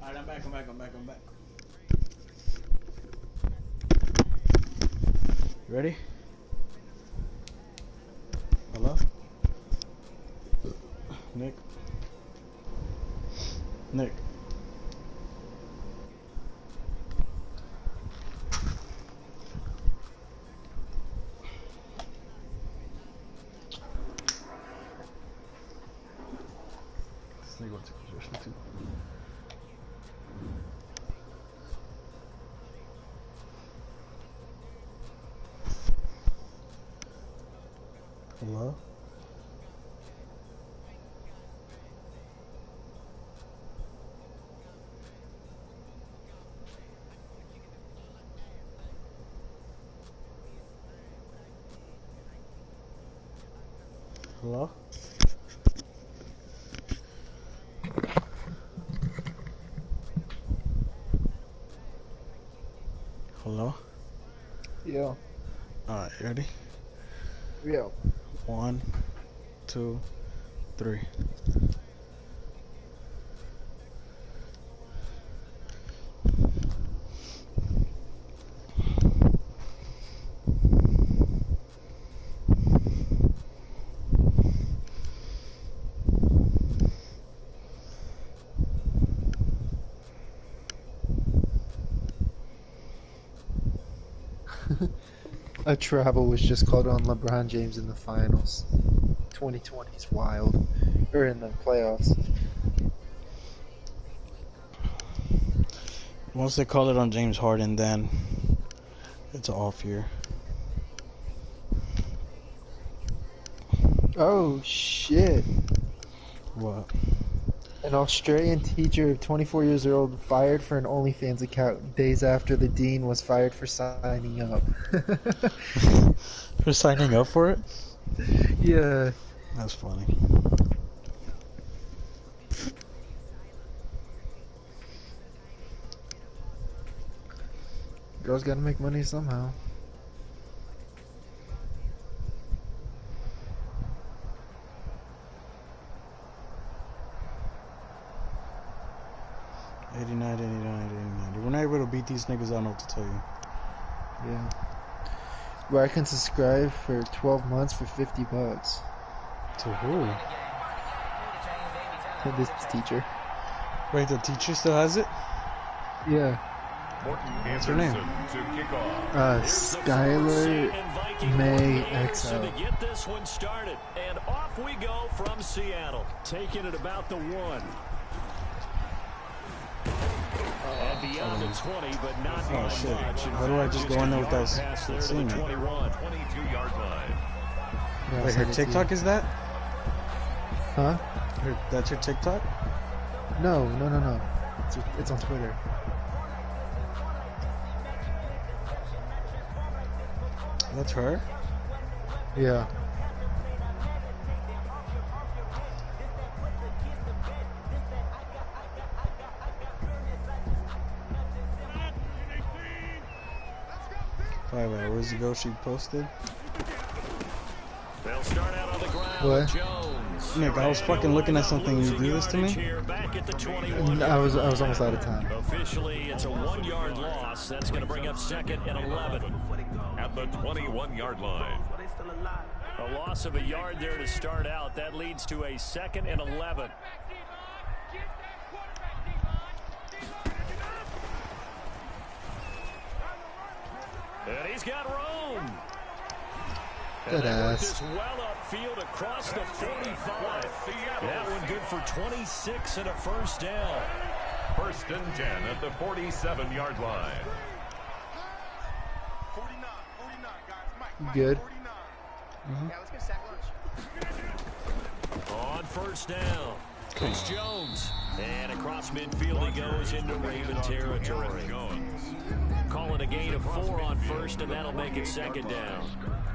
Alright, I'm back. You ready? Hello? Nick? Nick? This nigga went to position too. Hello? Hello? Hello? Yo. Alright, you ready? Yo. 1, 2, 3. A travel was just called on LeBron James in the finals. 2020 is wild. Or in the playoffs. Once they call it on James Harden, then it's an off year. Oh shit. What? An Australian teacher of 24 years old fired for an OnlyFans account days after the dean was fired for signing up. For signing up for it? Yeah. That's funny. Girls gotta make money somehow. We're not able to beat these niggas, I don't know what to tell you. Yeah. Where I can subscribe for 12 months for $50. To who? To this teacher. Wait, the teacher still has it? Yeah. What's her name? To kick off. Skylar May XL. To get this one started. And off we go from Seattle. Taking it about the 1. And beyond the 20, but not by much. How do I just go in there without seeing it? 22-yard line. Yeah, Wait, her TikTok is that? Huh? That's your TikTok? No. It's on Twitter. That's her? Yeah. Wait, where's the girl she posted? They'll start out on the ground. What? Jones. Nick, I was fucking looking at something and you do this to me? Back at the 21. I was almost out of time. Officially, it's a 1-yard loss. That's going to bring up 2nd and 11. At the 21-yard line. A loss of a yard there to start out. That leads to a 2nd and 11. And he's got room. Good ass. This well upfield across the 45. That one good for 26 and a first down. 1st and 10 at the 47-yard line. 49, guys. Mike, Good. 49. Yeah, let's get sack lunch. On first down, it's Jones. And across midfield he goes into Raven territory. Calling a gain of 4 on first, and that'll make it 2nd down.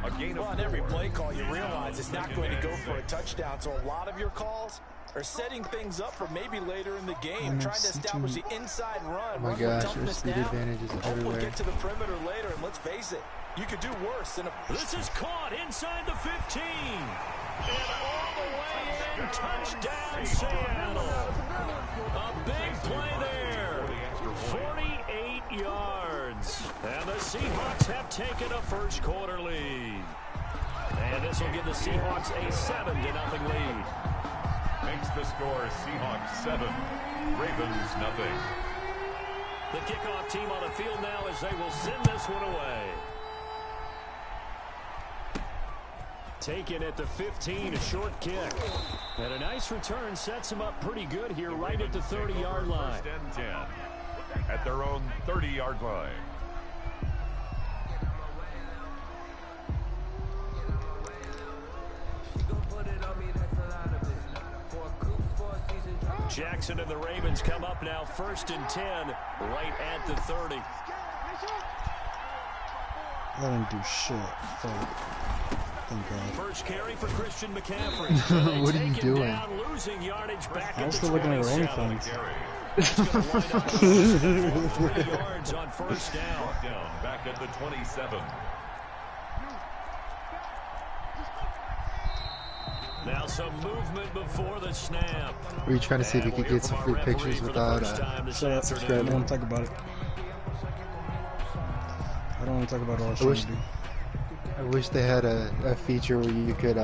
A gain of on every play call, you realize it's not going to go for a touchdown. So a lot of your calls are setting things up for maybe later in the game, trying to establish the inside run. Oh my gosh, there's speed advantages everywhere. We'll get to the perimeter later, and let's face it, you could do worse than a... This is caught inside the 15. And all the way in, touchdown Seattle. A big play there. 48 yards. And the Seahawks have taken a first quarter lead. And this will give the Seahawks a 7-0 lead. Makes the score Seahawks 7, Ravens nothing. The kickoff team on the field now as they will send this one away. Taken at the 15, a short kick. And a nice return sets him up pretty good here right at the 30-yard line. First and 10 at their own 30-yard line. Jackson and the Ravens come up now, 1st and 10, right at the 30. I didn't do shit. Fuck. Thank God. First carry for Christian McCaffrey. What are you doing? Down, losing yardage back I at was the still looking at 27. our own things. He's going to wind up with 3 yards on first down. Back at the 27. Now some movement before the snap. Were you trying to see if we could get some free pictures without Shut up, subscribe. I don't want to talk about it. I don't want to talk about all that shit. I wish they had a feature where you could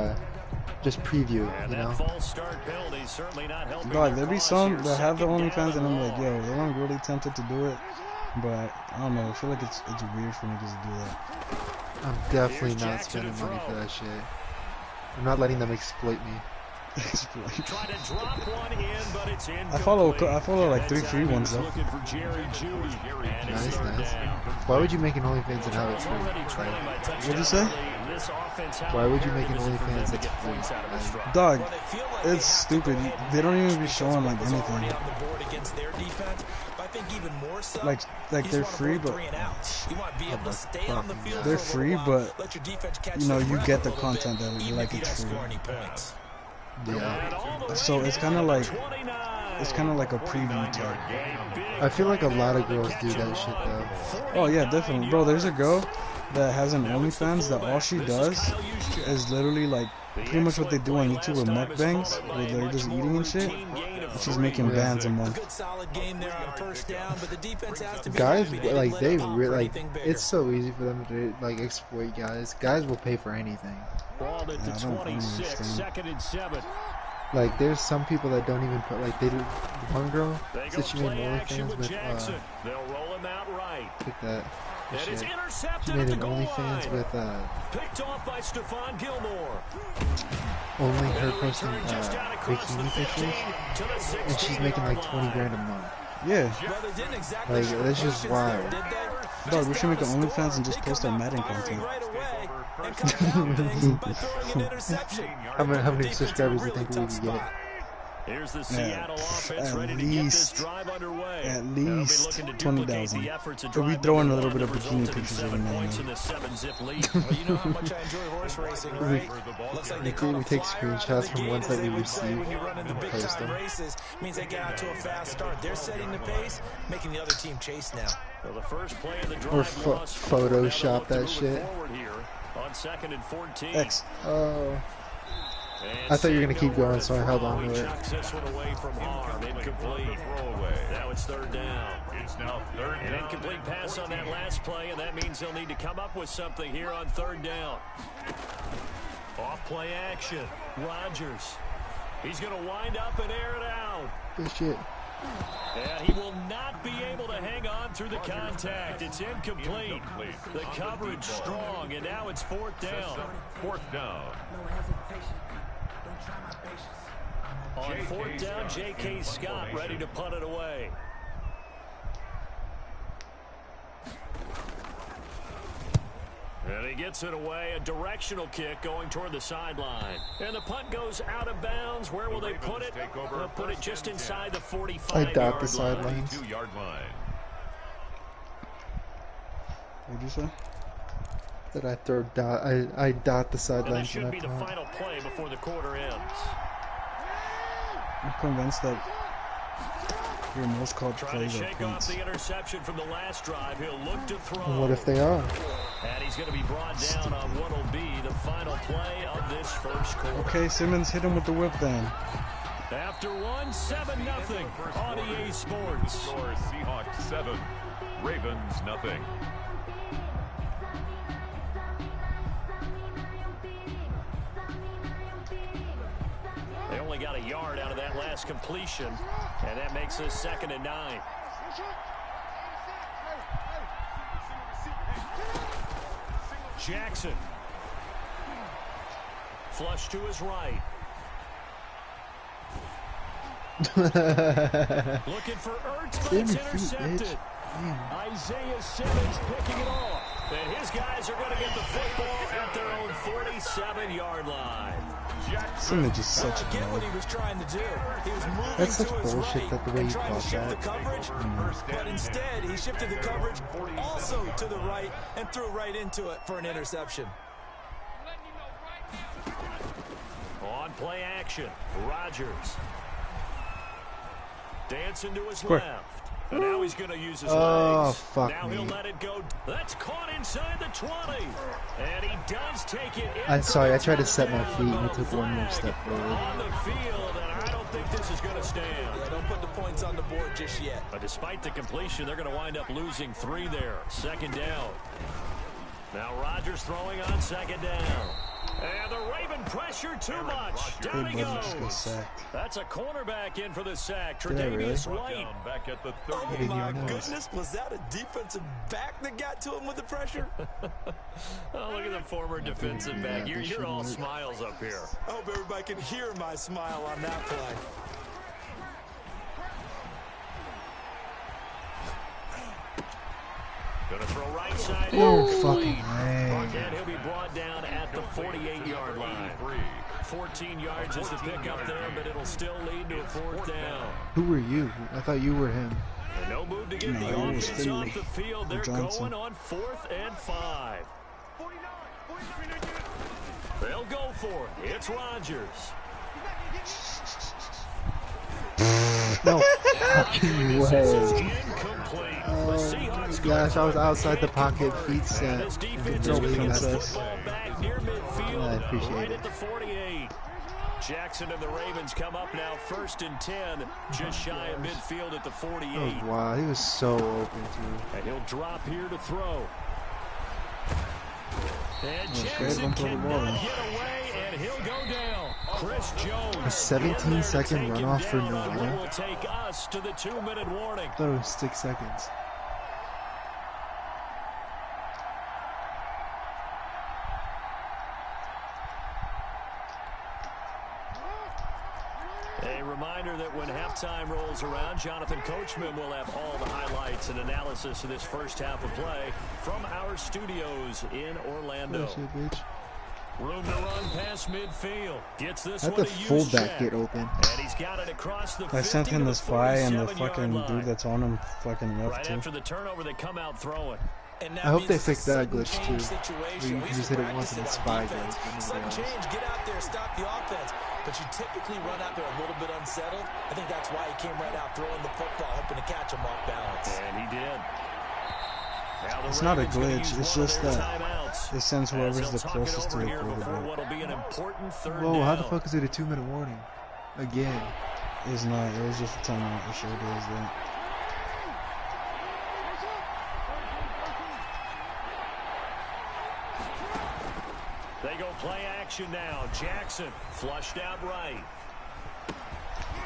just preview, And you know? that false start penalty certainly not helping. Dog, their there be cause some here. that have the Second down OnlyFans and I'm and like, yo, they weren't really tempted to do it. But I don't know, I feel like it's weird for niggas to do that. I'm definitely Here's not Jackson spending to money throw. for that shit. I'm not letting them exploit me. Trying to drop one in, but it's incomplete. I follow like 3 free ones though. Looking for Jerry Judy. And it's Nice, third nice. down. Why would you make an OnlyFans and have it Already free? trailing by touchdown. What'd you say? This offense, Why would you make an imperative is it for them OnlyFans to that's get points out of this free? drive. Dog, Well, they feel like it's stupid. They don't even be showing like was already anything. on the board against their defense. But I think even more so, Like you they're just free, wanna but avoid 3 and outs. You want to be able to stay on the field. they're for a little free, while, but let your defense catch you know, their you breath get a the little content bit, that even like if you it's don't free. score any points. Yeah. So it's kind of like a preview type. I feel like a lot of girls do that shit though. Oh yeah, definitely, bro. There's a girl that has an OnlyFans that all she does is literally like pretty much what they do on YouTube with mukbangs, where they're just eating and shit. And she's making bands a month. Good solid game there on first down, but the defense has to be Guys, happy. like let they up for really like anything bigger. it's so easy for them to like exploit guys. Guys will pay for anything. Ball at the I don't 26, understand. 2nd and 7. Like there's some people that don't even put like they do. One girl They go said she made play an action OnlyFans with with Jackson. They'll roll him out right. pick that. And it's Shit. She intercepted made at the an goal OnlyFans line. with Picked off by Stephon Gilmore. only her They'll posting return just out across the bikini 15 pictures, to the and she's making like 16-yard 20 line. grand a month. Yeah, Well, they didn't exactly Like show that's just patience wild. there, did they? dog. We should make an Just down to OnlyFans and score. just They post come our out Madden firing content. right away and compound things by throwing an interception. How many Defense subscribers do you in a think we really would tough get? spot. Here's the Seattle offense at ready to get this least- drive underway. at They'll be least looking to 20,000. duplicate the efforts of But we drive throw in number a little one bit of that bikini resulted in pictures 7 every now and points then. in the 7-zip lead. Well, you know how much I enjoy horse racing, right? Looks like they caught a We take flyer out of screenshots the from gate, ones as that they we would say receive when you run into and big post time them. races. Means they get out to a fast start. They're setting the pace, making the other team chase now. Well, the first play of the drive Or loss forward. Now they'll Photoshop look to that move it shit. forward here on 2nd and 14. X. Oh, And I thought you were gonna keep Samuel going, so I held throw. on to He it. chucks this one away from harm. Incomplete. Now it's 3rd down. It's now 3rd An down. incomplete pass on that last play, and that means they'll need to come up with something here on 3rd down. Off play action. Rodgers. He's going to wind up and air it out. good shit. And he will not be able to hang on through the contact. It's incomplete. The coverage strong, and now it's 4th down. 4th down. No hesitation. Don't try my patience. On 4th down, J.K. Scott ready to punt it away. And he gets it away, a directional kick going toward the sideline. And the punt goes out of bounds. Where will they put it? They'll put it just inside the 45-yard I doubt the line. sidelines. 2-yard line. What'd you say? That I throw dot. I dot the And that sidelines when should I be the punt. final play before the quarter ends. I'm convinced that your most called Trying to plays are shake off points. the interception from the last drive. He'll look to throw. And what if they are? And he's going to be brought down on what will be the final play of this first quarter. Okay, Simmons, hit him with the whip then. After one, 7-0 on EA Sports. Score Seahawks 7, Ravens nothing. They only got a yard out of that last completion, and that makes this 2nd and 9. Jackson. Flush to his right. Looking for Ertz, but it's intercepted. Isaiah Simmons picking it off. And his guys are going to get the football at their own 47-yard line. Simmons is such a get what he was trying to do. He was moving That's such to his bullshit right that the way and he trying to called shift that. the coverage, but instead he shifted the coverage also to the right and threw right into it for an interception. On play action, Rodgers. Dancing to his left. And now he's going to use his legs. Fuck now me. he'll let it go. That's caught inside the 20. And he does take it. I'm sorry, I tried to set my feet and he took one more step forward. On the field, and I don't think this is going to stand. Yeah, don't put the points on the board just yet. But despite the completion, they're going to wind up losing 3 there. 2nd down. Now Rodgers throwing on 2nd down. And the Raven pressure too much. Down he goes. That's a cornerback in for the sack. Tre'Davious White. Back at the Oh 30. my goodness, was that a defensive back that got to him with the pressure? Oh, look at the former defensive back. You're all smiles up here. I hope everybody can hear my smile on that play. Gonna throw right side. Oh, fucking man. And he'll be brought down at the 48-yard line. 14 yards is the pickup there, but it'll still lead to a 4th down. Who were you? I thought you were him. And no move to get the offense off the field. They're going on 4th and 5. They'll go for it. It's Rodgers. No fucking way. Oh my gosh, I was outside the pocket, feet set. I appreciate it. Jackson and the Ravens come up now 1st and 10, just shy of midfield at the 48. Oh, wow, he was so open too. And he'll drop here to throw. And Jackson cannot get away, and he'll go down. Chris Jones. A 17-second runoff for Nevada. Will take us to the 2-minute warning. I thought it was 6 seconds. A reminder that when halftime rolls around, Jonathan Coachman will have all the highlights and analysis of this first half of play from our studios in Orlando. Room to run past midfield. Gets this Let one the to fullback check. get open. And he's got it across the 50 I sent him to this fly and the 47-yard fucking line. dude that's on him fucking left Right too. after the turnover, they come out throwing. And I hope they fix that glitch too. You just hit it once and it's 5 yards. Sudden change, get out there, stop the offense. But you typically run out there a little bit unsettled. I think that's why he came right out throwing the football, hoping to catch him off balance. And he did. It's not a glitch, it's just that it sends whoever's the closest to the quarterback. Whoa, how the fuck is it a 2-minute warning? Again. It's not, it was just a timeout. It sure does that. They go play action now. Jackson flushed out right.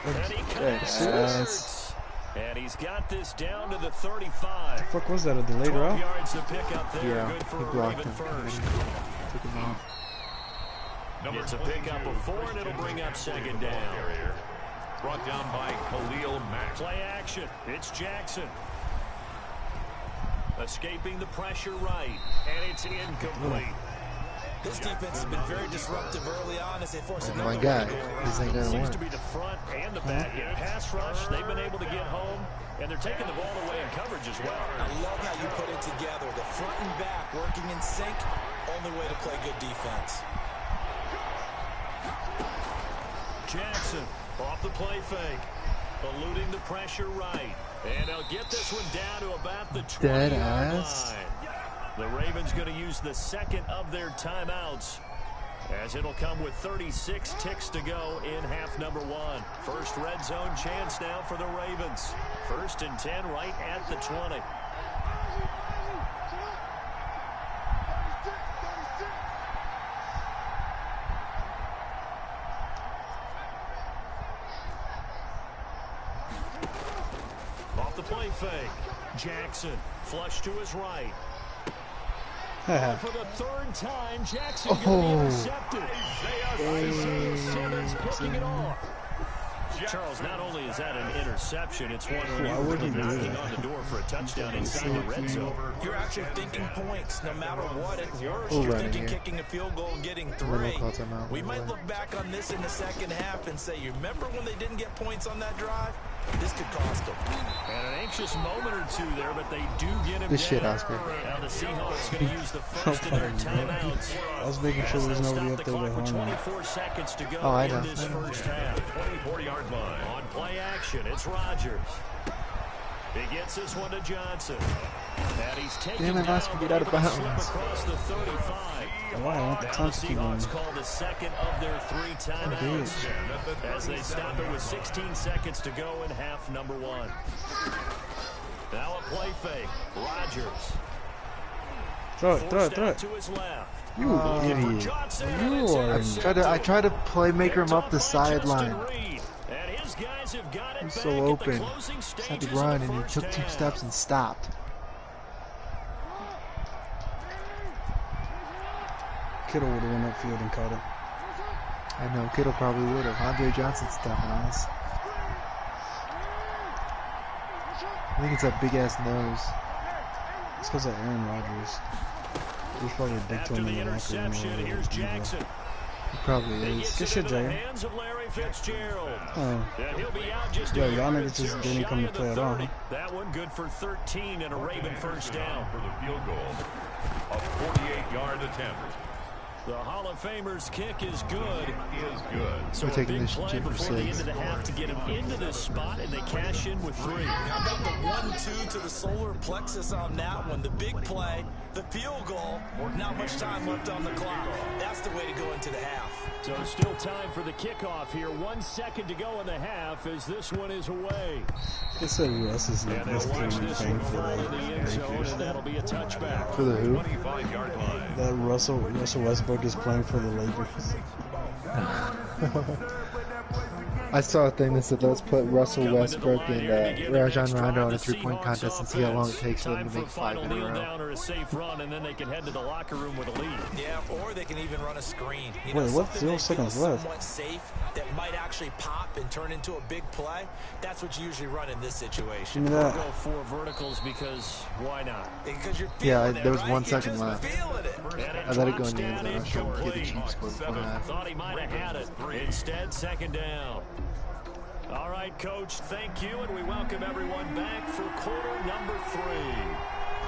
And he connects. And he's got this down to the 35. The fuck was that, a delayed 12 route? yards to pick up there. Yeah, Good for he a blocked Raven him. first. Took him off. It's a pickup of 4, and it'll bring up 2nd down. Brought down by Khalil Mack. Play action. It's Jackson. Escaping the pressure right. And it's incomplete. This defense has been very disruptive early on as they force Oh another my God, one to go this around. ain't gonna Seems work. to be the front and the back. In pass rush, they've been able to get home, and they're taking the ball away in coverage as well. I love how you put it together. The front and back working in sync. Only way to play good defense. Jackson off the play fake. Eluding the pressure right. And they'll get this one down to about the 20-yard line. The Ravens going to use the 2nd of their timeouts As it'll come with 36 ticks to go in half number 1. First red zone chance now for the Ravens. 1st and 10 right at the 20. Off the play fake. Jackson flush to his right. For the 3rd time, Jackson going to be intercepted. Isaiah Simmons picking it off. Charles, not only is that an interception, it's one where you're knocking on the door for a touchdown inside the red zone. You're actually thinking points no matter what. At worst, you're thinking kicking a field goal and getting 3. We might look back on this in the second half and say, you remember when they didn't get points on that drive? This could cost them. And an anxious moment or two there, but they do get him This shit, down. Oscar. Now the Seahawks going to use the first of their timeouts. I was making sure there's nobody up there with behind me. 24 seconds to go I in know. this first half. 24-yard line. On play action, it's Rodgers. He gets this one to Johnson. And he's taken Damn it, Oscar, get out of bounds. Across the 35. Oh, I want the Now time the to keep going. Seahawks call the second of their 3 timeouts as they stop it with 16 seconds to go in half number 1. Now a play fake. Rodgers. Throw it. To his left. You idiot. You are. I tried to playmaker him up the sideline. And his guys have got it He's back so at the open. closing Just had to stages of run, the and he first took 2 half. steps and stopped. Kittle would have went upfield and caught it. I know, Kittle probably would have. Andre Johnson's dumbass. I think it's that big-ass nose. It's because of Aaron Rodgers. There's probably a big After tournament the in the locker room. interception, here's Jackson. He probably He is. gets Good it shit, into the Jagger. hands of Larry Fitzgerald. Oh. And he'll be out just Yo, a y'all yard niggas or just two didn't shy come to of the play at all, 30. huh? That one good for 13 and a Raven first down. For the field goal. A 48-yard attempt. The Hall of Famer's kick is good. Is good. So We're a taking big this play shit for before the 6. end of the half to get him into this spot, and they cash in with 3. How about the 1-2 to the solar plexus on that one? The big play, the field goal, not much time left on the clock. That's the way to go into the half. So still time for the kickoff here. 1 second to go in the half as this one is away. It said Russ is And like they'll this watch clean this thing one for fall the in the end zone, and that'll be a touchback. For the who? 25-yard line. that Russell Westbrook is playing for the Lakers. I saw a thing that said, let's put Russell Westbrook and Rajon Rondo in a 3-point contest and see how long it takes for them to make 5 in a row. Down or a safe run, and then they can head to the locker room with a lead. Yeah, or they can even run a screen. You Wait, know, what? something 0 they feel seconds left. somewhat safe that might actually pop and turn into a big play. That's what you usually run in this situation. Give me We'll that. go 4 verticals because why not? Because you're Yeah, feeling it, there was right? 1 You're second just left. feeling it. And it I let it go drops in the end down zone. I was trying to get the incomplete. cheap score before half. Thought he might have had it. Instead, second down. All right, Coach, thank you, and we welcome everyone back for quarter number 3.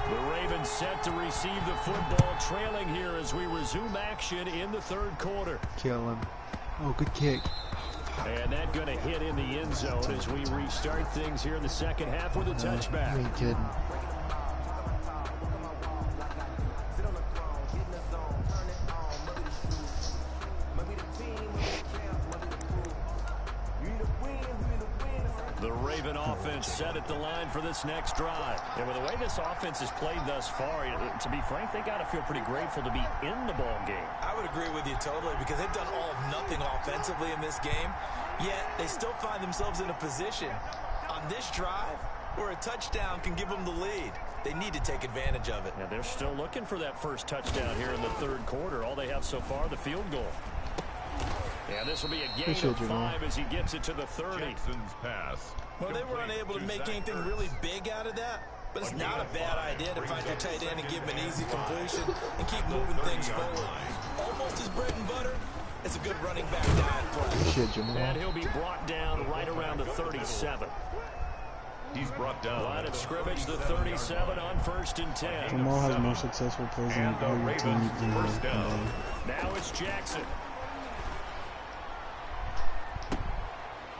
The Ravens set to receive the football, trailing here as we resume action in the 3rd quarter. Kill him. Oh, good kick. And that going to hit in the end zone as we restart things here in the second half with a touchback. You ain't kidding. The Raven offense set at the line for this next drive. And with the way this offense has played thus far, to be frank, they got to feel pretty grateful to be in the ball game. I would agree with you totally because they've done all of nothing offensively in this game, yet they still find themselves in a position on this drive where a touchdown can give them the lead. They need to take advantage of it. Now they're still looking for that first touchdown here in the 3rd quarter. All they have so far, the field goal. And this will be a gain of 5 as he gets it to the 30. Jackson's pass. Well, they were unable to make anything really big out of that, but it's not a bad idea to find your tight end and give him an easy completion and keep moving things forward. Almost his bread and butter. It's a good running back dive play. Shit, Jamal. And he'll be brought down right around the 37. He's brought down. Line of scrimmage, the 37 on 1st and 10. Jamal has more successful plays in And the every team Ravens than first down. Now it's Jackson.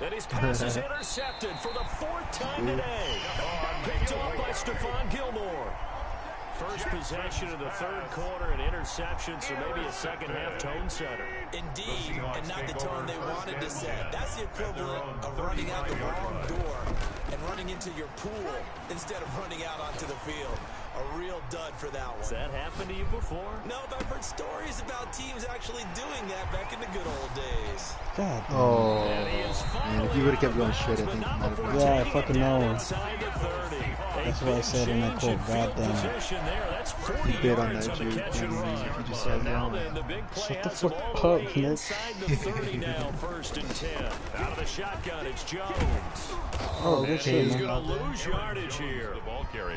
And his pass is intercepted for the 4th time today. Picked off by Stephon Gilmore. First possession of the third quarter, an interception, so maybe a second-half tone setter. Indeed, and not the tone they wanted to set. That's the equivalent of running out the wrong door and running into your pool instead of running out onto the field. A real dud for that one. Has that happened to you before? No, but I've heard stories about teams actually doing that back in the good old days. God. Oh, man, if you would have kept going straight, I think you might have been. Yeah, I fucking know. That's what I said in that quote. God damn it. You bid on that, Jude. You just said Shut the fuck up, Nick. Inside the 30 now, first and 10. Out of the shotgun, it's Jones. Oh, good shit, He's man. going to lose yardage here.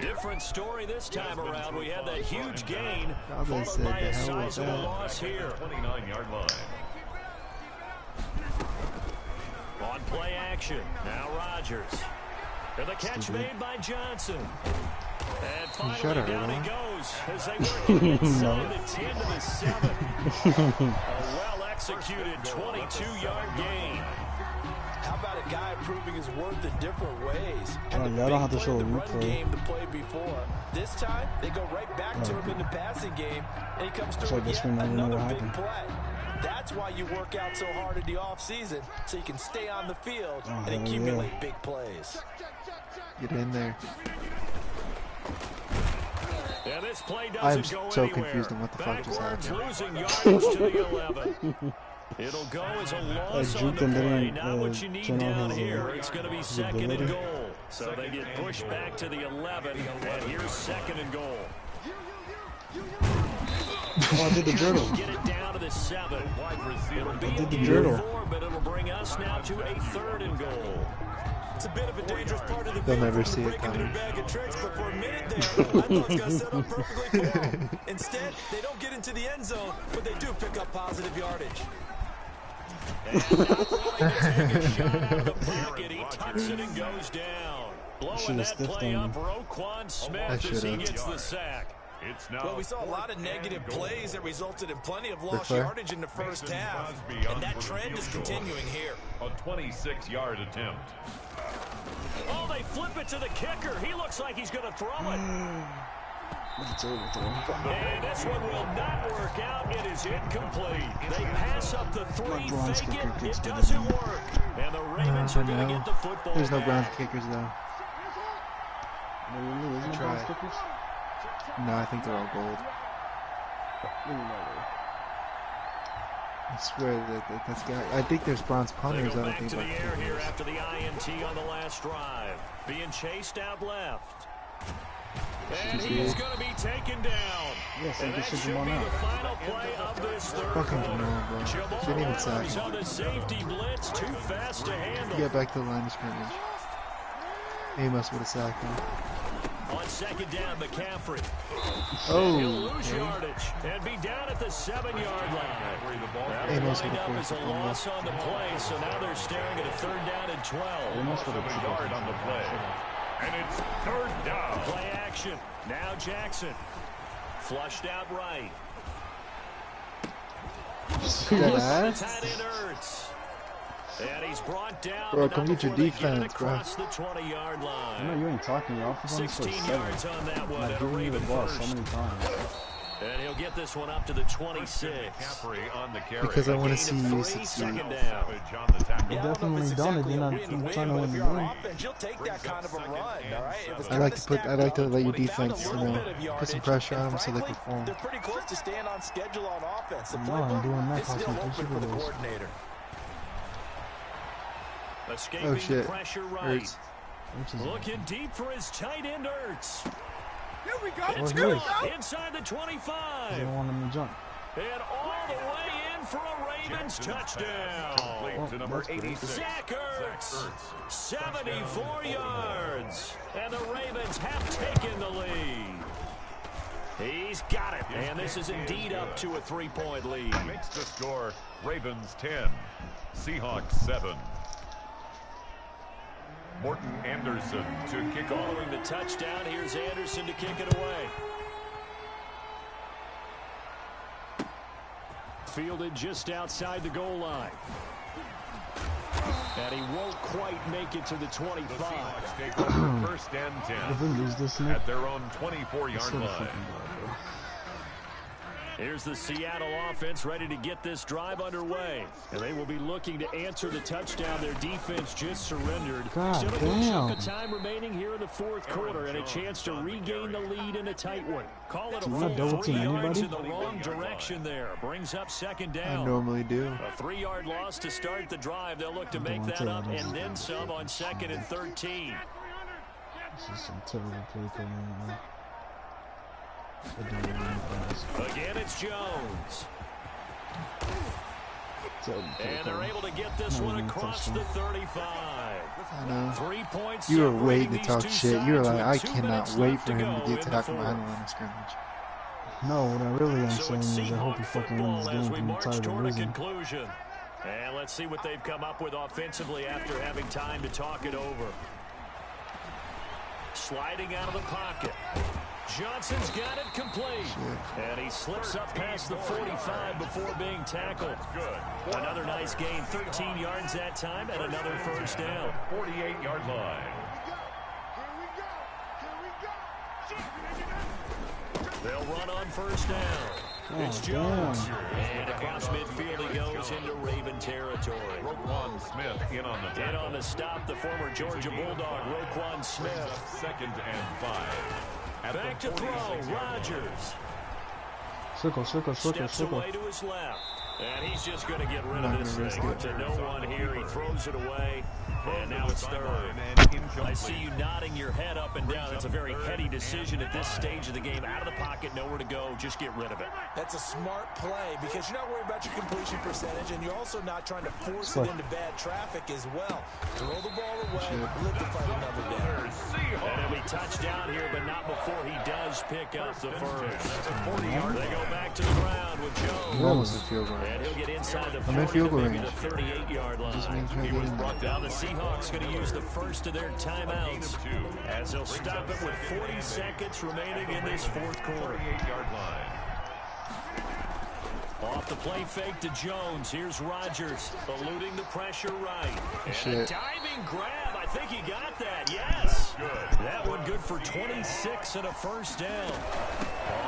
Different story this time around. We had that huge gain, followed by a sizable loss here. 29-yard line. On play action, now Rodgers. And the catch made by Johnson. And finally down he goes as they work inside the 10 to the 7. A well-executed 22-yard gain. How about a guy proving his worth in different ways? Oh, y'all don't have to show a run replay. game to play before. This time, they go right back to him in the passing game, and he comes through with yet another big play. That's why you work out so hard in the offseason, so you can stay on the field and accumulate big plays. Get in there. Yeah, this play I'm doesn't go so anywhere. confused on what the fuck just Backwards, happened. losing yardage to the 11. It'll go as a loss on the play. Not what you need down here. It's going to be second and goal. So they get pushed back to the 11, and here's second and goal. Oh, I did the journal. Get it down to the 7. It'll be did the a journal. 4, but it'll bring us now to a third and goal. It's a bit of a dangerous part of the They'll field never for see them it to break into coming. their bag of tricks, but for a minute there, I thought it was going to set up perfectly for them. Instead, they don't get into the end zone, but they do pick up positive yardage. And now willing to take a shot out of the pocket. He tucks it and goes down. Blowing that play up, Roquan Smith as he gets the sack. Well, we saw a lot of negative plays that resulted in plenty of lost yardage in the first half, and that trend is continuing here. A 26-yard attempt. Oh, they flip it to the kicker. He looks like he's going to throw it. It's over, though. And this one will not work out. It is incomplete. They pass up the 3, fake it. It doesn't work. And the Ravens are going to get the football There's no back. Browns kickers, though. Isn't it Browns kickers? No, I think they're all gold. I swear that's got. I think there's bronze They punters. go I don't back think to the like air here kickers. after the INT on the last drive. Being chased out left. And he's going to be taken down. Yes, And they that should should come be on the out. final play of this third Fucking quarter. Jamal, bro. Didn't even sack Jamal him. on the safety blitz, too fast to handle. Get back to the line of scrimmage. He must would have sacked him. On second down, McCaffrey. Oh, He'll lose okay. yardage and be down at the 7-yard line. That'll Amos wind with a up as a forced fumble. loss on the play, so now they're staring at a third down and 12. Almost with a 7-yard on the play. And it's third down. Play action. Now Jackson. Flushed out right. Dead The ass. tight end Ertz. And he's brought down. Bro, but come not get your before they get it defense, bro. across the 20-yard No, line. you ain't talking. You're off the phone for 16 7. yards on that one. I've And a given you the Raven ball first. so many times. And he'll get this one up to the 26. McCaffrey on the carry. Because I want to Gain see of you 3, succeed. second down. Savage on the tackle. You I don't know definitely if it's done it. exactly You're a not win-win, trying to but win if the you're on game. offense, you'll take that kind of a run, all right? It was I like to put. I like to let your but he found a defense, you little know, bit of put some yardage, pressure and on them so they frankly, perform. They're pretty close to staying on schedule on offense. The No, I'm playbook doing that. is still Possibly open Super for the Bowls. coordinator. Escaping Oh shit. pressure right. Ertz. Looking deep for his tight end Ertz. Here we go. It's Here we good. go. Inside the I 25. don't want him to jump. And all the way in for a Ravens touchdown. Complete to number 86. Zach Ertz, 74 yards. And the Ravens have taken the lead. He's got it. And this is indeed up to a 3-point lead. Makes the score Ravens 10, Seahawks 7. Morton Anderson to kick off. Following the touchdown, here's Anderson to kick it away. Fielded just outside the goal line. And he won't quite make it to the 25. Seahawks take over first and 10 If we lose this, Nick, at their own 24-yard line. Here's the Seattle offense ready to get this drive underway. And they will be looking to answer the touchdown their defense just surrendered. God Still a good damn. chunk of time remaining here in the fourth quarter and a chance to regain the lead in a tight one. Call it a Do you wanna double full 3 team yards anybody? in the wrong direction there. Brings up second I down. normally do. A 3-yard loss to start the drive. They'll look to make that up and then some on 2nd and 13. This is some terrible play calling right now. Again, it's Jones. And they're able to get this one across the 35. I know. 3 points. You were waiting to separating talk these shit. two You were sides like, I with 2 cannot minutes wait left for to him to go get in to the tackle behind the fourth. line of scrimmage. No, what I really am So saying it's is I hope Seahawk he fucking football wins this as game we and march tired of toward a losing. conclusion. And let's see what they've come up with offensively after having time to talk it over. Sliding out of the pocket. Johnson's got it complete. And he slips up past the 45 before being tackled. Good. Another nice gain, 13 yards that time, and another first down. 48-yard line. They'll run on first down. It's Jones. And across midfield he goes into Raven territory. Roquan Smith in on the In tackle. on the stop, the former Georgia Bulldog, Roquan Smith. 2nd and 5. At Back the to throw, 46-yard line. Rodgers. Circle. Steps away to his left. And he's just going to get rid of this thing. To no one here, he throws it away. And now it's third. I see you nodding your head up and down. That's a very heady decision at this stage of the game. Out of the pocket, nowhere to go. Just get rid of it. That's a smart play because you're not worried about your completion percentage, and you're also not trying to force it into bad traffic as well. Throw the ball away, live to fight another down. And he'll be touchdown here, but not before he does pick up the first. They go back to the ground with Jones. Almost in field goal And he'll get inside the I'm in 40 field to goal maybe range. the 38-yard line. Just means we're getting Now the Seahawks going to use the first of their timeouts as they'll stop it with 40 seconds remaining in this fourth quarter. 48-yard line. Off the play fake to Jones. Here's Rodgers eluding the pressure right. And a Shit. diving grab. I think he got that. Yes. Good. That one good for 26 and a first down.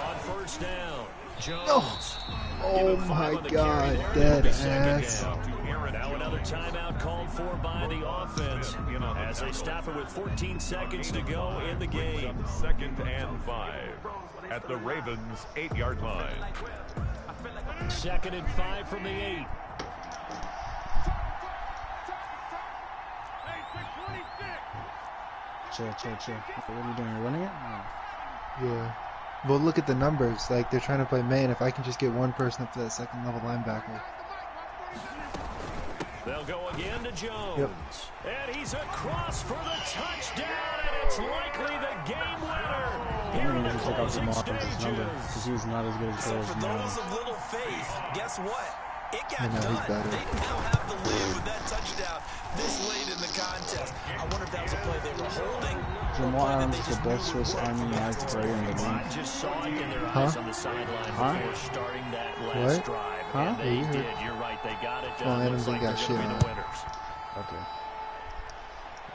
On first down. Jones. Oh my God, dead ass. Now another timeout called for by the offense as they stop it with 14 seconds to go in the game. 2nd and 5. At the Ravens' 8-yard line. 2nd and 5 from the 8. Chill. What are you doing? You're running it? No. Yeah. Well, look at the numbers. Like, they're trying to play man. If I can just get one person up to that second level linebacker. They'll go again to Jones. Yep. And he's across for the touchdown, and it's likely the game winner. I'm Here in gonna the just take out closing Jamal Adams' number because stages. he's not as good as So Joe for those of little faith, guess what? It got I know, he's done. better. They now have the lead with that touchdown this late in the contest. I wonder if that was a play they were holding. Jamal Adams is the best Swiss Army knife player in the I league. just saw it in their Huh? eyes on the sideline Huh? before starting that last What? drive. Huh? And they Yeah, you heard. did. You're right. They got it Well, done. Adams Looks like ain't got they're shit going to on be it. the winners. Okay.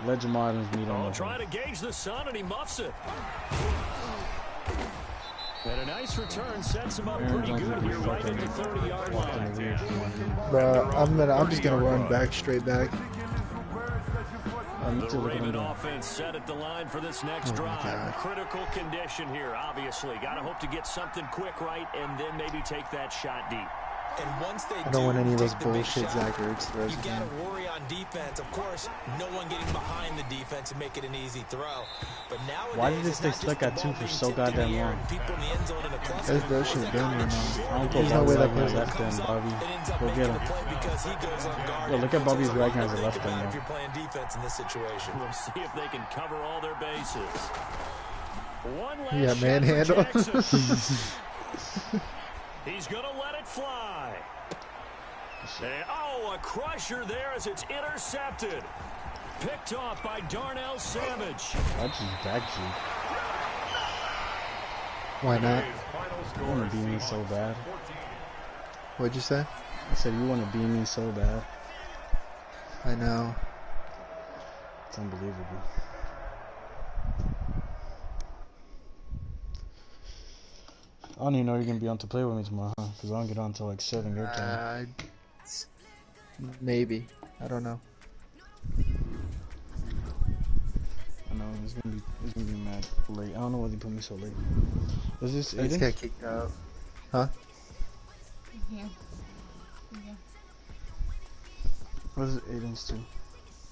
Let Jamal Adams meet on Oh, the trying to gauge the sun, and he muffs it. And a nice return sets him up pretty good here, right at the 30-yard line. Bro, I'm just gonna run back, straight back. Me The too, look at him Raven doing. offense set at the line for this next Oh, my drive. God. Critical condition here, obviously. Got to hope to get something quick right and then maybe take that shot deep. And once they I don't want any of those take the big bullshit shot, Zach Ertz throws you again. got to worry on defense. Of course, no one getting behind the defense and make it an easy throw. But nowadays, Why did they it's stay not stuck just at the 2 ball for being so tipped in the goddamn air long? and people in the end zone in a cluster. That's their shit done right now. I don't There's put no Bobby way that Wagner plays left end, Bobby. It ends up Go making get the him. play because he goes unguarded. Yo, look at Bobby's So Wagner as a think left about end if now. you're playing defense in this situation. We'll see if they can cover all their bases. One last Yeah, shot manhandle. for Jackson. He's going to let it fly. And, a crusher there as it's intercepted. Picked off by Darnell Savage. That's just back G. Why not? You want to beat me so bad. What'd you say? I said you want to beat me so bad. I know. It's unbelievable. I don't even know you're gonna be on to play with me tomorrow, huh? Because I don't get on until like 7 your time. Maybe. I don't know. I know it's gonna be mad late. I don't know why they put me so late. Is this I just Aiden's? got kicked out. Huh? Yeah. Yeah. What is it Aiden's too?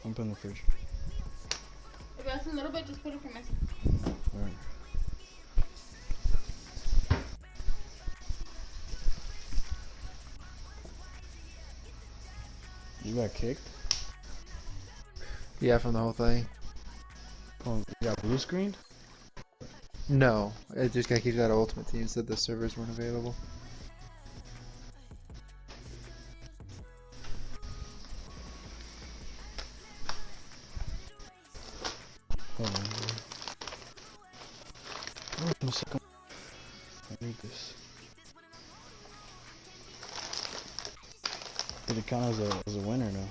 I'm putting in the fridge. If that's a little bit, just put it for myself. Alright. You got kicked? Yeah, from the whole thing. Oh, you got blue screened? No, I just got kicked out of Ultimate Team. Said the servers weren't available. Hold on. Wait a second. I need this. Did it count as a winner now?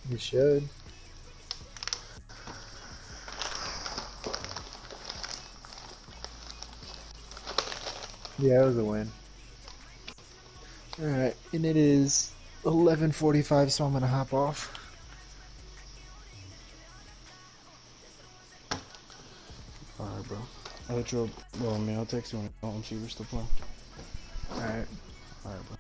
You should. Yeah, it was a win. Alright, and it is 11:45, so I'm gonna hop off. Alright, bro. I'll let you up. Well, I mean, I'll text you when I'm see you're still playing. Alright. Alright, bro.